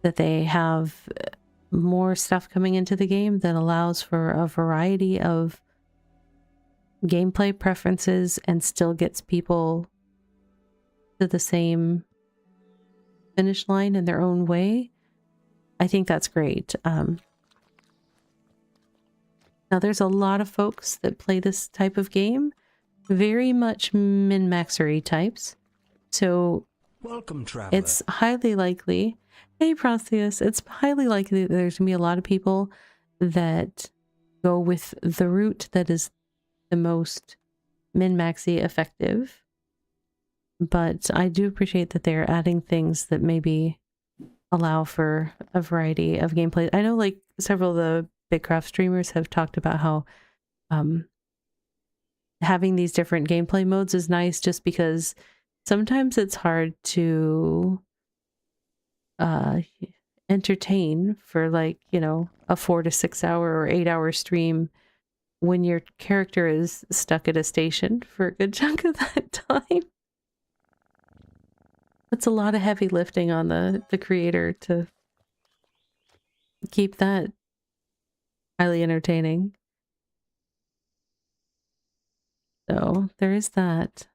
they have more stuff coming into the game that allows for a variety of gameplay preferences and still gets people to the same finish line in their own way, I think that's great. Now, there's a lot of folks that play this type of game, very much min-maxery types. So Welcome, traveler. it's highly likely, hey Protheus, it's highly likely that there's going to be a lot of people that go with the route that is the most min-maxy effective. But I do appreciate that they're adding things that maybe allow for a variety of gameplay. I know like several of the BitCraft streamers have talked about how having these different gameplay modes is nice just because sometimes it's hard to entertain for like, you know, a 4 to 6 hour or 8 hour stream when your character is stuck at a station for a good chunk of that time. It's a lot of heavy lifting on the creator to keep that highly entertaining. So there is that.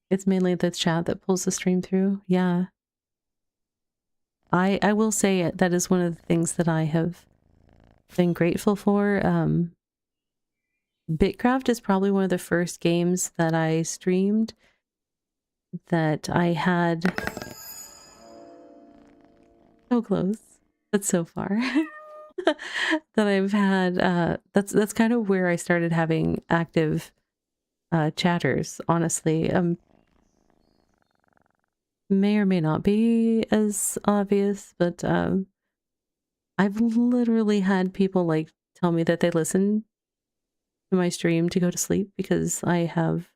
It's mainly the chat that pulls the stream through. Yeah. I will say it. That is one of the things that I have been grateful for. BitCraft is probably one of the first games that I streamed that I had so close, but so far that I've had. That's kind of where I started having active chatters. Honestly, may or may not be as obvious, but I've literally had people like tell me that they listen to my stream to go to sleep because I have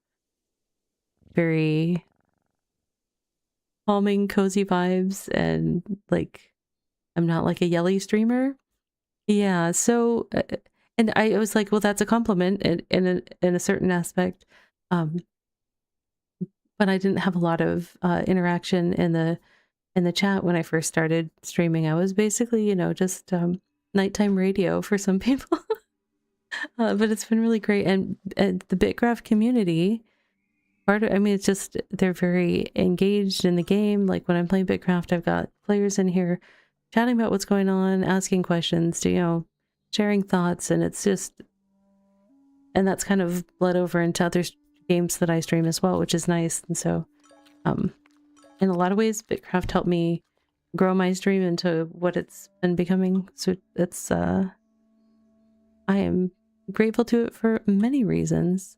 very calming, cozy vibes, and like I'm not like a yelly streamer. Yeah, so and I was like, well, that's a compliment in a certain aspect, but I didn't have a lot of interaction in the chat when I first started streaming. I was basically, you know, just nighttime radio for some people. But it's been really great, and the BitCraft community. I mean, it's just, they're very engaged in the game. Like when I'm playing BitCraft, I've got players in here chatting about what's going on, asking questions, you know, sharing thoughts. And it's just, and that's kind of bled over into other games that I stream as well, which is nice. And so, in a lot of ways, BitCraft helped me grow my stream into what it's been becoming. So it's, I am grateful to it for many reasons.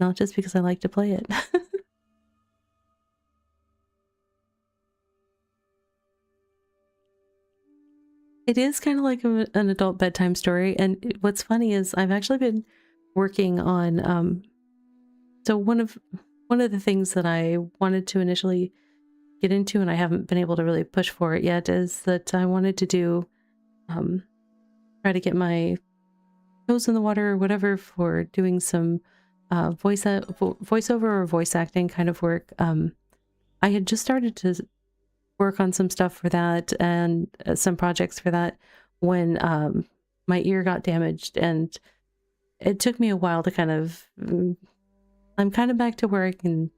Not just because I like to play it. It is kind of like an adult bedtime story. And what's funny is I've actually been working on, so one of the things that I wanted to initially get into, and I haven't been able to really push for it yet, is that I wanted to do, try to get my toes in the water or whatever for doing some voiceover or voice acting kind of work. I had just started to work on some stuff for that and some projects for that when my ear got damaged, and it took me a while to kind of, I'm kind of back to where I can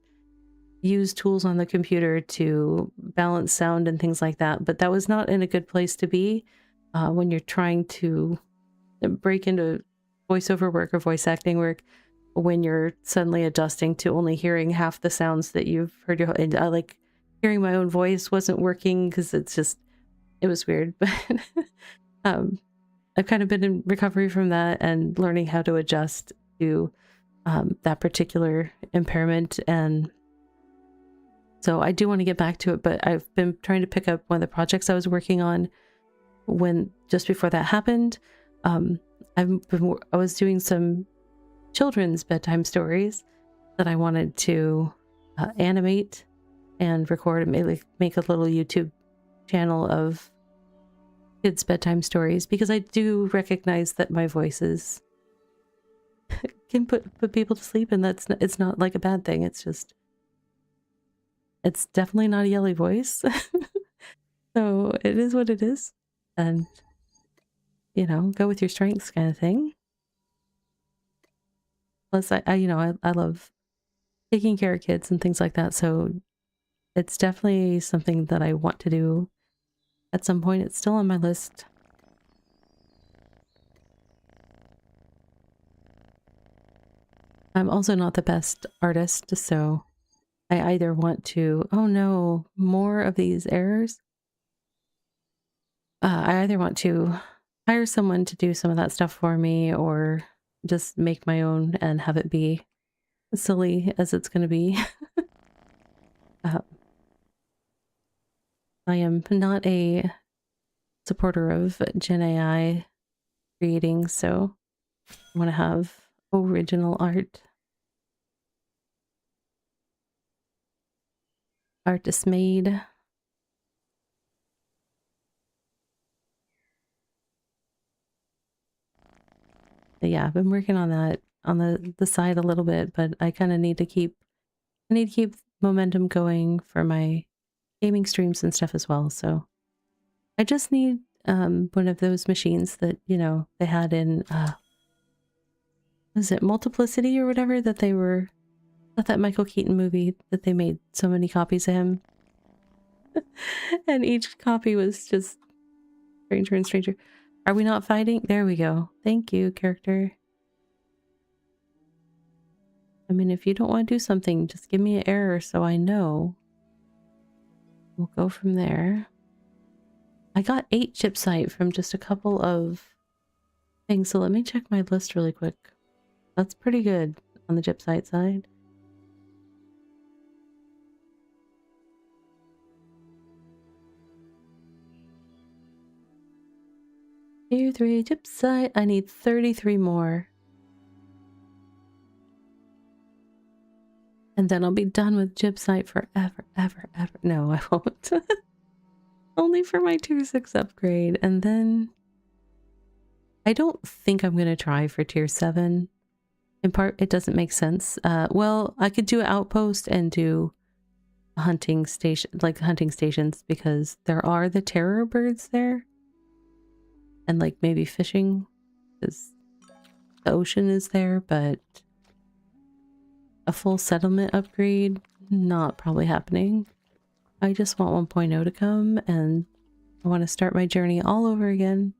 use tools on the computer to balance sound and things like that, but that was not in a good place to be when you're trying to break into voiceover work or voice acting work when you're suddenly adjusting to only hearing half the sounds that you've heard and I like hearing my own voice wasn't working because it's just, it was weird. But I've kind of been in recovery from that and learning how to adjust to that particular impairment. And so I do want to get back to it, but I've been trying to pick up one of the projects I was working on when just before that happened. I was doing some children's bedtime stories that I wanted to animate and record and make a little YouTube channel of kids' bedtime stories, because I do recognize that my voices can put people to sleep, and it's not like a bad thing. It's just, it's definitely not a yelly voice. So it is what it is. And you know, go with your strengths kind of thing. Plus, I love taking care of kids and things like that. So it's definitely something that I want to do at some point. It's still on my list. I'm also not the best artist, so I either want to, oh no, more of these errors. I either want to hire someone to do some of that stuff for me or just make my own and have it be as silly as it's going to be. uh, I am not a supporter of Gen AI creating, so I want to have original artist made. But yeah, I've been working on that on the side a little bit, but I kind of need to keep momentum going for my gaming streams and stuff as well. So I just need one of those machines that, you know, they had in was it Multiplicity or whatever that Michael Keaton movie that they made so many copies of him. And each copy was just stranger and stranger. Are we not fighting? There we go. Thank you, character. I mean, if you don't want to do something, just give me an error so I know. We'll go from there. I got 8 chipsite from just a couple of things, so let me check my list really quick. That's pretty good on the chipsite side. Tier 3 chipsite. I need 33 more. And then I'll be done with chipsite forever, ever, ever. No, I won't. Only for my tier 6 upgrade. And then I don't think I'm going to try for tier 7. In part, it doesn't make sense. Well, I could do an outpost and do a hunting station, like hunting stations, because there are the terror birds there. And like maybe fishing, because the ocean is there, but a full settlement upgrade, not probably happening. I just want 1.0 to come, and I want to start my journey all over again.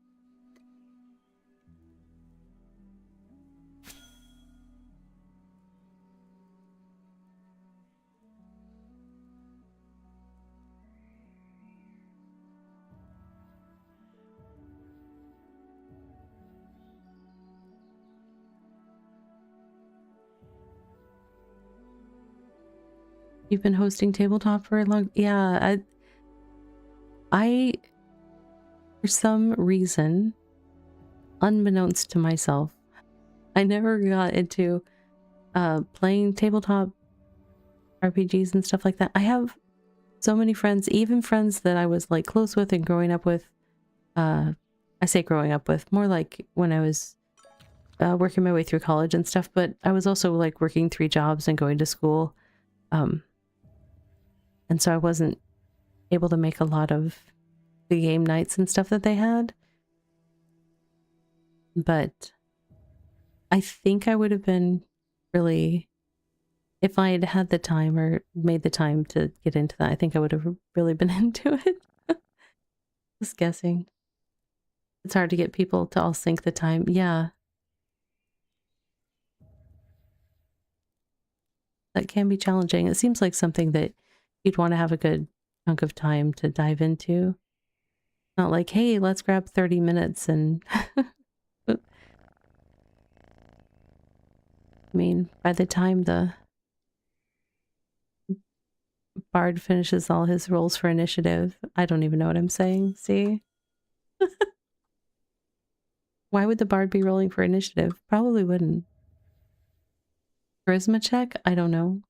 You've been hosting tabletop for a long... Yeah, I for some reason, unbeknownst to myself, I never got into playing tabletop RPGs and stuff like that. I have so many friends, even friends that I was like close with and growing up with. I say growing up with, more like when I was working my way through college and stuff, but I was also like working 3 jobs and going to school. And so I wasn't able to make a lot of the game nights and stuff that they had. But I think I would have been really, if I had had the time or made the time to get into that, I think I would have really been into it. Just guessing. It's hard to get people to all sync the time. Yeah. That can be challenging. It seems like something that you'd want to have a good chunk of time to dive into. Not like, hey, let's grab 30 minutes and... I mean, by the time the bard finishes all his rolls for initiative, I don't even know what I'm saying. See? Why would the bard be rolling for initiative? Probably wouldn't. Charisma check? I don't know.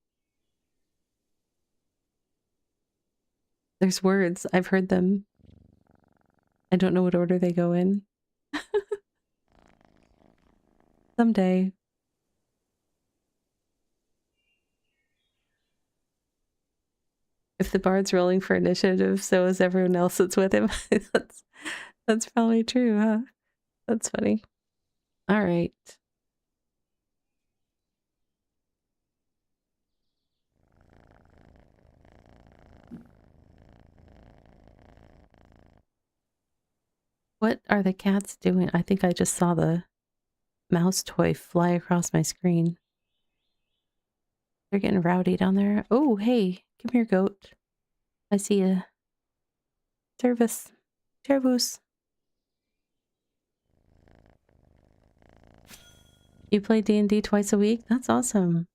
There's words. I've heard them. I don't know what order they go in. Someday. If the bard's rolling for initiative, so is everyone else that's with him. That's probably true, huh? That's funny. All right. What are the cats doing? I think I just saw the mouse toy fly across my screen. They're getting rowdy down there. Oh, hey, come here, goat. I see a service. Servus. You play D&D twice a week? That's awesome.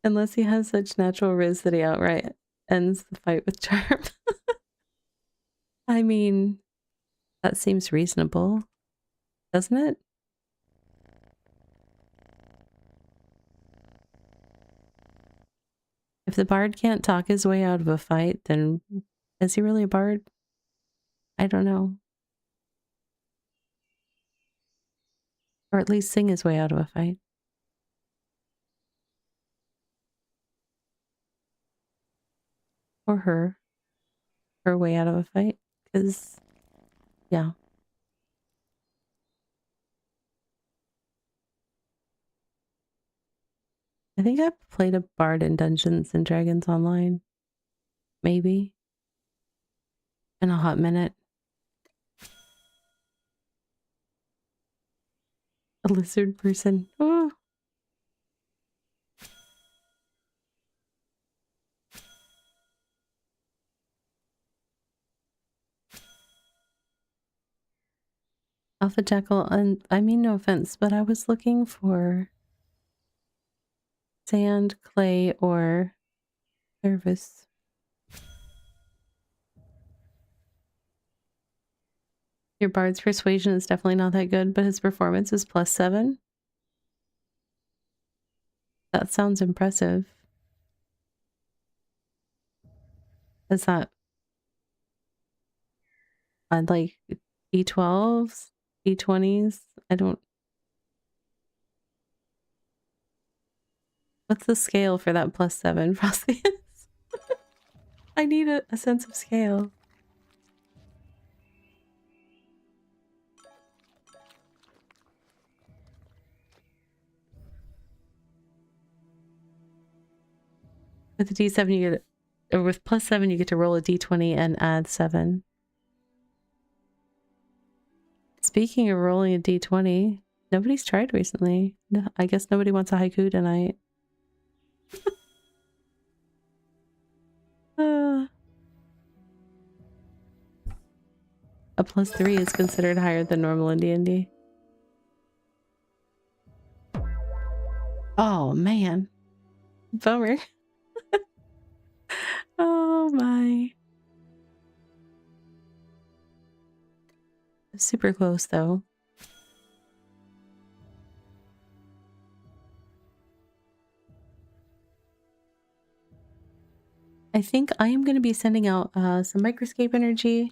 Unless he has such natural riz that he outright ends the fight with charm. I mean, that seems reasonable, doesn't it? If the bard can't talk his way out of a fight, then is he really a bard? I don't know. Or at least sing his way out of a fight. Or her way out of a fight. Because, yeah. I think I've played a bard in Dungeons and Dragons Online. Maybe. In a hot minute. A lizard person. Oh. Alpha Jackal, and I mean no offense, but I was looking for sand, clay, or service. Your bard's persuasion is definitely not that good, but his performance is +7. That sounds impressive. Is that I'd like D12s, D20s? I don't. What's the scale for that +7, Frosty? I need a sense of scale. With the D7, you get, or with +7, you get to roll a D20 and add 7. Speaking of rolling a D20, nobody's tried recently. No, I guess nobody wants a haiku tonight. A +3 is considered higher than normal in D&D. Oh, man. Bummer. Oh, my. Super close, though. I think I am going to be sending out some microscape energy.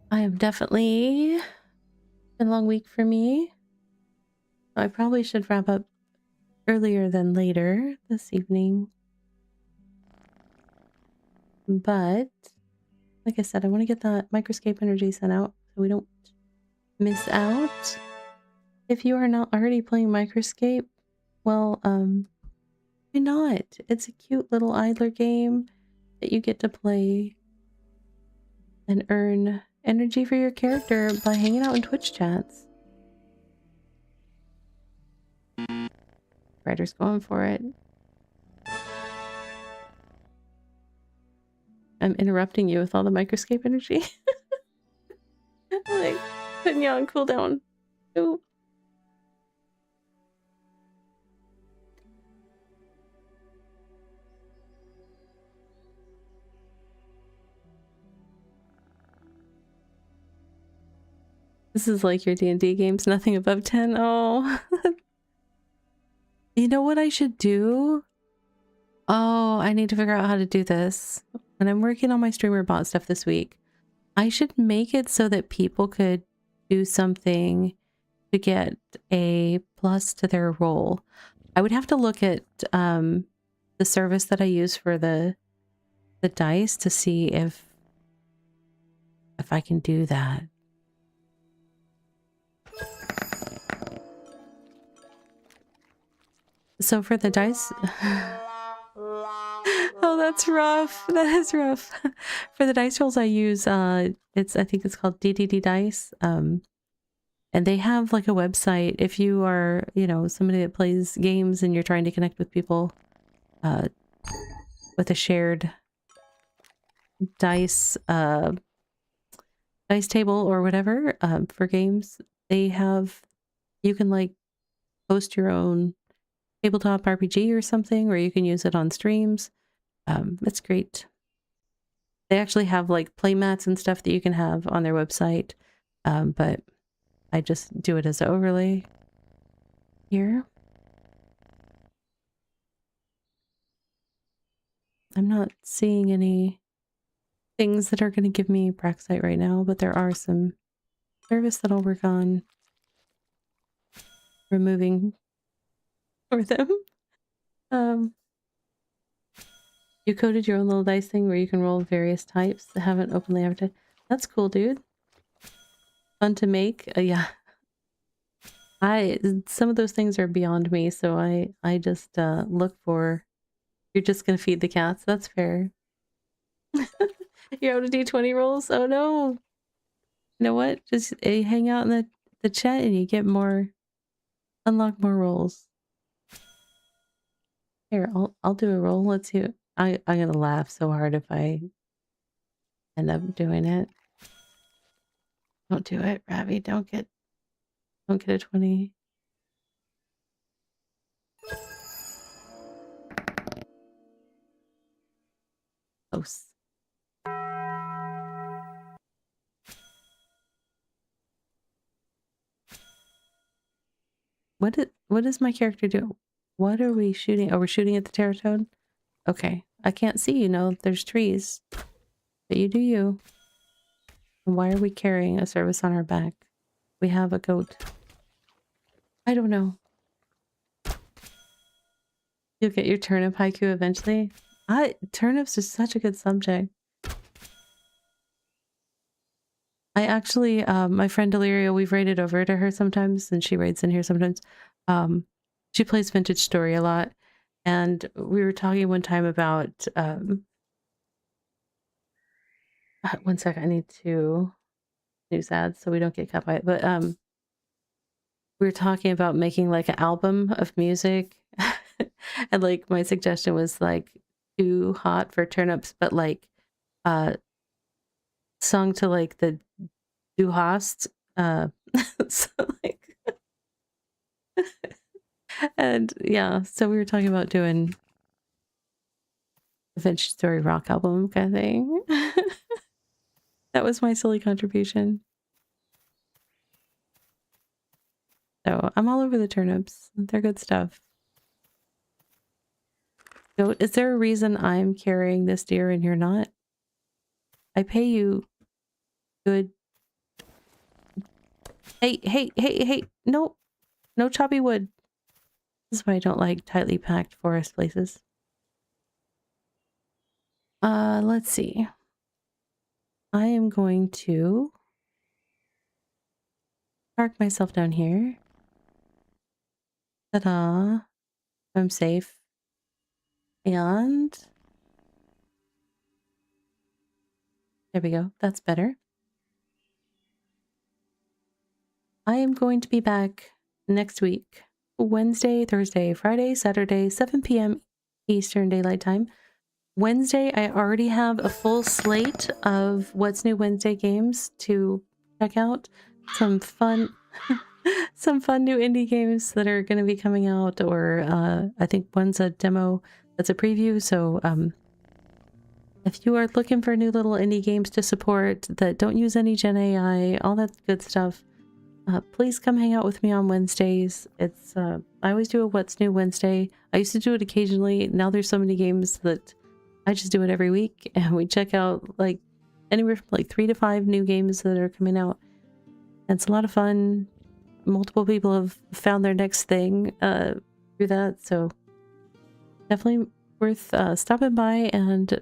I have definitely been a long week for me. I probably should wrap up earlier than later this evening. But, like I said, I want to get that microscape energy sent out so we don't miss out. If you are not already playing microscape, well, why not? It's a cute little idler game that you get to play and earn energy for your character by hanging out in Twitch chats. Ryder's going for it. I'm interrupting you with all the microscape energy. Like, putting you on cooldown. Ooh. This is like your D&D games, nothing above 10. Oh. You know what I should do? Oh, I need to figure out how to do this. When I'm working on my streamer bot stuff this week, I should make it so that people could do something to get a plus to their roll. I would have to look at the service that I use for the dice to see if I can do that. So for the dice, oh, that's rough. That is rough. For the dice rolls I use, I think it's called DDD Dice. And they have like a website if you are, somebody that plays games and you're trying to connect with people with a shared dice table or whatever for games. You can like post your own tabletop RPG or something, or you can use it on streams. It's great. They actually have like play mats and stuff that you can have on their website, but I just do it as an overlay here. I'm not seeing any things that are going to give me Praxite right now, but there are some service that I'll work on removing for them. You coded your own little dice thing where you can roll various types that haven't openly advertised. That's cool, dude. Fun to make. Yeah. Some of those things are beyond me, so I just look for. You're just gonna feed the cats. That's fair. You're out of D20 rolls. Oh no. You know what? Just hang out in the chat and you get unlock more rolls. Here, I'll do a roll. Let's see. I'm gonna laugh so hard if I end up doing it. Don't do it, Ravi. Don't get a 20. Close. What does my character do? What are we shooting? Oh, we're shooting at the Terratone? Okay. I can't see, there's trees. But you do you. And why are we carrying a service on our back? We have a goat. I don't know. You'll get your turnip haiku eventually. Turnips is such a good subject. I actually, my friend Delirio, we've raided over to her sometimes, and she raids in here sometimes. She plays Vintage Story a lot, and we were talking one time about, one sec, I need to news ads so we don't get cut by it, but we were talking about making like an album of music, and like my suggestion was like Too Hot for Turnips, but like sung to like the Du Hast, so like and yeah, so we were talking about doing a Vintage Story rock album kind of thing. That was my silly contribution. So I'm all over the turnips. They're good stuff. So is there a reason I'm carrying this deer and you're not? I pay you good. Hey. No choppy wood. This is why I don't like tightly packed forest places. Let's see. I am going to park myself down here. Ta-da. I'm safe. And there we go. That's better. I am going to be back next week. Wednesday, Thursday, Friday, Saturday, 7 p.m. Eastern Daylight Time. Wednesday, I already have a full slate of What's New Wednesday games to check out. Some fun new indie games that are going to be coming out, or I think one's a demo that's a preview. So if you are looking for new little indie games to support that don't use any Gen AI, all that good stuff, please come hang out with me on Wednesdays. I always do a What's New Wednesday. I used to do it occasionally. Now there's so many games that I just do it every week, and we check out like anywhere from like 3 to 5 new games that are coming out. And it's a lot of fun. Multiple people have found their next thing. through that. So definitely worth stopping by and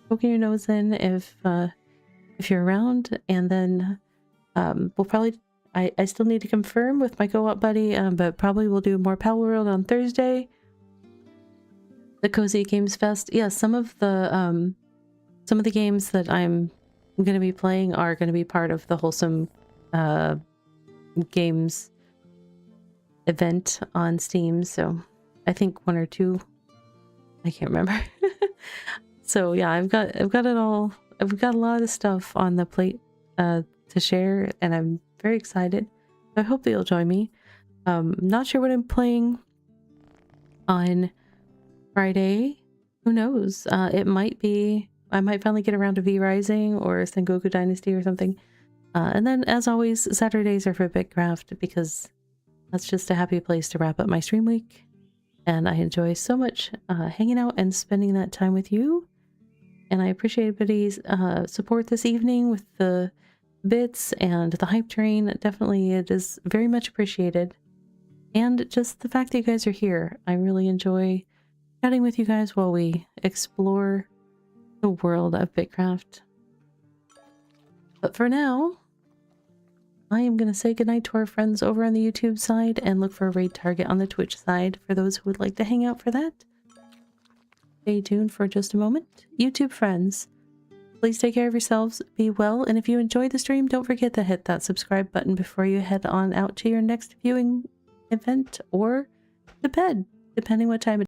poking your nose in if you're around. And then we'll probably, I still need to confirm with my co-op buddy, but probably we'll do more Power World on Thursday. The Cozy Games Fest. Yeah, some of the games that I'm going to be playing are going to be part of the Wholesome Games event on Steam. So I think 1 or 2, I can't remember. So yeah, I've got it all. I've got a lot of stuff on the plate to share, and I'm very excited. I hope that you'll join me. Not sure what I'm playing on Friday. Who knows? It might be, I might finally get around to V Rising or Sengoku Dynasty or something. And then, as always, Saturdays are for BitCraft because that's just a happy place to wrap up my stream week. And I enjoy so much hanging out and spending that time with you. And I appreciate everybody's support this evening with the bits and the hype train. Definitely, it is very much appreciated. And just the fact that you guys are here. I really enjoy chatting with you guys while we explore the world of BitCraft. But for now, I am going to say goodnight to our friends over on the YouTube side and look for a raid target on the Twitch side for those who would like to hang out for that. Stay tuned for just a moment. YouTube friends, please take care of yourselves, be well, and if you enjoyed the stream, don't forget to hit that subscribe button before you head on out to your next viewing event or to bed, depending what time it is.